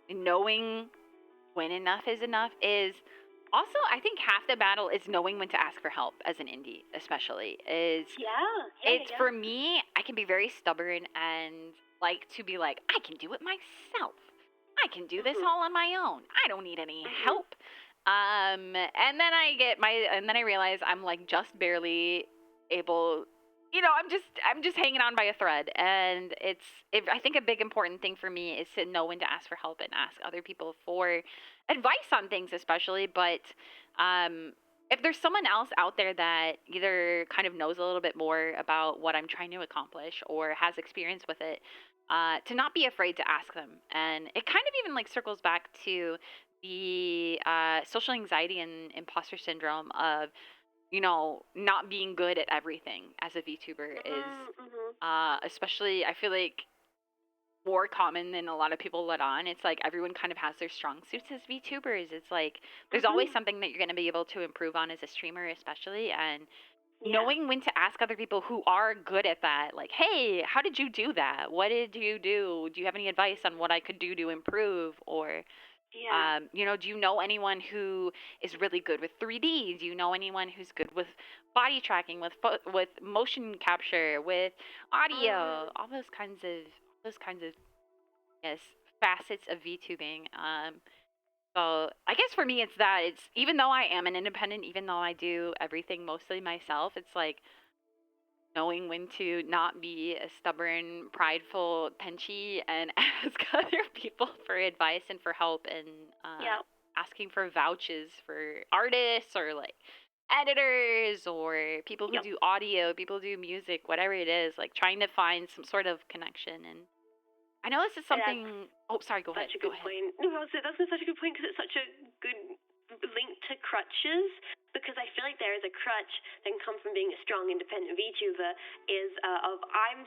knowing when enough is enough is also, I think half the battle is knowing when to ask for help as an indie, especially. For me, I can be very stubborn and like to be like, I can do it myself. I can do this all on my own. I don't need any help. And then I realize I'm like just barely able. I'm just hanging on by a thread, and I think a big important thing for me is to know when to ask for help and ask other people for advice on things, especially. But if there's someone else out there that either kind of knows a little bit more about what I'm trying to accomplish or has experience with it, to not be afraid to ask them. And it kind of even like circles back to the social anxiety and imposter syndrome of not being good at everything as a VTuber is, especially, I feel like, more common than a lot of people let on. It's like everyone kind of has their strong suits as VTubers. It's like there's always something that you're going to be able to improve on as a streamer, especially, and knowing when to ask other people who are good at that, like, hey, how did you do that? What did you do? Do you have any advice on what I could do to improve? Or do you know anyone who is really good with 3D? Do you know anyone who's good with body tracking, with motion capture, with audio, all those kinds of facets of VTubing. So I guess for me, it's that it's even though I am an independent, even though I do everything mostly myself, it's like knowing when to not be a stubborn, prideful Tenchi and ask other people for advice and for help, and asking for vouchers for artists or like editors or people who do audio, people who do music, whatever it is, like trying to find some sort of connection. And I know this is something... sorry, go ahead. Such a good point. No, that's such a good point because it's such a good link to crutches, because I feel like there is a crutch that can come from being a strong independent VTuber is I'm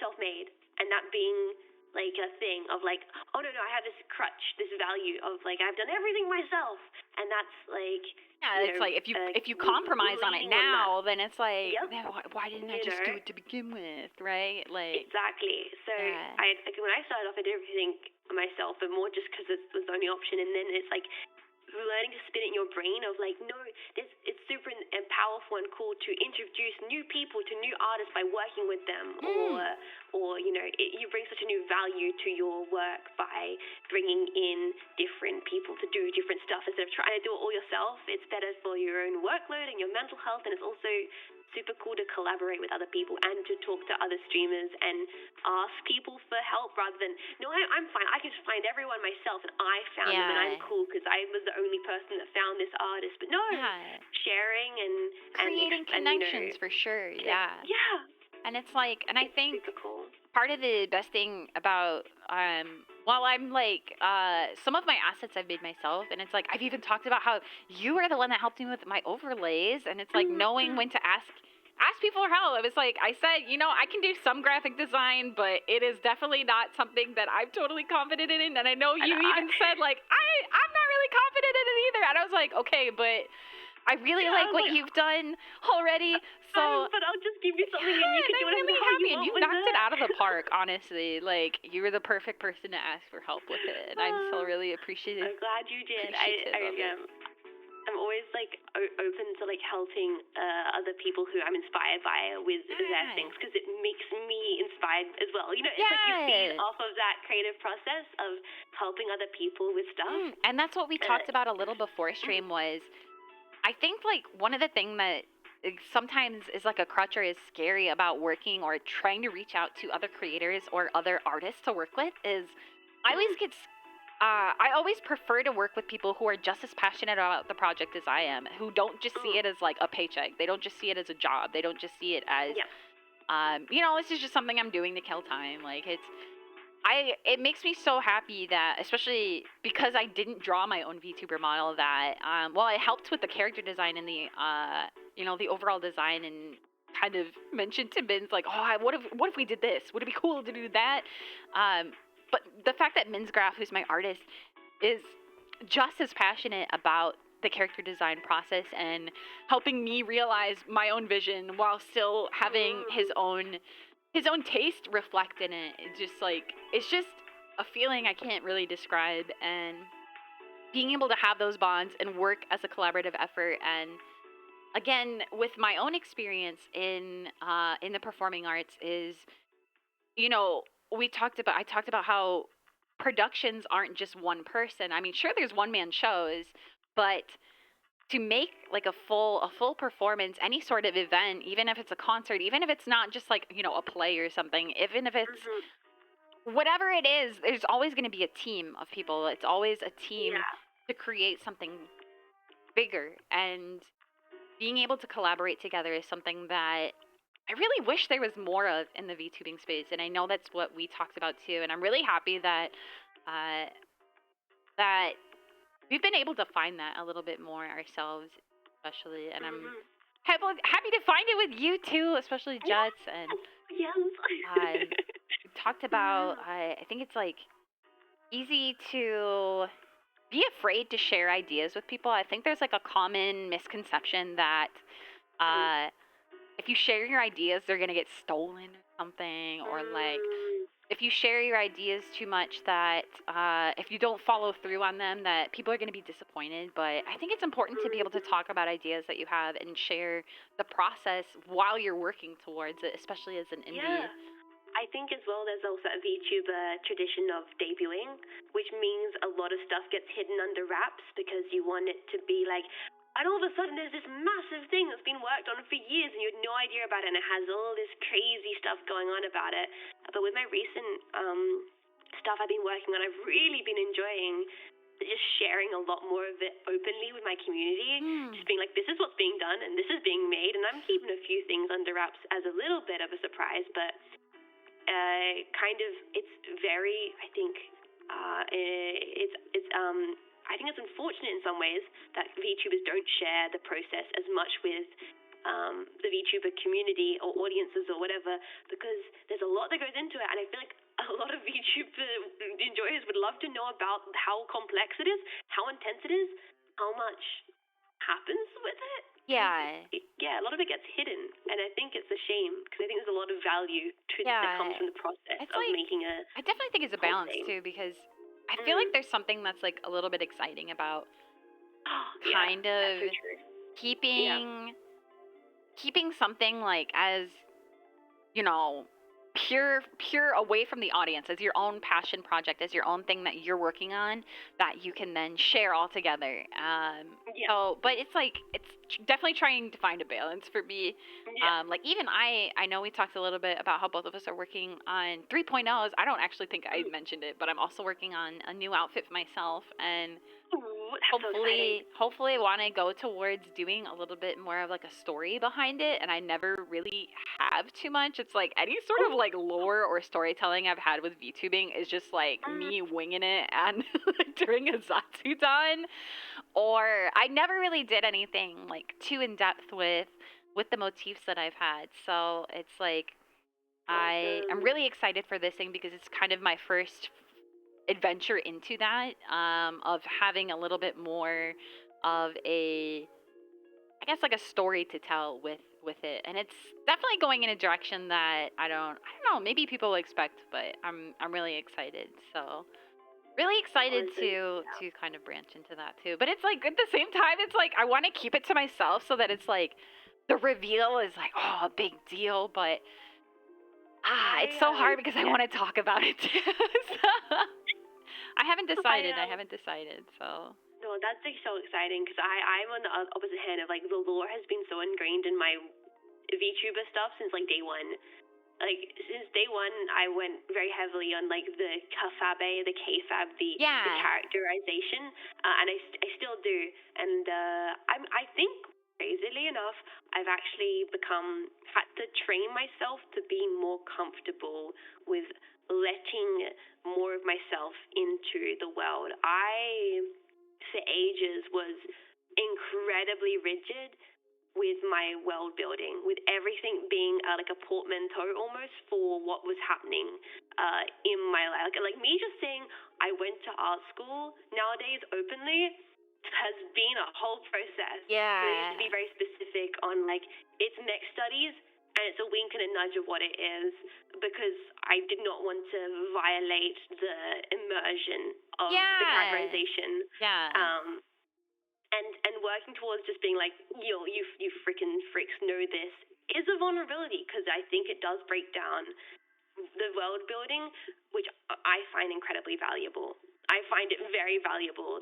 self-made, and that being like a thing of like, oh no, I have this crutch, this value of like I've done everything myself, and that's like it's like if you compromise on it now, then it's like why didn't I just do it to begin with, right? Like exactly. So when I started off, I did everything myself, but more just because it was the only option, and then it's like learning to spin it in your brain of like, no, it's super and powerful and cool to introduce new people to new artists by working with them, or you bring such a new value to your work by bringing in different people to do different stuff instead of trying to do it all yourself. It's better for your own workload and your mental health, and it's also super cool to collaborate with other people and to talk to other streamers and ask people for help rather than, no, I'm fine, I can find everyone myself and I found them and I'm cool because I was the only person that found this artist. But no, sharing and creating connections for sure. And it's like, and I think super cool. part of the best thing about well, I'm like some of my assets I've made myself, and it's like I've even talked about how you are the one that helped me with my overlays, and it's like knowing when to ask people for help. It was like I said, I can do some graphic design, but it is definitely not something that I'm totally confident in. And I know you even said like I'm not really confident in it either. And I was like, okay, but I really like what you've done already. So, but I'll just give you something and you can do whatever I'm really happy, and you with knocked it out of the park. Honestly, like you were the perfect person to ask for help with it, and I'm so really appreciative. I'm glad you did. I'm always like open to like helping other people who I'm inspired by with their things, because it makes me inspired as well. It's like you feed off of that creative process of helping other people with stuff. And that's what we talked about a little before stream was, I think like one of the things that sometimes is like a crutch or is scary about working or trying to reach out to other creators or other artists to work with is I always prefer to work with people who are just as passionate about the project as I am, who don't just see it as like a paycheck. They don't just see it as a job. They don't just see it as, this is just something I'm doing to kill time. Like it makes me so happy that, especially because I didn't draw my own VTuber model, that, it helped with the character design and the, the overall design, and kind of mentioned to Bins like, what if we did this? Would it be cool to do that? But the fact that Minsgraph, who's my artist, is just as passionate about the character design process and helping me realize my own vision while still having his own taste reflect in it. It's just a feeling I can't really describe, and being able to have those bonds and work as a collaborative effort. And again, with my own experience in the performing arts is, I talked about how productions aren't just one person. I mean, sure, there's one-man shows, but to make like a full performance, any sort of event, even if it's a concert, even if it's not just like, a play or something, even if it's whatever it is, there's always going to be a team of people. It's always a team to create something bigger, and being able to collaborate together is something that I really wish there was more of in the VTubing space, and I know that's what we talked about too. And I'm really happy that that we've been able to find that a little bit more ourselves, especially. And I'm happy to find it with you too, especially Jets. And we talked about, I think it's like easy to be afraid to share ideas with people. I think there's like a common misconception that if you share your ideas, they're going to get stolen or something, or like if you share your ideas too much, that if you don't follow through on them, that people are going to be disappointed. But I think it's important to be able to talk about ideas that you have and share the process while you're working towards it, especially as an indie. Yeah. I think as well there's also a VTuber tradition of debuting, which means a lot of stuff gets hidden under wraps because you want it to be like, and all of a sudden there's this massive thing that's been worked on for years and you had no idea about it, and it has all this crazy stuff going on about it. But with my recent stuff I've been working on, I've really been enjoying just sharing a lot more of it openly with my community. Just being like, this is what's being done and this is being made, and I'm keeping a few things under wraps as a little bit of a surprise, but it's very, I think, I think it's unfortunate in some ways that VTubers don't share the process as much with the VTuber community or audiences or whatever, because there's a lot that goes into it, and I feel like a lot of VTuber enjoyers would love to know about how complex it is, how intense it is, how much happens with it. Yeah. A lot of it gets hidden, and I think it's a shame because I think there's a lot of value that comes from the process of making a. I definitely think it's a balance too, because I feel like there's something that's like a little bit exciting about kind of keeping something like as, pure away from the audience, as your own passion project, as your own thing that you're working on, that you can then share all together. So, but it's like, it's definitely trying to find a balance for me. Like even I know we talked a little bit about how both of us are working on 3.0s. I don't actually think I mentioned it, but I'm also working on a new outfit for myself, and That's so exciting. Hopefully I want to go towards doing a little bit more of like a story behind it, and I never really have too much. It's like any sort of like lore or storytelling I've had with VTubing is just like me winging it and during a Zatsudan, or I never really did anything like too in depth with the motifs that I've had. So it's like I'm really excited for this thing because it's kind of my first adventure into that, of having a little bit more of a, I guess, like a story to tell with it, and it's definitely going in a direction that I don't know, maybe people expect, but I'm really excited. So really excited to kind of branch into that too. But it's like at the same time, it's like I want to keep it to myself so that it's like the reveal is like, oh, a big deal, but it's so hard because I want to talk about it too. So, I haven't decided. So. No, that's like so exciting because I'm on the opposite hand of like the lore has been so ingrained in my VTuber stuff since like day one. Like since day one, I went very heavily on like the kafabe, the kfab, the characterization, and I still do. And I think crazily enough, I've actually had to train myself to be more comfortable with letting more of myself into the world. I, for ages, was incredibly rigid with my world building, with everything being like a portmanteau almost for what was happening in my life. Like me just saying I went to art school nowadays openly has been a whole process. Yeah. I used to be very specific on like it's mech studies and it's a wink and a nudge of what it is because I did not want to violate the immersion of the characterization. Yeah. And working towards just being like, you freaking freaks know this is a vulnerability because I think it does break down the world building, which I find incredibly valuable. I find it very valuable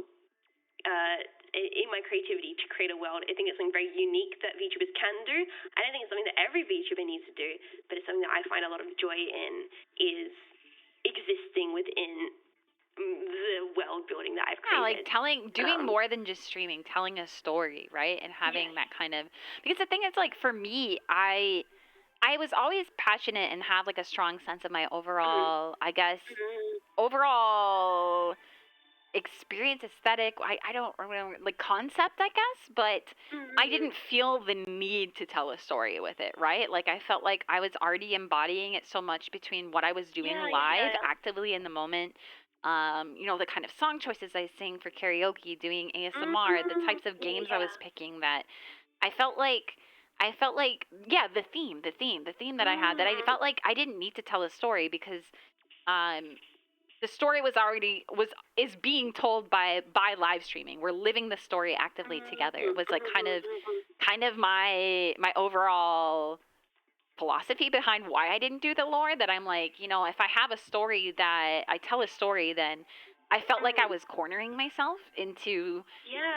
in my creativity to create a world. I think it's something very unique that VTubers can do. I don't think it's something that every VTuber needs to do, but it's something that I find a lot of joy in is existing within the world building that I've created. Yeah, like doing more than just streaming, telling a story, right? And having that kind of, because the thing is, like, for me, I was always passionate and have like a strong sense of my overall, I guess, overall experience, aesthetic, I don't remember, like concept, I guess, but I didn't feel the need to tell a story with it, right? Like I felt like I was already embodying it so much between what I was doing live, actively in the moment, the kind of song choices I sing for karaoke, doing ASMR, the types of games I was picking, that I felt like the theme that I had, that I felt like I didn't need to tell a story because the story is being told by live streaming. We're living the story actively together. It was like kind of my overall philosophy behind why I didn't do the lore, that I'm like, if I have a story that I tell a story, then I felt like I was cornering myself into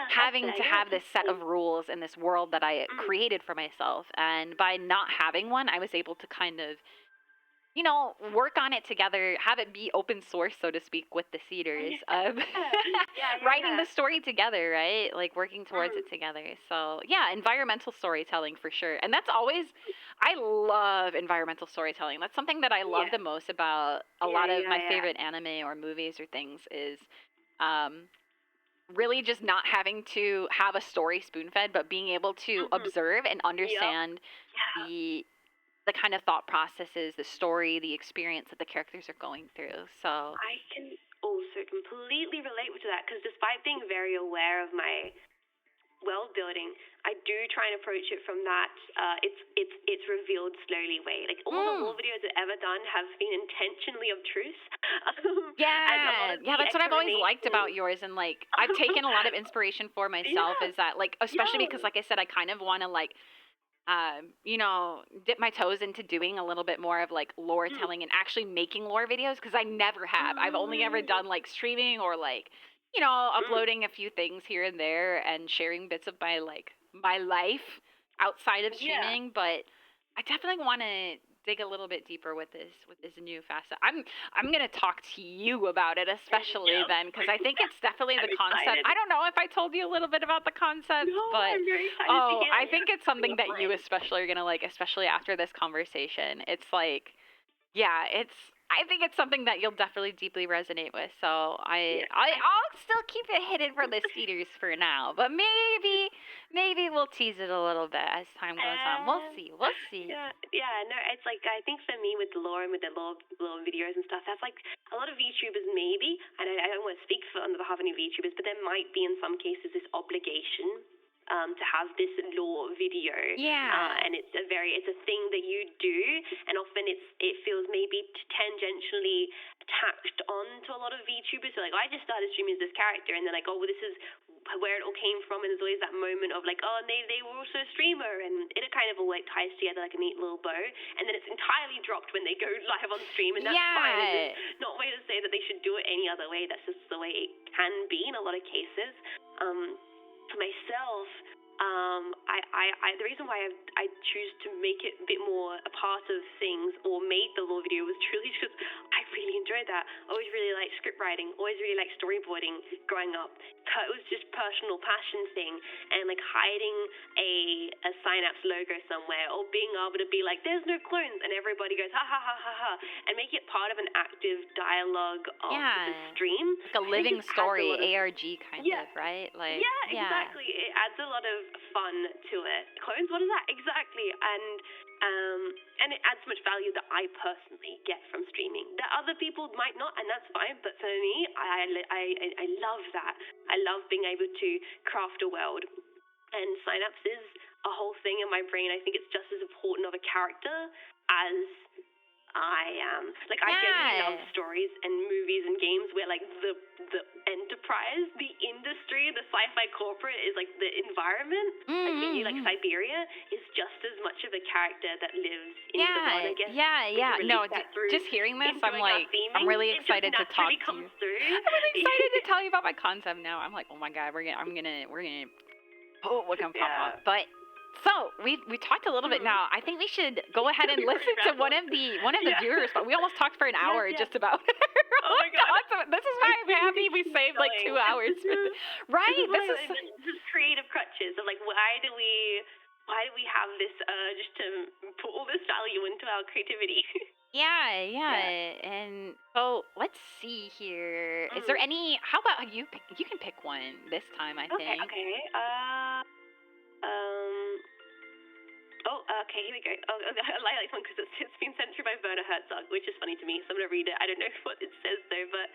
having to have this set of rules in this world that I created for myself. And by not having one, I was able to kind of, work on it together, have it be open source, so to speak, with the seeders of writing the story together, right? Like working towards it together. So yeah, environmental storytelling for sure. And that's always, I love environmental storytelling. That's something that I love the most about a lot of my favorite anime or movies or things is really just not having to have a story spoon-fed, but being able to observe and understand the kind of thought processes, the story, the experience that the characters are going through. So I can also completely relate to that because despite being very aware of my world building, I do try and approach it from that it's revealed slowly way. Like all the lore videos I've ever done have been intentionally obtruse. That's what I've always liked about yours, and like I've taken a lot of inspiration for myself. Is that like, especially because like I said, I kind of want to like dip my toes into doing a little bit more of like lore telling and actually making lore videos, because I never have. I've only ever done like streaming or like, uploading a few things here and there and sharing bits of my life outside of streaming. But I definitely want to dig a little bit deeper with this new facet. I'm gonna talk to you about it, especially then, because I think it's definitely I'm the concept. excited. I don't know if I told you a little bit about the concept, No, but I'm very excited to hear I it. think it's something that you especially are gonna like, especially after this conversation. It's like, yeah, I think it's something that you'll definitely deeply resonate with. So I'll still keep it hidden for the Cedars for now, but maybe we'll tease it a little bit as time goes on. We'll see. Yeah, no, it's like, I think for me with the lore and with the lore videos and stuff, that's like a lot of VTubers maybe, and I don't want to speak on behalf of any VTubers, but there might be in some cases this obligation to have this lore video. Yeah. And it's a thing that you do, and often it feels maybe tangentially tacked on to a lot of VTubers. So like, I just started streaming as this character, and they're like, oh, well, this is where it all came from, and there's always that moment of like, oh, and they were also a streamer, and it kind of all like ties together like a neat little bow, and then it's entirely dropped when they go live on stream, and that's fine. And it's not a way to say that they should do it any other way. That's just the way it can be in a lot of cases. For myself, the reason why I choose to make it a bit more a part of things, or made the lore video, was truly because I really enjoyed that. I always really liked script writing, always really liked storyboarding growing up. It was just personal passion thing, and like hiding a Synapse logo somewhere, or being able to be like, there's no clones, and everybody goes ha ha ha ha ha, and make it part of an active dialogue of the stream. Like a living story, ARG kind of, right? Like, exactly. It adds a lot of fun to it. Clones, what is that? Exactly. And it adds so much value that I personally get from streaming that other people might not, and that's fine. But for me, I love that. I love being able to craft a world, and Synapse is a whole thing in my brain. I think it's just as important of a character as I am. Like, I genuinely love stories and movies and games where like the enterprise, the industry, the sci-fi corporate is like the environment. Like maybe like Siberia is just as much of a character that lives in the world. I guess. No, just hearing this, I'm like, I'm really excited to talk to you. I'm really excited to tell you about my concept now. I'm like, oh my god, we're gonna what can pop up, but. So we talked a little bit now. I think we should go ahead and listen to one of the viewers. But we almost talked for an hour just about. Oh my god! This is why I'm happy we saved like 2 hours. Right? This is creative crutches of like, why do we have this urge to put all this value into our creativity? Yeah. And so let's see here. Is there any? How about you? You can pick one this time. I think. Okay. Okay, here we go. I like this one because it's been sent through by Werner Herzog, which is funny to me, so I'm going to read it. I don't know what it says, though, but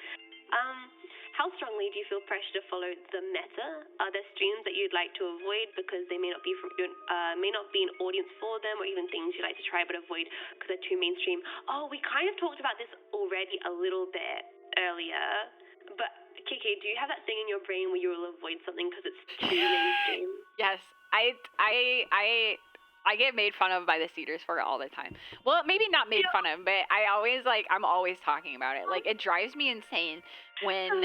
how strongly do you feel pressure to follow the meta? Are there streams that you'd like to avoid because they may not be an audience for them, or even things you'd like to try but avoid because they're too mainstream? Oh, we kind of talked about this already a little bit earlier, but KK, do you have that thing in your brain where you will avoid something because it's too mainstream? Yes, I get made fun of by the Cedars for it all the time. Well, maybe not made fun of, but I'm always talking about it. Like, it drives me insane when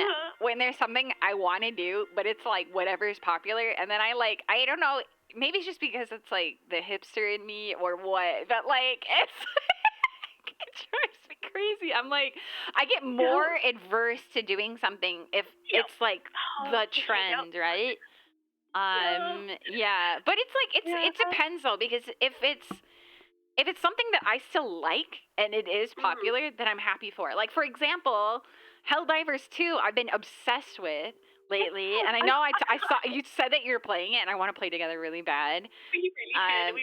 there's something I want to do, but it's like whatever is popular, and then I don't know, maybe it's just because it's like the hipster in me or what, but like it's it drives me crazy. I'm like, I get more adverse to doing something if it's like the trend, right? But it's like it depends though, because if it's something that I still like and it is popular, then I'm happy for it. Like, for example, Helldivers 2 I've been obsessed with lately, and I know I saw you said that you're playing it, and I want to play together really bad. We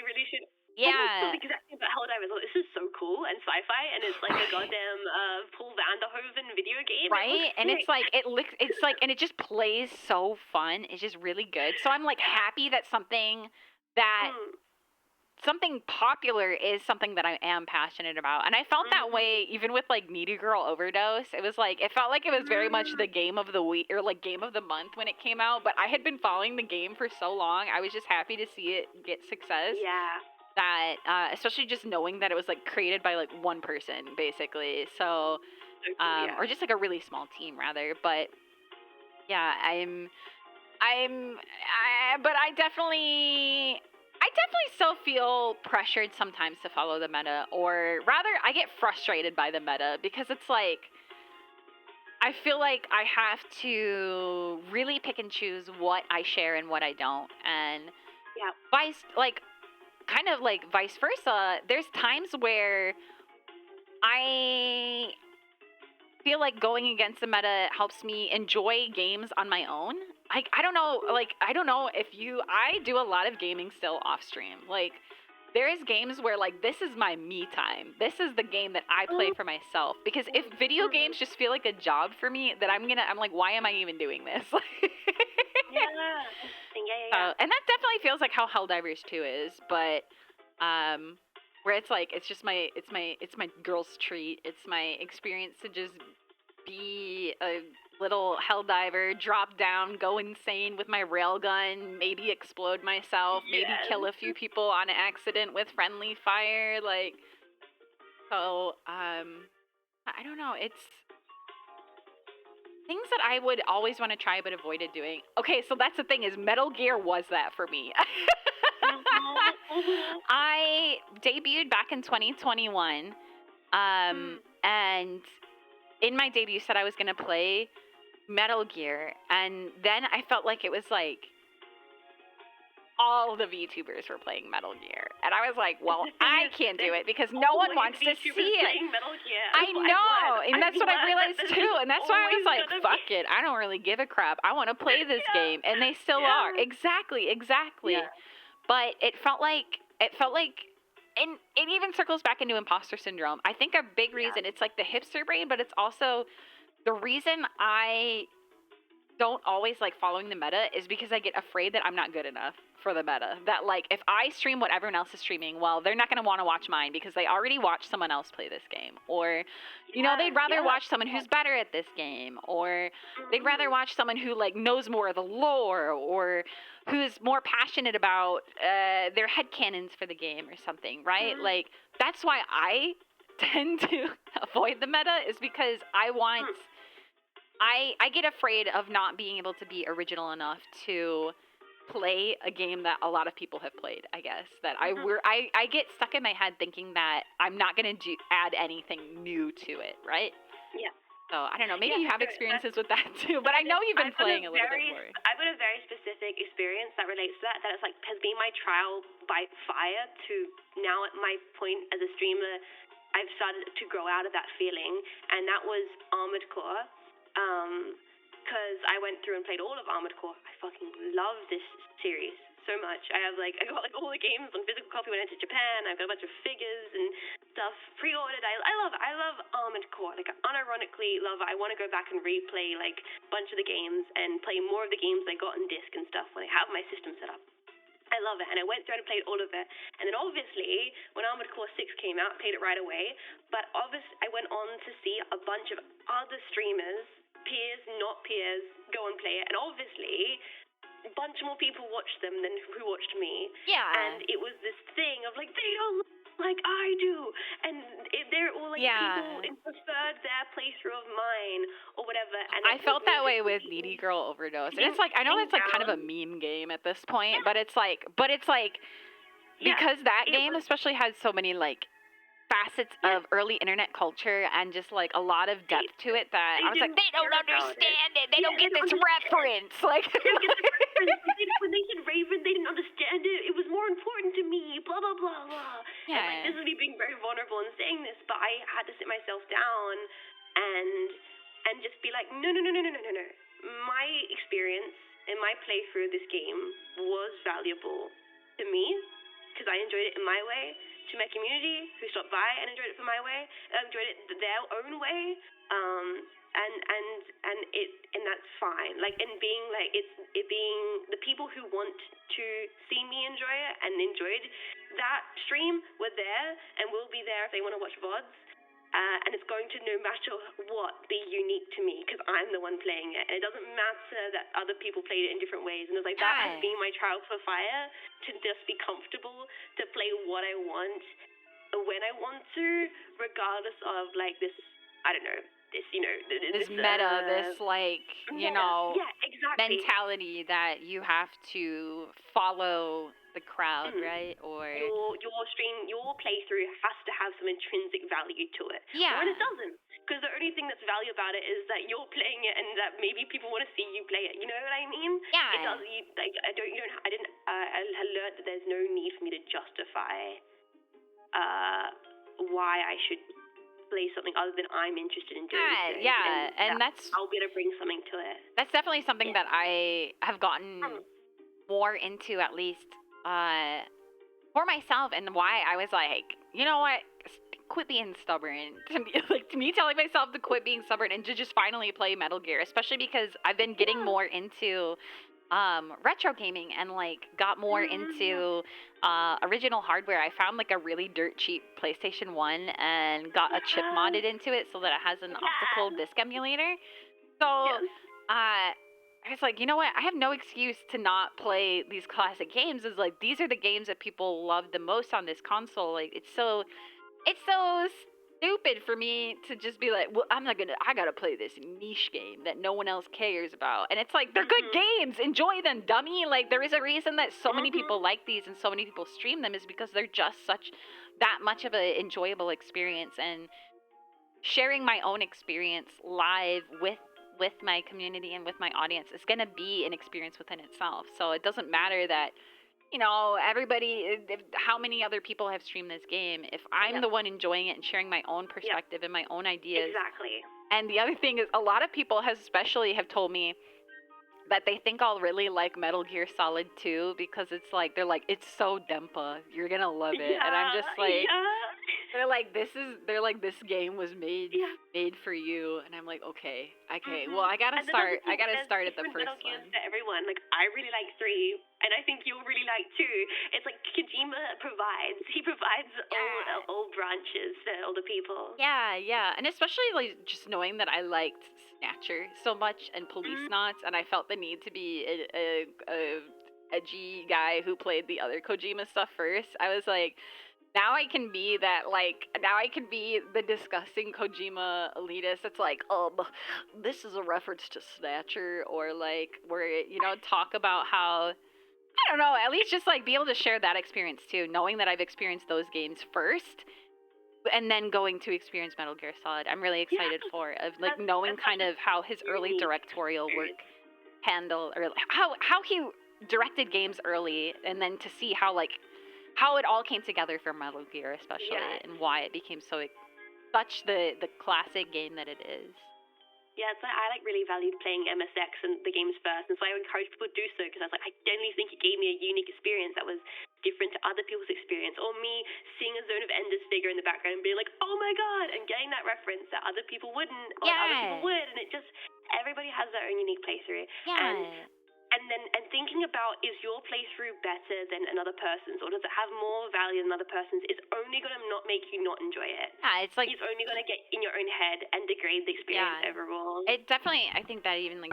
really should. Yeah. Exactly about Helldivers. Like, this is so cool and sci-fi, and it's like a goddamn Paul Vanderhoven video game. Right? And it's like and it just plays so fun. It's just really good. So I'm like happy that something popular is something that I am passionate about. And I felt that way even with like Needy Girl Overdose. It was like, it felt like it was very much the game of the week, or like game of the month when it came out, but I had been following the game for so long. I was just happy to see it get success. Yeah. That especially just knowing that it was like created by like one person basically, so or just like a really small team rather. But yeah, but I definitely still feel pressured sometimes to follow the meta, or rather, I get frustrated by the meta because it's like I feel like I have to really pick and choose what I share and what I don't, and Yeah. kind of like vice versa. There's times where I feel like going against the meta helps me enjoy games on my own. I don't know, I don't know if I do a lot of gaming still off stream. Like, there is games where, like, this is my me time. This is the game that I play for myself. Because if video games just feel like a job for me, that I'm like, why am I even doing this? Yeah. And that definitely feels like how Helldivers 2 is, but where it's like it's my girl's treat. It's my experience to just be a little Helldiver, drop down, go insane with my railgun, maybe explode myself, maybe kill a few people on accident with friendly fire, like. So I don't know. It's things that I would always want to try but avoided doing. Okay, so that's the thing, is Metal Gear was that for me. I debuted back in 2021, and in my debut said I was going to play Metal Gear, and then I felt like it was like all the VTubers were playing Metal Gear, and I was like, well, I can't do it because no one wants to see it. I know, and that's what I realized too, and that's why I was like, fuck it, I don't really give a crap. I want to play this game, and they still are. Exactly. Yeah. But it felt like, and it even circles back into imposter syndrome. I think a big reason, it's like the hipster brain, but it's also the reason I don't always like following the meta is because I get afraid that I'm not good enough for the meta. That, like, if I stream what everyone else is streaming, well, they're not going to want to watch mine because they already watched someone else play this game. Or, you know, they'd rather watch someone who's better at this game. Or they'd rather watch someone who, like, knows more of the lore, or who's more passionate about their headcanons for the game or something, right? Like, that's why I tend to avoid the meta, is because I get afraid of not being able to be original enough to play a game that a lot of people have played, I guess. That I get stuck in my head thinking that I'm not going to add anything new to it, right? Yeah. So, I don't know, maybe you have experiences with that too, but I know you've been playing a little bit more. I've got a very specific experience that relates to that it's like, has been my trial by fire to now at my point as a streamer, I've started to grow out of that feeling, and that was Armored Core. Because I went through and played all of Armored Core. I fucking love this series so much. I got like all the games on physical copy when I went to Japan. I've got a bunch of figures and stuff pre-ordered. I love Armored Core. Like, I unironically love it. I want to go back and replay like a bunch of the games and play more of the games I got on disc and stuff when I have my system set up. I love it, and I went through and played all of it. And then obviously, when Armored Core 6 came out, I played it right away. But obviously, I went on to see a bunch of other streamers, peers, not peers, go and play it. And obviously, a bunch more people watched them than who watched me. Yeah. And it was this thing of like, they don't look like I do. And they're all like people who preferred their playthrough of mine or whatever. And I felt that way with Needy Girl Overdose. And it's like, I know that's like kind of a meme game at this point, but it's like, because that game especially has so many like facets of early internet culture and just like a lot of depth to it, that I was like, they don't understand it. They don't get this reference. Like, when they said Raven, they didn't understand it. It was more important to me. Blah blah blah blah. Yeah. And like, this is me being very vulnerable and saying this, but I had to sit myself down and just be like, no. My experience and my playthrough of this game was valuable to me because I enjoyed it in my way. To my community who stopped by and enjoyed it for my way, enjoyed it their own way, and that's fine. Like, and being like it being the people who want to see me enjoy it and enjoyed that stream were there and will be there if they want to watch VODs. And it's going to, no matter what, be unique to me because I'm the one playing it. And it doesn't matter that other people played it in different ways. And it's like, that has been my trial for fire, to just be comfortable to play what I want when I want to, regardless of like this, I don't know, this meta, this like, yeah, exactly. mentality that you have to follow the crowd, right? Or Your playthrough has to have some intrinsic value to it. yeah, When it doesn't, because the only thing that's value about it is that you're playing it and that maybe people want to see you play it. You know what I mean? yeah, It does. I didn't. I learned that there's no need for me to justify why I should play something other than I'm interested in doing. yeah, and that's I'll be able to bring something to it. That's definitely something that I have gotten more into, at least for myself, and why I was like, you know what, quit being stubborn. To me, telling myself to quit being stubborn and to just finally play Metal Gear, especially because I've been getting more into retro gaming and like got more into original hardware. I found like a really dirt cheap PlayStation 1 and got a chip modded into it so that it has an optical disc emulator. So I was like, you know what? I have no excuse to not play these classic games. It's like these are the games that people love the most on this console. Like it's so stupid for me to just be like, well, I gotta play this niche game that no one else cares about. And it's like, they're good games. Enjoy them, dummy. Like there is a reason that so many people like these and so many people stream them, is because they're just that much of an enjoyable experience. And sharing my own experience live with my community and with my audience is going to be an experience within itself. So it doesn't matter that, everybody, how many other people have streamed this game. If I'm the one enjoying it and sharing my own perspective and my own ideas. Exactly. And the other thing is, a lot of people have told me that they think I'll really like Metal Gear Solid 2 because it's like, they're like, it's so Dempa, you're going to love it. And I'm just like, they're like, this game was made for you. And I'm like, okay, well, I gotta start at the first one. For everyone, like, I really like 3, and I think you'll really like 2. It's like Kojima provides all branches for all the people. Yeah, and especially like just knowing that I liked Snatcher so much and Police Knots, and I felt the need to be a edgy guy who played the other Kojima stuff first. I was like, now I can be the disgusting Kojima elitist that's like, this is a reference to Snatcher, or like, where, talk about how, I don't know, at least just like be able to share that experience too, knowing that I've experienced those games first, and then going to experience Metal Gear Solid. I'm really excited like knowing kind of how his early directorial work handled, or how he directed games early, and then to see how it all came together for Metal Gear, especially, and why it became such the classic game that it is. Yeah, so I really valued playing MSX and the games first, and so I encourage people to do so, because I was like, I genuinely think it gave me a unique experience that was different to other people's experience, or me seeing a Zone of Enders figure in the background and being like, oh my god, and getting that reference that other people wouldn't, or other people would, and it just, everybody has their own unique playthrough. And thinking about, is your playthrough better than another person's, or does it have more value than another person's, is only going to not make you not enjoy it. Yeah, it's like, it's only going to get in your own head and degrade the experience overall. It definitely, I think that even like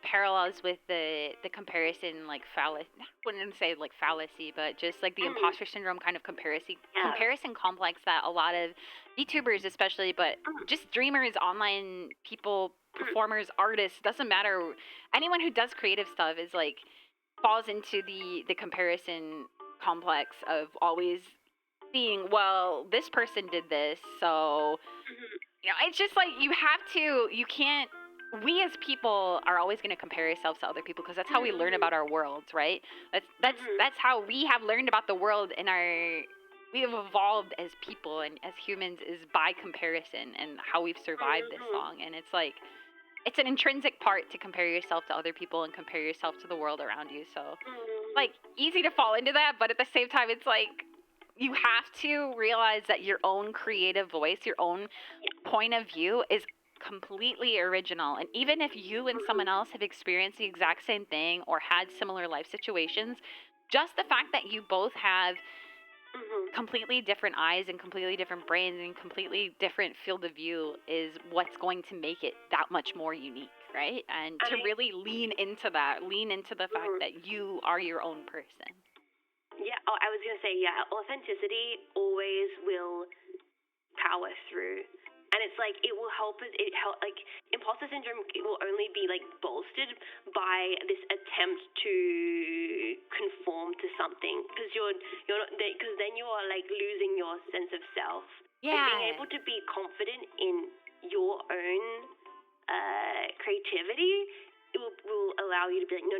parallels with the comparison, like fallacy. I wouldn't say like fallacy, but just like the imposter syndrome kind of comparison complex that a lot of VTubers, especially, but just streamers, online people, performers, artists, doesn't matter. Anyone who does creative stuff is like falls into the comparison complex of always seeing, well, this person did this, so it's just like you can't. We as people are always going to compare ourselves to other people, because that's how we learn about our worlds, right? That's how we have learned about the world we have evolved as people and as humans, is by comparison, and how we've survived this long. And it's like, it's an intrinsic part to compare yourself to other people and compare yourself to the world around you. So like, easy to fall into that, but at the same time, it's like, you have to realize that your own creative voice, your own point of view is completely original. And even if you and someone else have experienced the exact same thing or had similar life situations, just the fact that you both have completely different eyes and completely different brains and completely different field of view is what's going to make it that much more unique, right? And to really lean into the fact that you are your own person. Yeah, I was going to say, authenticity always will power through. and it's like it will help us. It help like imposter syndrome. It will only be like bolstered by this attempt to conform to something, because you're not, because then you are like losing your sense of self. And being able to be confident in your own creativity, it will allow you to be like, no,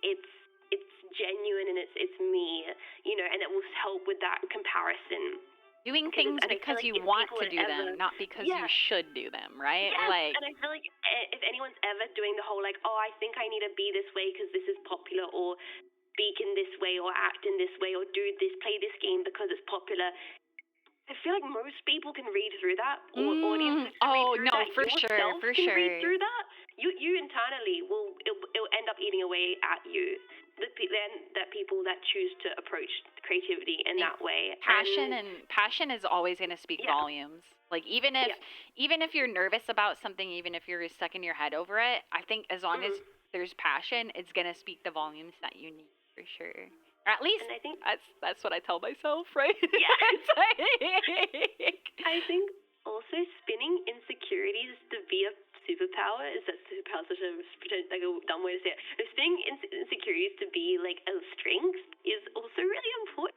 it's genuine, and it's me, and it will help with that comparison. Doing things because you want to do them, not because you should do them, right? Yes, and I feel like if anyone's ever doing the whole like, oh, I think I need to be this way because this is popular, or speak in this way, or act in this way, or do this, play this game because it's popular, I feel like most people can read through that, or audiences can read through that. For sure. Read through that. You internally it'll end up eating away at you. Then that people that choose to approach creativity in that way. Passion is always going to speak volumes. Like even if you're nervous about something, even if you're stuck in your head over it, I think as long as there's passion, it's going to speak the volumes that you need, for sure. Or at least I think that's what I tell myself, right? Yeah. I think also spinning insecurities to be a superpower. Is that superpower such a dumb way to say it? But spinning insecurities to be like a strength is also really important.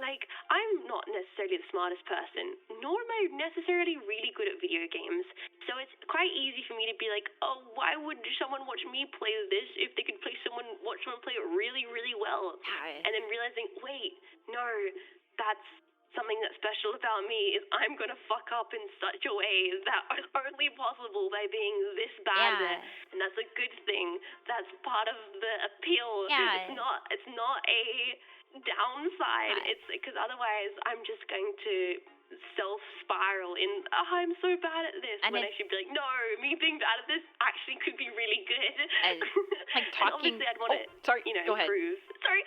Like, I'm not necessarily the smartest person, nor am I necessarily really good at video games. So it's quite easy for me to be like, oh, why would someone watch me play this if they could watch someone play it really, really well? And then realizing, wait, no, that's something that's special about me, is I'm going to fuck up in such a way that is only possible by being this bad. And that's a good thing. That's part of the appeal. It's not a downside. It's because otherwise I'm just going to self-spiral in, I'm so bad at this, when I should be like, no, me being bad at this actually could be really good. Like talking. And obviously I'd want to, go improve. Ahead. Sorry,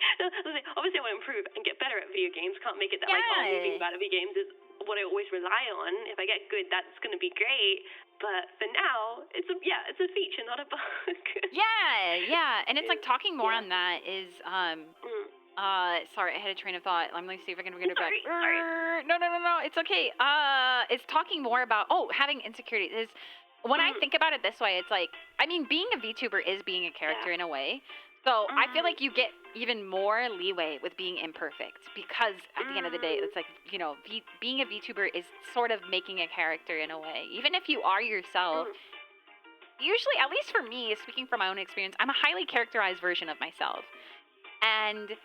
obviously I want to improve and get better at video games. Can't make it that like, me being bad at video games is what I always rely on. If I get good, that's going to be great. But for now, it's a feature, not a bug. And it's like talking more on that is sorry, I had a train of thought. Let me see if I can get it back. Sorry. No, it's okay. It's talking more about having insecurities. Is when I think about it this way, it's like, I mean, being a VTuber is being a character in a way. So I feel like you get even more leeway with being imperfect, because at the end of the day, it's like, being a VTuber is sort of making a character in a way. Even if you are yourself, usually, at least for me, speaking from my own experience, I'm a highly characterized version of myself. And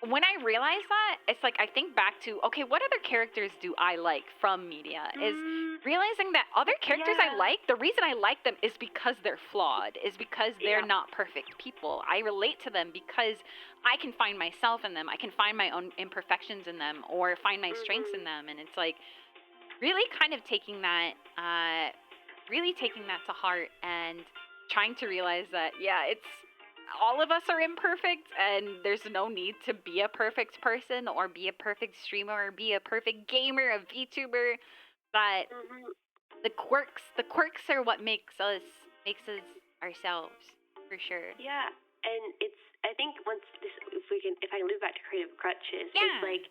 when I realize that, it's like I think back to, okay, what other characters do I like from media? Is realizing that other characters I like, the reason I like them is because they're flawed, is because they're not perfect people. I relate to them because I can find myself in them. I can find my own imperfections in them, or find my strengths in them. And it's like really kind of taking that to heart, and trying to realize that, it's all of us are imperfect, and there's no need to be a perfect person, or be a perfect streamer, or be a perfect gamer, a VTuber. But the quirks are what makes us ourselves, for sure. Yeah, and I think if I can move back to creative crutches, it's like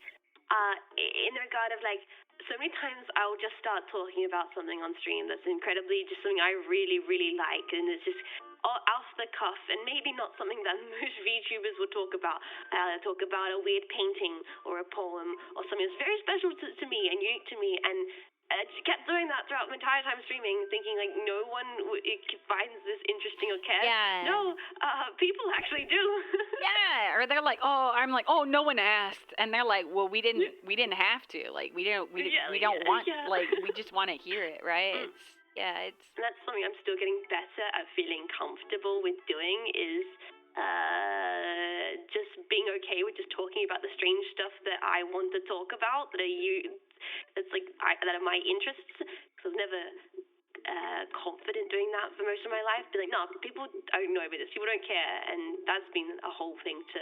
in the regard of like, so many times I'll just start talking about something on stream that's incredibly just something I really, really like, and it's just off the cuff, and maybe not something that most VTubers would talk about. I'll talk about a weird painting or a poem or something that's very special to me and unique to me, and I just kept doing that throughout my entire time streaming, thinking like no one finds this interesting or cares. No, people actually do. Or they're like, I'm like, no one asked, and they're like, well, we didn't have to, like, we don't want, like, we just want to hear it, right? And that's something I'm still getting better at feeling comfortable with doing, is just being okay with just talking about the strange stuff that I want to talk about, that are my interests, because I've never confident doing that for most of my life. Be like, no, people don't know about this, people don't care, and that's been a whole thing to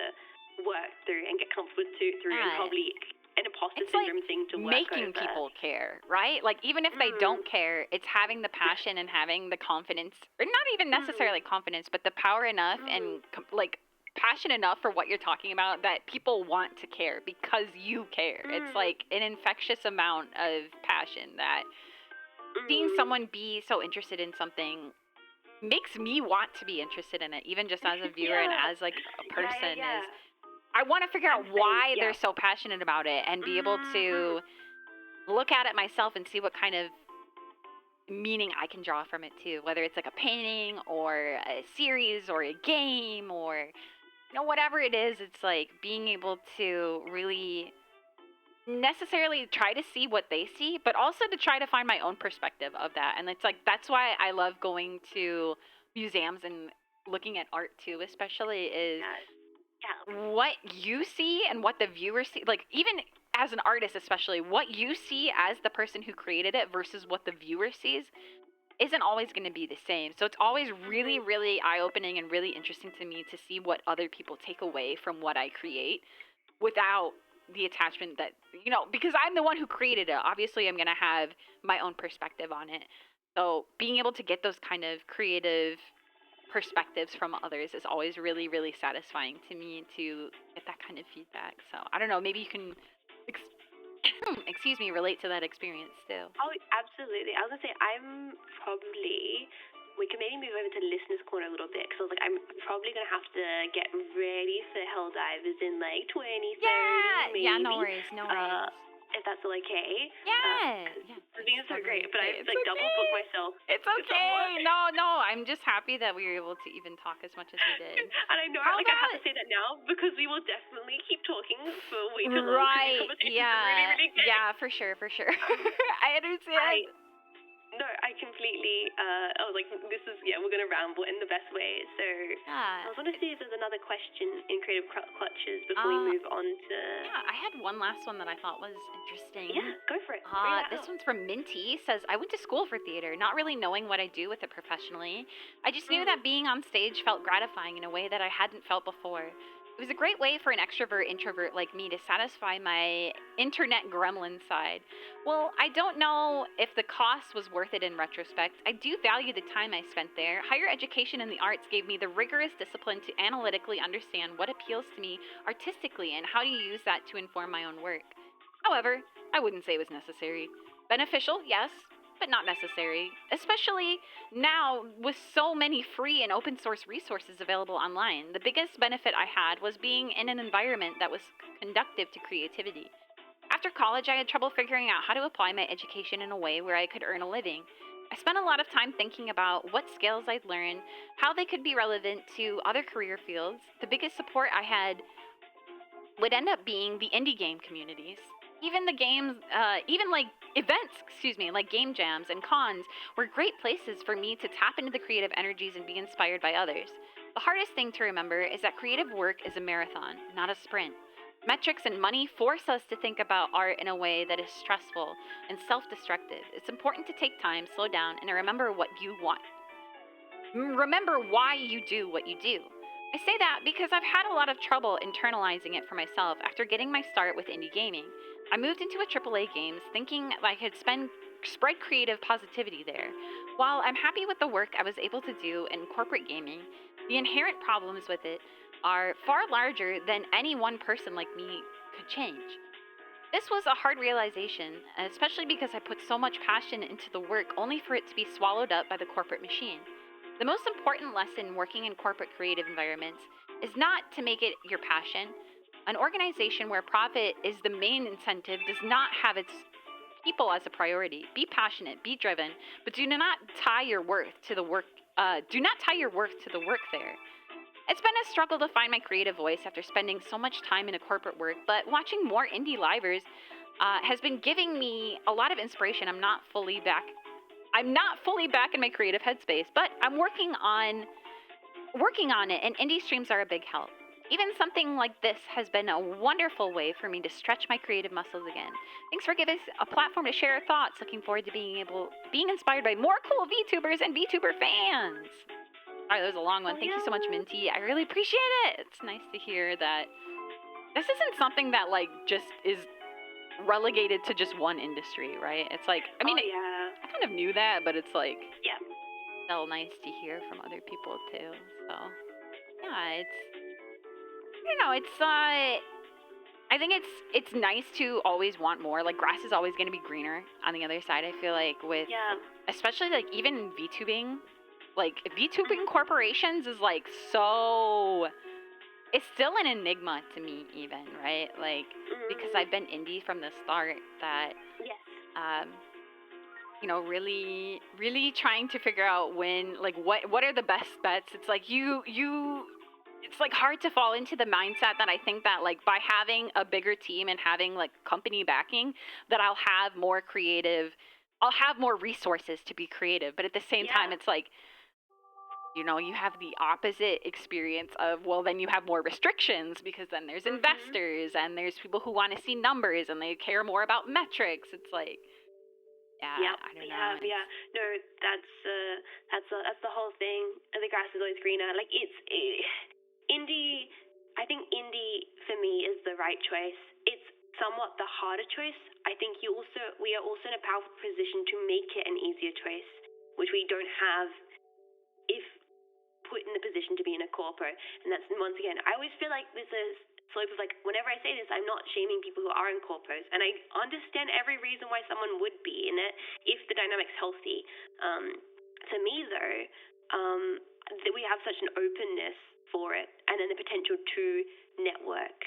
work through and get comfortable through, and probably an imposter syndrome thing to work making over. People care, right? Like, even if they don't care, it's having the passion and having the confidence, or not even necessarily confidence, but the power enough and like passion enough for what you're talking about that people want to care because you care. It's like an infectious amount of passion that seeing someone be so interested in something makes me want to be interested in it, even just as a viewer and Yeah. as like a person. Yeah. Is I want to figure out why yeah. they're so passionate about it and be able to look at it myself and see what kind of meaning I can draw from it too, whether it's like a painting or a series or a game or whatever it is. It's like being able to really necessarily try to see what they see, but also to try to find my own perspective of that. And it's like that's why I love going to museums and looking at art too, especially is what you see and what the viewer see. Like even as an artist, especially what you see as the person who created it versus what the viewer sees isn't always going to be the same. So it's always really, really eye-opening and really interesting to me to see what other people take away from what I create without the attachment that, because I'm the one who created it. Obviously, I'm going to have my own perspective on it. So being able to get those kind of creative perspectives from others is always really, really satisfying to me to get that kind of feedback. So I don't know, maybe you can, excuse me, relate to that experience too. Oh, absolutely. I was going to say, we can maybe move over to listener's corner a little bit, because I was like, I'm probably going to have to get ready for Hell Divers in like 2030, maybe. Yeah, no worries. If that's all okay. Yeah. The thing is so great, but I like double booked myself. It's okay. No, I'm just happy that we were able to even talk as much as we did. And I know, I have to say that now, because we will definitely keep talking for way too long. Right, yeah. Really good. Yeah, for sure. I understand. No, I completely, I was like, we're going to ramble in the best way. So I was going to see if there's another question in Creative Clutches before we move on to... Yeah, I had one last one that I thought was interesting. Yeah, go for it. This one's from Minty. Says, I went to school for theater, not really knowing what I do with it professionally. I just knew that being on stage felt gratifying in a way that I hadn't felt before. It was a great way for an extrovert-introvert like me to satisfy my internet gremlin side. Well, I don't know if the cost was worth it in retrospect. I do value the time I spent there. Higher education in the arts gave me the rigorous discipline to analytically understand what appeals to me artistically and how to use that to inform my own work. However, I wouldn't say it was necessary. Beneficial, yes, but not necessary, especially now with so many free and open source resources available online. The biggest benefit I had was being in an environment that was conducive to creativity. After college, I had trouble figuring out how to apply my education in a way where I could earn a living. I spent a lot of time thinking about what skills I'd learn, how they could be relevant to other career fields. The biggest support I had would end up being the indie game communities. Even the games, even like events, like game jams and cons were great places for me to tap into the creative energies and be inspired by others. The hardest thing to remember is that creative work is a marathon, not a sprint. Metrics and money force us to think about art in a way that is stressful and self-destructive. It's important to take time, slow down, and remember what you want. Remember why you do what you do. I say that because I've had a lot of trouble internalizing it for myself after getting my start with indie gaming. I moved into a AAA games thinking I could spread creative positivity there. While I'm happy with the work I was able to do in corporate gaming, the inherent problems with it are far larger than any one person like me could change. This was a hard realization, especially because I put so much passion into the work only for it to be swallowed up by the corporate machine. The most important lesson working in corporate creative environments is not to make it your passion. An organization where profit is the main incentive does not have its people as a priority. Be passionate, be driven, but do not tie your worth to the work. Do not tie your worth to the work there. It's been a struggle to find my creative voice after spending so much time in a corporate work, but watching more indie livers has been giving me a lot of inspiration. I'm not fully back in my creative headspace, but I'm working on it, and indie streams are a big help. Even something like this has been a wonderful way for me to stretch my creative muscles again. Thanks for giving us a platform to share our thoughts. Looking forward to being inspired by more cool VTubers and VTuber fans. Sorry, that was a long one. Thank you so much, Minty. I really appreciate it. It's nice to hear that this isn't something that like just is relegated to just one industry, right? It's like, I mean, I kind of knew that, but it's like, still nice to hear from other people too. So, yeah, I think it's nice to always want more. Like grass is always going to be greener on the other side. I feel like with especially like even VTubing, like VTubing corporations is like so it's still an enigma to me even, right? Like because I've been indie from the start that um really really trying to figure out when like what are the best bets. It's like you it's like hard to fall into the mindset that I think that like by having a bigger team and having like company backing that I'll have more resources to be creative. But at the same time it's like you have the opposite experience of, well, then you have more restrictions because then there's investors and there's people who want to see numbers and they care more about metrics. It's like, I don't know. No, that's the whole thing. The grass is always greener. Like indie. I think indie for me is the right choice. It's somewhat the harder choice. I think we are also in a powerful position to make it an easier choice, which we don't have if put in the position to be in a corporate. And that's, once again, I always feel like there's a slope of like, whenever I say this, I'm not shaming people who are in corporates, and I understand every reason why someone would be in it if the dynamic's healthy. To me though, we have such an openness for it, and then the potential to network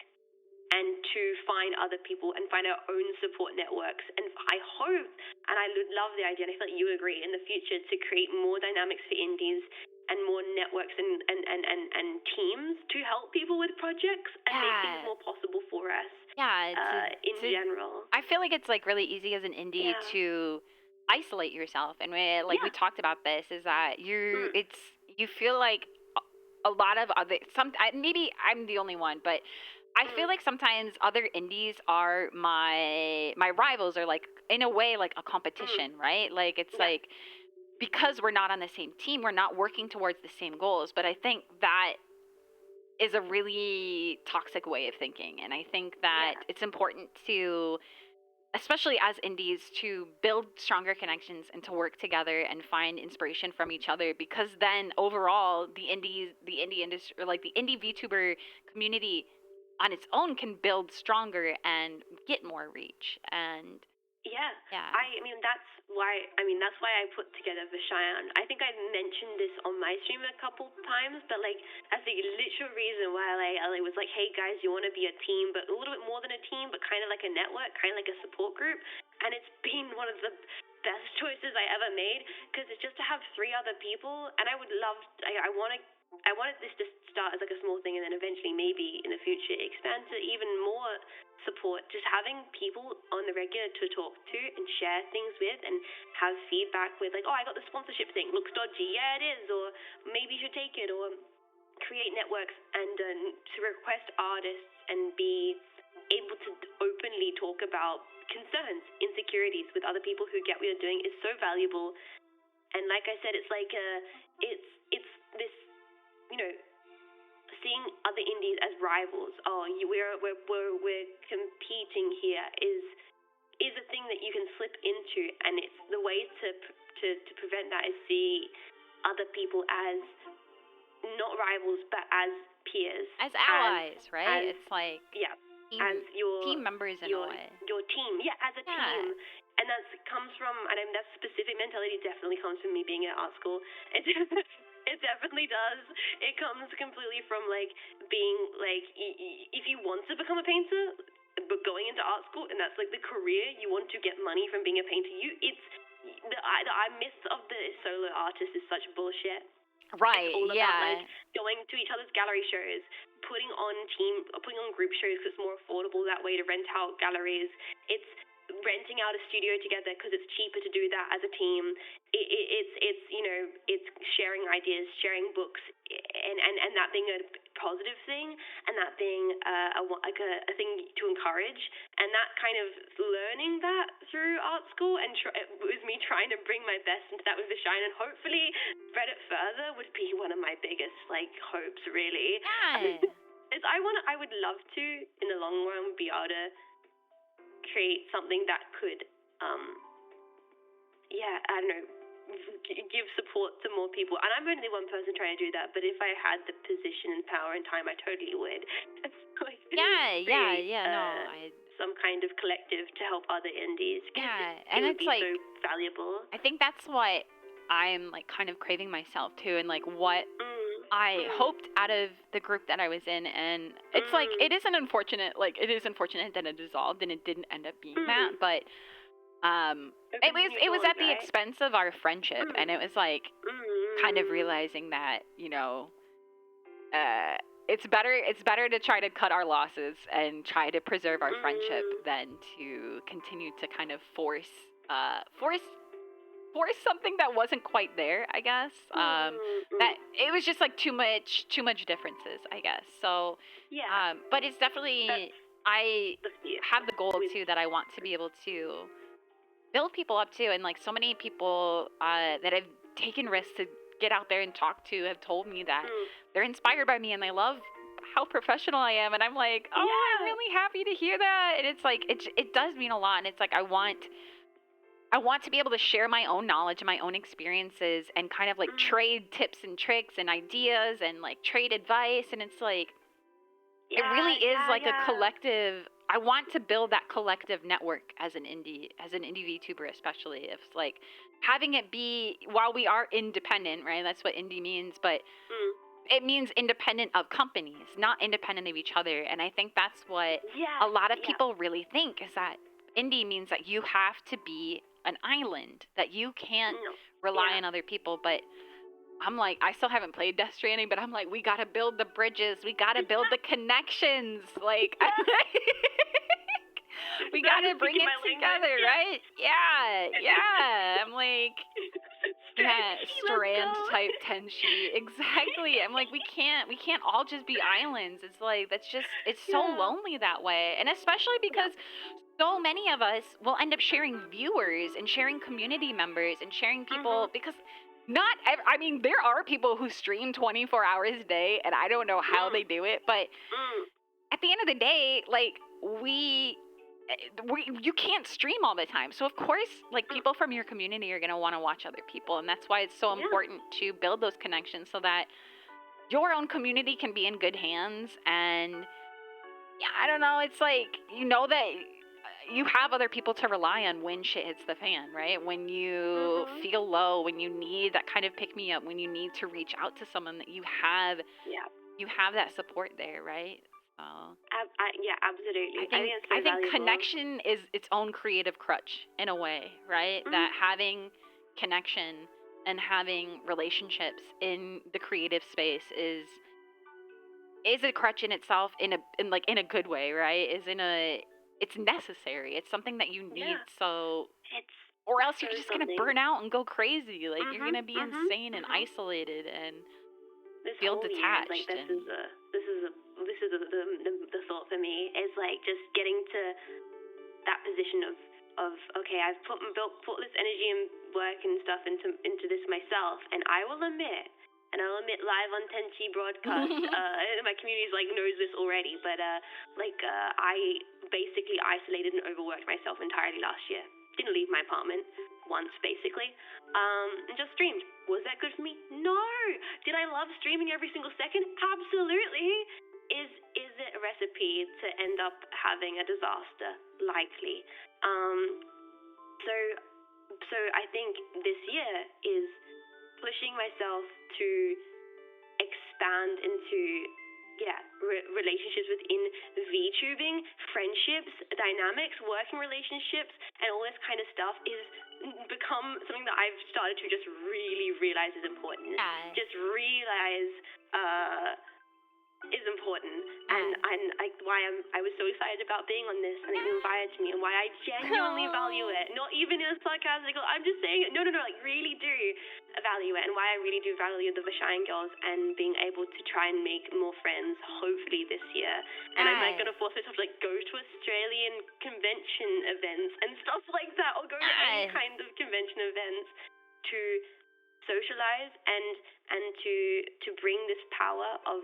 and to find other people and find our own support networks. And I hope, and I love the idea, and I feel like you agree, in the future to create more dynamics for indies and more networks and teams to help people with projects and make things more possible for us. In general. I feel like it's like really easy as an indie to isolate yourself, and we talked about this, is that you feel like a lot of other maybe I'm the only one, but I feel like sometimes other indies are my rivals, or like in a way like a competition, right? Like it's like because we're not on the same team, we're not working towards the same goals. But I think that is a really toxic way of thinking, and I think that it's important to, especially as indies, to build stronger connections and to work together and find inspiration from each other, because then overall the indie industry, or like the indie VTuber community on its own, can build stronger and get more reach. And I mean that's why I put together Vishayan. I think I mentioned this on my stream a couple times, but like that's the literal reason why I was like, hey guys, you want to be a team, but a little bit more than a team, but kind of like a network, kind of like a support group. And it's been one of the best choices I ever made, because it's just to have 3 other people. And I wanted this to start as like a small thing, and then eventually maybe in the future expand to even more support. Just having people on the regular to talk to and share things with and have feedback with, like, oh, I got the sponsorship thing, looks dodgy, yeah it is, or maybe you should take it, or create networks and to request artists and be able to openly talk about concerns, insecurities with other people who get what you're doing is so valuable. And like I said, it's like it's this, seeing other indies as rivals. Oh, we're competing here is a thing that you can slip into, and it's the way to prevent that is see other people as not rivals but as peers, as allies, right? It's like as your team members in a way. Your team, as a team. And that comes from, that specific mentality definitely comes from me being at art school. It definitely does. It comes completely from like being like, if you want to become a painter, but going into art school, and that's like the career, you want to get money from being a painter. The myth of the solo artist is such bullshit. Right. It's all about like going to each other's gallery shows, putting on group shows because it's more affordable that way to rent out galleries. It's renting out a studio together because it's cheaper to do that as a team. It's sharing ideas, sharing books, and that being a positive thing, and that being a thing to encourage, and that kind of learning that through art school, and it was me trying to bring my best into that with the shine, and hopefully spread it further would be one of my biggest like hopes, really. I would love to in the long run be able to create something that could give support to more people. And I'm only one person trying to do that, but if I had the position and power and time, I totally would. Yeah. No, some kind of collective to help other indies. Yeah, It and would it's be like, so valuable. I think that's what I'm like kind of craving myself too, and like what I Mm. hoped out of the group that I was in, and it's like it is unfortunate that it dissolved and it didn't end up being that, but it was at the expense of our friendship, and it was like kind of realizing that, you know, it's better to try to cut our losses and try to preserve our friendship than to continue to kind of force something that wasn't quite there, I guess. That it was just like too much differences, I guess. So but it's definitely, I have the goal too that I want to be able to build people up too, and like so many people that I've taken risks to get out there and talk to have told me that they're inspired by me and they love how professional I am, and I'm like, oh, I'm really happy to hear that. And it's like it does mean a lot, and it's like I want to be able to share my own knowledge and my own experiences and kind of like trade tips and tricks and ideas and like trade advice, and it's like it really is like a collective. I want to build that collective network as an indie VTuber, especially if like having it be, while we are independent, right? That's what indie means, but it means independent of companies, not independent of each other. And I think that's what a lot of people really think, is that indie means that you have to be an island, that you can't rely on other people. But I'm like, I still haven't played Death Stranding, but I'm like, we gotta build the bridges, we gotta build the connections, like we gotta bring it together, right? Yeah. I'm like, Strand type Tenshi, exactly. I'm like, we can't all just be islands. It's like it's so lonely that way, and especially because so many of us will end up sharing viewers and sharing community members and sharing people because. I mean, there are people who stream 24 hours a day, and I don't know how they do it, but at the end of the day, like, you can't stream all the time. So, of course, like, people from your community are going to want to watch other people, and that's why it's so important to build those connections so that your own community can be in good hands. And, I don't know, it's like, you know that you have other people to rely on when shit hits the fan, right? When you feel low, when you need that kind of pick me up, when you need to reach out to someone, that you have that support there, right? So absolutely. I think connection is its own creative crutch in a way, right? That having connection and having relationships in the creative space is a crutch in itself, in a good way, right? It's necessary. It's something that you need, or else you're just gonna burn out and go crazy. Like you're gonna be insane and isolated and feel detached. Like this is the thought for me, is like just getting to that position of okay, I've put this energy and work and stuff into this myself, and I will admit. And I'll admit, live on Tenchi broadcast, my community knows this already, but I basically isolated and overworked myself entirely last year. Didn't leave my apartment once, basically, and just streamed. Was that good for me? No. Did I love streaming every single second? Absolutely. Is it a recipe to end up having a disaster? Likely. So I think this year is pushing myself to expand into relationships within VTubing, friendships, dynamics, working relationships, and all this kind of stuff is become something that I've started to just really realize is important. Just realize is important, and like why I was so excited about being on this and it invited me, and why I genuinely value it. Not even in a sarcastic, I'm just saying it. No, like really do value it, and why I really do value the Vashine girls and being able to try and make more friends, hopefully this year. And I'm like gonna force myself to go to Australian convention events and stuff like that, or go to any kind of convention events to socialize and to bring this power of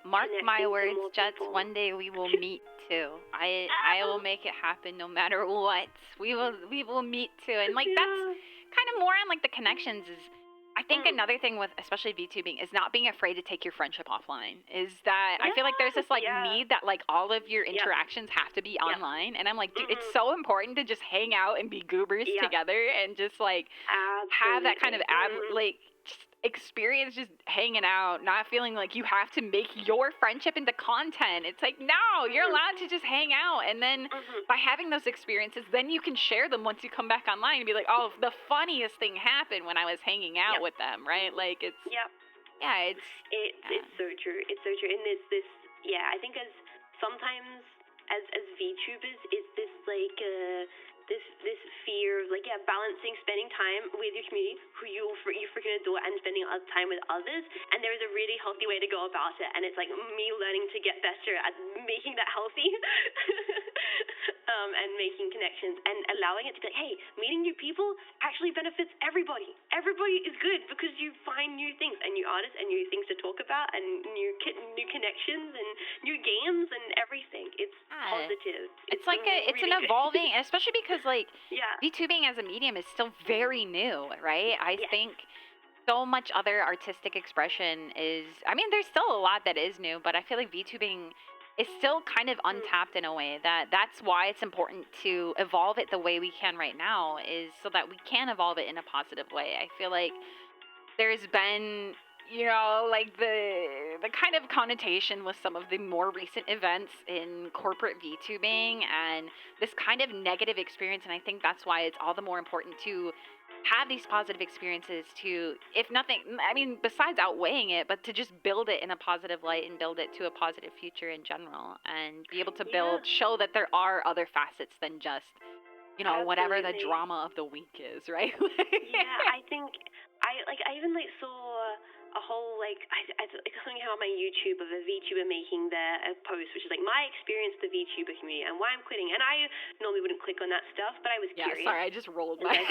Mark my words, Jets. One day we will meet too. I will make it happen no matter what. We will meet too. And that's kind of more on the connections, is I think another thing with especially VTubing is not being afraid to take your friendship offline. Is that I feel like there's this like need that like all of your interactions have to be online, and I'm like, dude, it's so important to just hang out and be goobers together and just like have that kind of like just experience just hanging out, not feeling like you have to make your friendship into content. It's like, no, you're allowed to just hang out, and then by having those experiences, then you can share them once you come back online and be like, oh, the funniest thing happened when I was hanging out with them, right? Like it's it's so true. It's so true. And this I think as sometimes as VTubers, it's this like this fear of like balancing spending time with your community who you freaking adore and spending time with others, and there is a really healthy way to go about it, and it's like me learning to get better at making that healthy and making connections and allowing it to be like, hey, meeting new people actually benefits everybody. Everybody is good because you find new things and new artists and new things to talk about and new connections and new games and everything. It's positive. It's like it's an evolving, especially because like VTubing as a medium is still very new, right? I think so much other artistic expression is, I mean, there's still a lot that is new, but I feel like VTubing is still kind of untapped in a way that's why it's important to evolve it the way we can right now, is so that we can evolve it in a positive way. I feel like there's been, you know, like the kind of connotation with some of the more recent events in corporate VTubing and this kind of negative experience, and I think that's why it's all the more important to have these positive experiences to, if nothing, I mean, besides outweighing it, but to just build it in a positive light and build it to a positive future in general, and be able to show that there are other facets than just, you know, whatever the drama of the week is, right? I think I even saw a whole I something on my YouTube of a VTuber making a post, which is like my experience with the VTuber community and why I'm quitting. And I normally wouldn't click on that stuff, but I was curious. Sorry, I just rolled my. It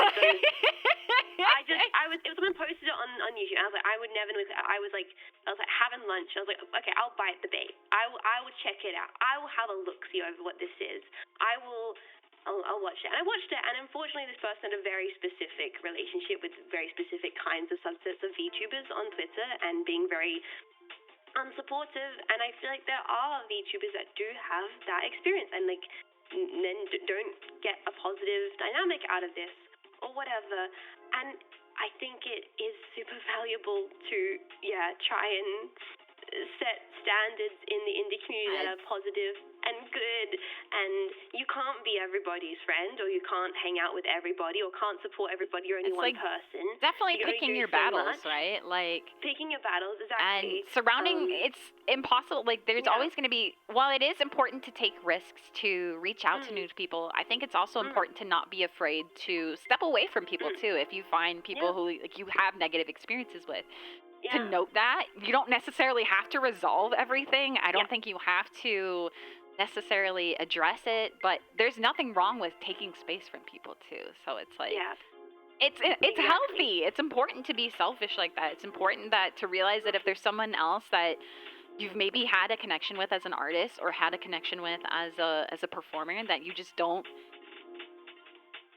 was someone posted it on YouTube. And I was like, I would never. I was like having lunch. I was like, okay, I'll bite the bait. I will check it out. I will have a look see over what this is. I'll watch it. And I watched it, and unfortunately this person had a very specific relationship with very specific kinds of subsets of VTubers on Twitter and being very unsupportive. And I feel like there are VTubers that do have that experience and then don't get a positive dynamic out of this or whatever. And I think it is super valuable to try and set standards in the indie community that are positive and good, and you can't be everybody's friend, or you can't hang out with everybody, or can't support everybody. You're only one person. Definitely picking your battles, right? Like picking your battles, exactly. And surrounding, it's impossible. Like there's always going to be, while it is important to take risks to reach out to new people, I think it's also important to not be afraid to step away from people too. If you find people who like you have negative experiences with. To note that you don't necessarily have to resolve everything. I don't think you have to necessarily address it, but there's nothing wrong with taking space from people too. So it's like it's healthy. It's important to be selfish like that. It's important that to realize that if there's someone else that you've maybe had a connection with as an artist or had a connection with as a performer that you just don't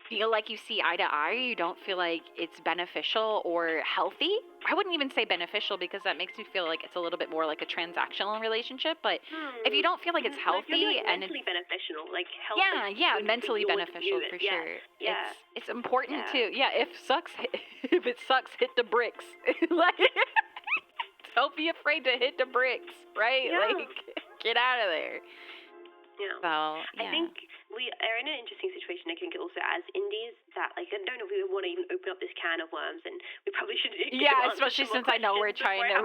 feel like you see eye to eye, you don't feel like it's beneficial or healthy. I wouldn't even say beneficial because that makes me feel like it's a little bit more like a transactional relationship. But if you don't feel like it's healthy and mentally beneficial, like healthy, mentally beneficial for sure. It's important to if it sucks, hit the bricks. Like, don't be afraid to hit the bricks, right? Like, get out of there. So, I think we are in an interesting situation, I think, also as indies, that, like, I don't know if we want to even open up this can of worms, and we probably should especially since I know we're trying to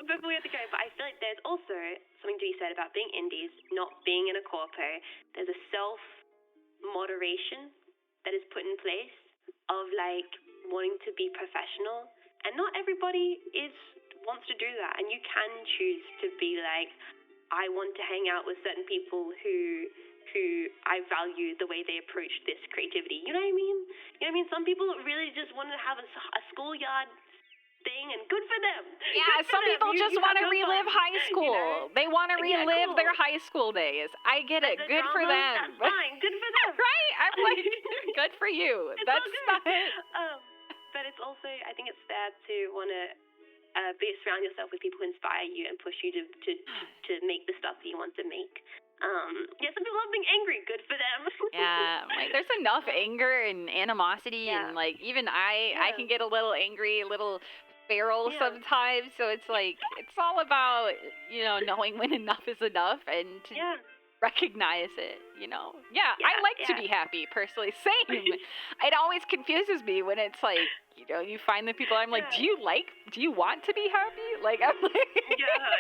before we have to go, but I feel like there's also something to be said about being indies, not being in a corpo. There's a self-moderation that is put in place of, like, wanting to be professional, and not everybody wants to do that, and you can choose to be like, I want to hang out with certain people who I value the way they approach this creativity. You know what I mean? You know what I mean? Some people really just want to have a schoolyard thing, and good for them. Yeah, some people just want to relive high school. You know? They want to relive their high school days. I get it. Good for them. That's fine. Good for them. Right? I'm like, good for you. That's not it. but it's also, I think it's fair to want to surround yourself with people who inspire you and push you to make the stuff that you want to make. Some people love being angry. Good for them. Yeah, like there's enough anger and animosity, Yeah. and like even I can get a little angry, a little feral Yeah. sometimes. So it's like it's all about knowing when enough is enough and to Yeah. recognize it. Yeah, I Yeah, like to yeah. be happy personally. Same. It always confuses me when it's like you find the people I'm like, Yeah. do you want to be happy? Like I'm like Yeah.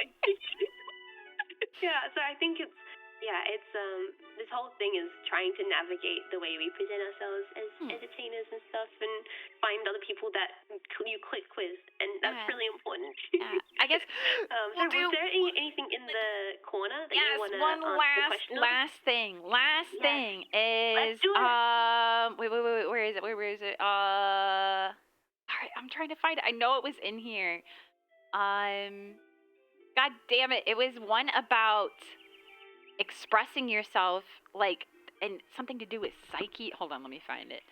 Yeah, so I think it's this whole thing is trying to navigate the way we present ourselves as entertainers and stuff, and find other people that you click with, and that's really important. I guess. So was there anything in the corner that you want to one answer the question on? last thing. Last thing is Let's do it. wait, where is it? Where is it? All right, I'm trying to find it. I know it was in here. God damn it! It was one about expressing yourself, like, and something to do with psyche. Hold on, let me find it.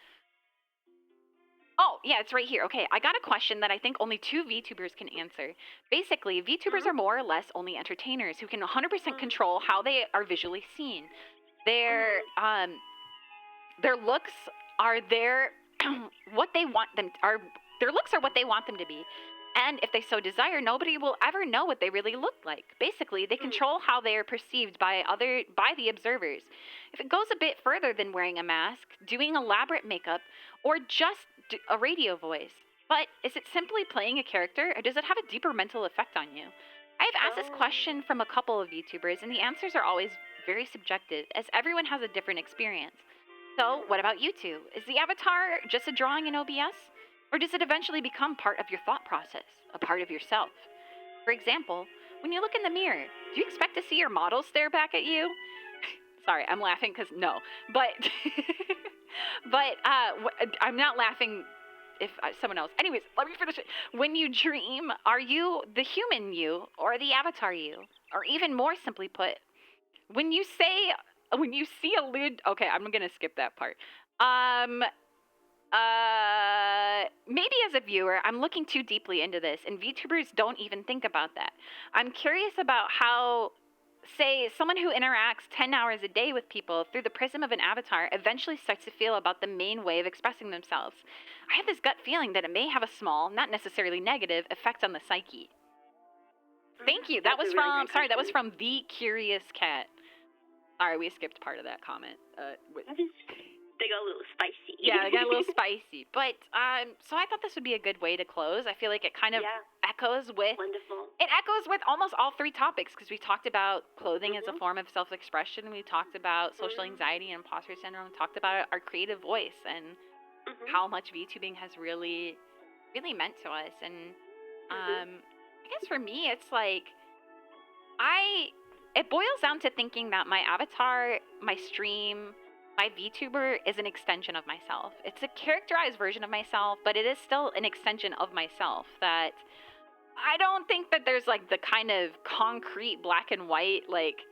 Oh, yeah, it's right here. Okay, I got a question that I think only 2 VTubers can answer. Basically, VTubers are more or less only entertainers who can 100% control how they are visually seen. Their looks are what they want them their looks are what they want them to be. And if they so desire, nobody will ever know what they really look like. Basically, they control how they are perceived by the observers. If it goes a bit further than wearing a mask, doing elaborate makeup, or just a radio voice. But is it simply playing a character, or does it have a deeper mental effect on you? I've asked this question from a couple of YouTubers, and the answers are always very subjective, as everyone has a different experience. So, what about you two? Is the avatar just a drawing in OBS? Or does it eventually become part of your thought process, a part of yourself? For example, when you look in the mirror, do you expect to see your model stare back at you? Sorry, I'm laughing because no. But, I'm not laughing if someone else. Anyways, let me finish it. When you dream, are you the human you or the avatar you? Or even more simply put, when you see a lewd... Okay, I'm going to skip that part. Maybe as a viewer, I'm looking too deeply into this, and VTubers don't even think about that. I'm curious about how, say, someone who interacts 10 hours a day with people through the prism of an avatar eventually starts to feel about the main way of expressing themselves. I have this gut feeling that it may have a small, not necessarily negative, effect on the psyche. Thank you. That was from The Curious Cat. Sorry, we skipped part of that comment. They got a little spicy. Yeah, they got a little spicy. But, so I thought this would be a good way to close. I feel like it kind of echoes with... Wonderful. It echoes with almost all 3 topics, because we talked about clothing as a form of self-expression. We talked about social anxiety and imposter syndrome. We talked about our creative voice and how much VTubing has really, really meant to us. And I guess for me, it's like... It boils down to thinking that my avatar, my stream... My VTuber is an extension of myself. It's a characterized version of myself, but it is still an extension of myself. That I don't think that there's like the kind of concrete black and white, like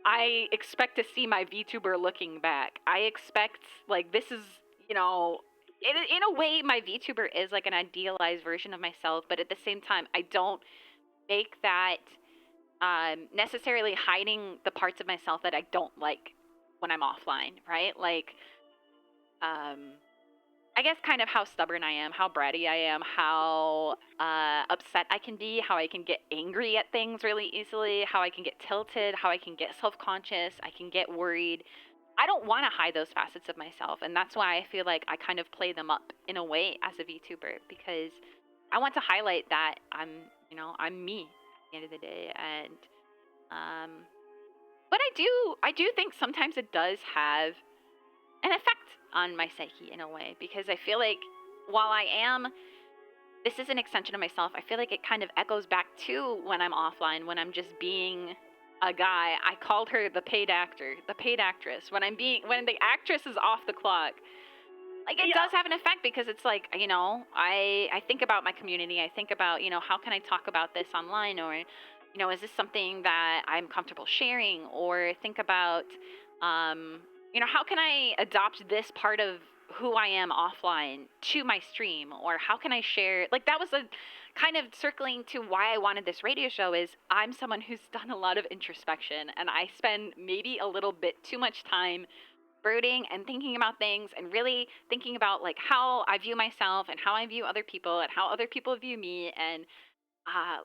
I expect to see my VTuber looking back. I expect like this is, in a way my VTuber is like an idealized version of myself, but at the same time I don't make that necessarily hiding the parts of myself that I don't like when I'm offline, right? Like, I guess kind of how stubborn I am, how bratty I am, how upset I can be, how I can get angry at things really easily, how I can get tilted, how I can get self-conscious, I can get worried. I don't want to hide those facets of myself, and that's why I feel like I kind of play them up in a way as a VTuber, because I want to highlight that I'm me at the end of the day, and but I do think sometimes it does have an effect on my psyche in a way, because I feel like while this is an extension of myself, I feel like it kind of echoes back to when I'm offline, when I'm just being a guy. I called her the paid actor, the paid actress. When the actress is off the clock, like it does have an effect, because it's like, I think about my community. I think about, how can I talk about this online, or is this something that I'm comfortable sharing, or think about, how can I adopt this part of who I am offline to my stream, or how can I share, like, that was a kind of circling to why I wanted this radio show. Is I'm someone who's done a lot of introspection, and I spend maybe a little bit too much time brooding and thinking about things, and really thinking about like how I view myself and how I view other people and how other people view me, and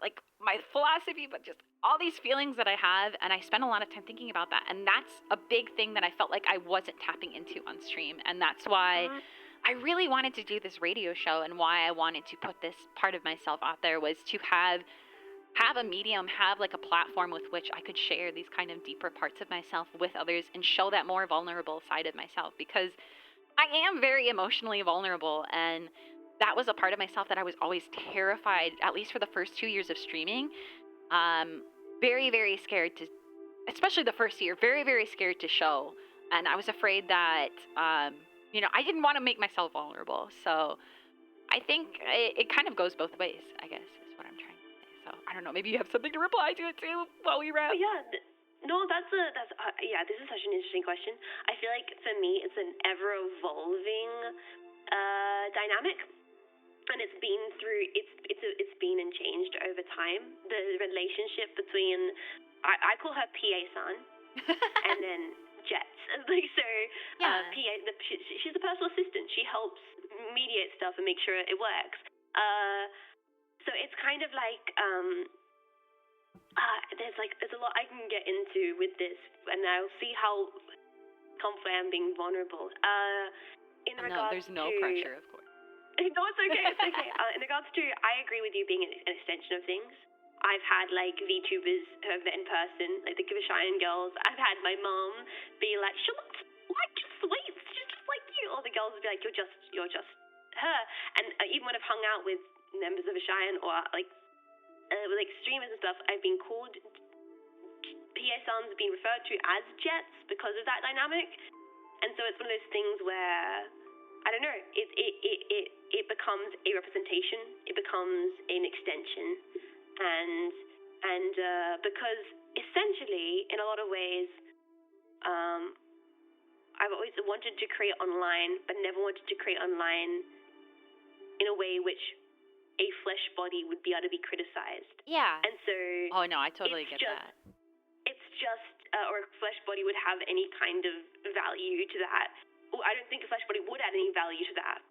like my philosophy, but just all these feelings that I have. And I spend a lot of time thinking about that. And that's a big thing that I felt like I wasn't tapping into on stream. And that's why I really wanted to do this radio show, and why I wanted to put this part of myself out there, was to have a medium, have like a platform with which I could share these kind of deeper parts of myself with others, and show that more vulnerable side of myself, because I am very emotionally vulnerable. And that was a part of myself that I was always terrified, at least for the first 2 years of streaming. Very, very scared to, especially the first year, very, very scared to show. And I was afraid that, you know, I didn't want to make myself vulnerable. So I think it kind of goes both ways, I guess, is what I'm trying to say. So I don't know, maybe you have something to reply to it too while we wrap. Yeah. No, that's yeah, this is such an interesting question. I feel like for me, it's an ever-evolving dynamic. And it's been through, it's been and changed over time. The relationship between, I call her PA-san, and then Jets. Like, so, Yeah. she's a personal assistant. She helps mediate stuff and make sure it works. So it's kind of like, there's a lot I can get into with this, and I'll see how comfortable I am being vulnerable. No, there's no pressure, of course. No, it's okay. It's okay. In regards to, I agree with you being an extension of things. I've had like VTubers who have met in person, like the Kivashian girls. I've had my mom be like, "She looks like sweet. She's just like you." Or the girls would be like, "You're just her." And even when I've hung out with members of Ashian, or like streamers and stuff, I've been called PA-sans, being referred to as Jets because of that dynamic. And so it's one of those things where, I don't know, it becomes a representation, it becomes an extension, and because essentially, in a lot of ways, I've always wanted to create online, but never wanted to create online in a way which a flesh body would be able to be criticized. Yeah. And so, oh no, I totally get that. It's just, or a flesh body would have any kind of value to that. I don't think a flesh body would add any value to that.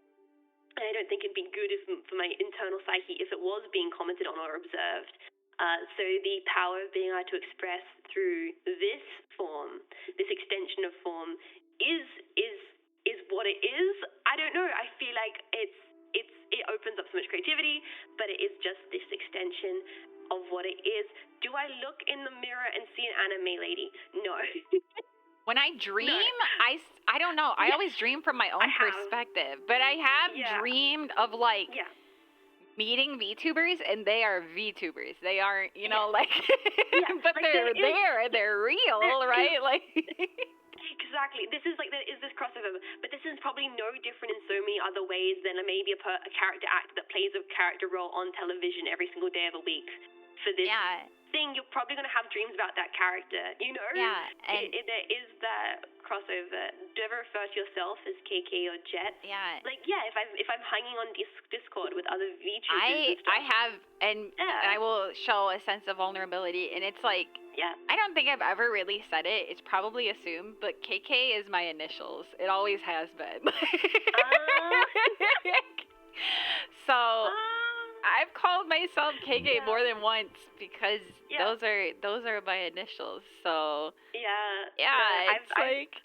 And I don't think it'd be good for my internal psyche if it was being commented on or observed. So the power of being able to express through this form, this extension of form, is what it is. I don't know. I feel like it opens up so much creativity, but it is just this extension of what it is. Do I look in the mirror and see an anime lady? No. When I dream, I don't know. I always dream from my own perspective, but I have dreamed of like meeting VTubers, and they are VTubers. They aren't, you know, like, but like they're there. They're real, right? Like. Exactly. This is like, there is this crossover, but this is probably no different in so many other ways than maybe a character actor that plays a character role on television every single day of the week. For this thing, you're probably going to have dreams about that character, you know? Yeah. And there is that crossover. Do you ever refer to yourself as KK or Jet? Yeah. Like, if I'm hanging on Discord with other VTubers I have, and I will show a sense of vulnerability, and it's like, I don't think I've ever really said it. It's probably assumed, but KK is my initials. It always has been. So I've called myself KK more than once because those are my initials. So it's like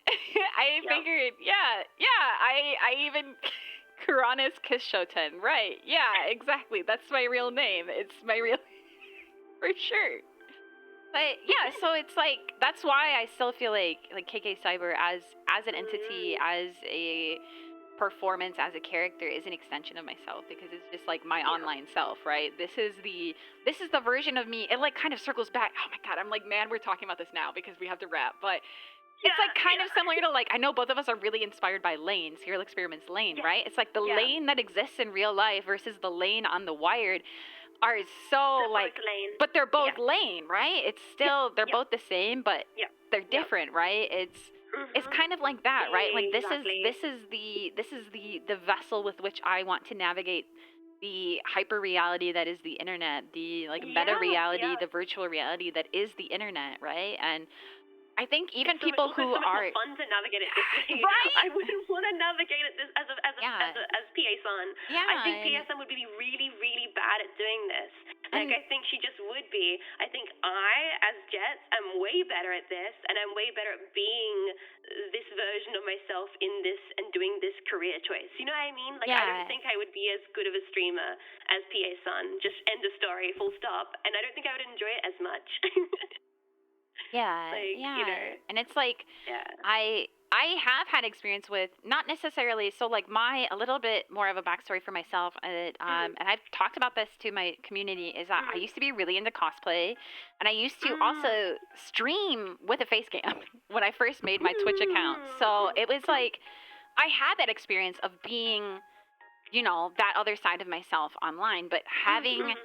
I figured I even Kurana's Kiss Shoten, right? Yeah, exactly. That's my real name. It's my real for sure. But yeah, so it's like, that's why I still feel like KKcyber as an entity, as a performance, as a character, is an extension of myself, because it's just like my online self, right? This is the version of me. It like kind of circles back. Oh my god, I'm like, man, we're talking about this now because we have to wrap, but it's like kind of similar to, like, I know both of us are really inspired by Lane, Serial Experiments Lane, right? It's like the Lane that exists in real life versus the Lane on The Wired are so like, but they're both Lane, right? It's still, they're both the same, but they're different, right? It's is kind of like that, right? Like Exactly. this is the vessel with which I want to navigate the hyper reality that is the internet, the like meta reality, the virtual reality that is the internet, right? And I think even people who so much are more fun to navigate it this way. right. I wouldn't want to navigate it this as PA-san. Yeah, I think PA-san would be really, really bad at doing this. Like, I think she just would be. I think I, as Jets, am way better at this, and I'm way better at being this version of myself in this and doing this career choice. You know what I mean? Like, I don't think I would be as good of a streamer as PA-san. Just end of story, full stop. And I don't think I would enjoy it as much. Yeah, like, yeah. You know, and it's like, I have had experience with, not necessarily, so like a little bit more of a backstory for myself, and I've talked about this to my community, is that I used to be really into cosplay, and I used to also stream with a face cam when I first made my Twitch account. So it was like, I had that experience of being, you know, that other side of myself online, but having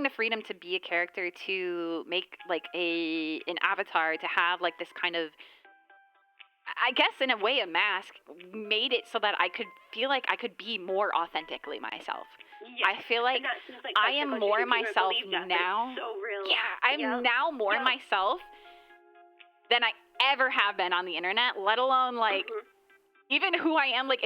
the freedom to be a character, to make like an avatar, to have like this kind of, I guess in a way, a mask, made it so that I could feel like I could be more authentically myself. I feel like I am more myself now. So real. Yeah, I'm now more myself than I ever have been on the internet, let alone like even who I am. Like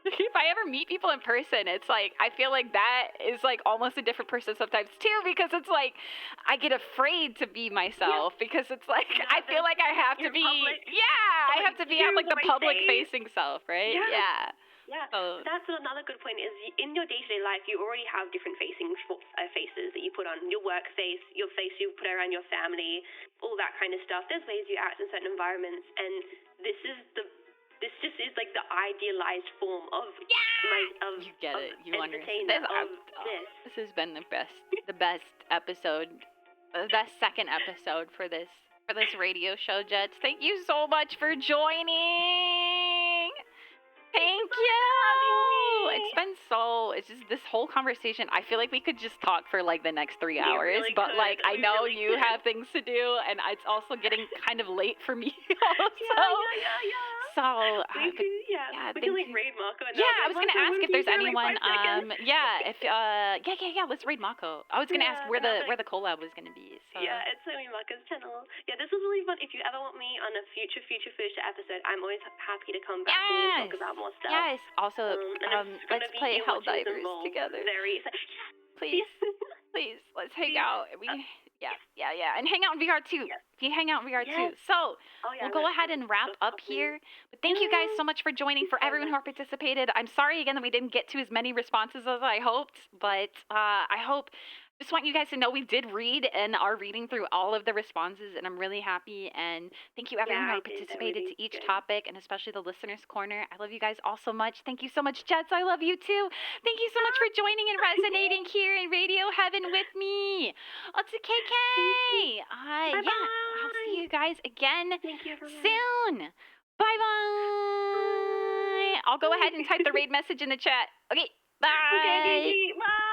if I ever meet people in person, it's like I feel like that is like almost a different person sometimes too, because it's like I get afraid to be myself because it's like I feel like I have to be I have to be at like the public facing self, right? Yeah. So that's another good point, is in your day-to-day life, you already have different faces that you put on. Your work face, your face you put around your family, all that kind of stuff. There's ways you act in certain environments, and this just is like the idealized form of you get it. You understand. This has been the best episode, the best second episode for this radio show, Jets. Thank you so much for joining. Thank you. It's just this whole conversation. I feel like we could just talk for like the next 3 hours, really but could. like I know you have things to do, and it's also getting kind of late for me also. So we can like raid Mako. I was gonna ask if there's anyone. Let's raid Mako. I was gonna ask where the collab was gonna be. So. Yeah, it's only Mako's channel. Yeah, this was really fun. If you ever want me on a future episode, I'm always happy to come back and talk about more stuff. Yes. Also, let's play Helldivers together. Please, let's hang out. And hang out in VR too. You hang out in VR too. So we'll go ahead and wrap up here. But thank you guys so much for joining. For everyone who participated, I'm sorry again that we didn't get to as many responses as I hoped, but just want you guys to know we did read and are reading through all of the responses, and I'm really happy. And thank you everyone who participated to each topic, and especially the listeners' corner. I love you guys all so much. Thank you so much, Jets. I love you too. Thank you so much for joining and resonating here in Radio Heaven with me. It's a KK. Bye-bye. I'll see you guys again soon. Bye-bye. I'll go ahead and type the raid message in the chat. Okay, bye. Okay, bye.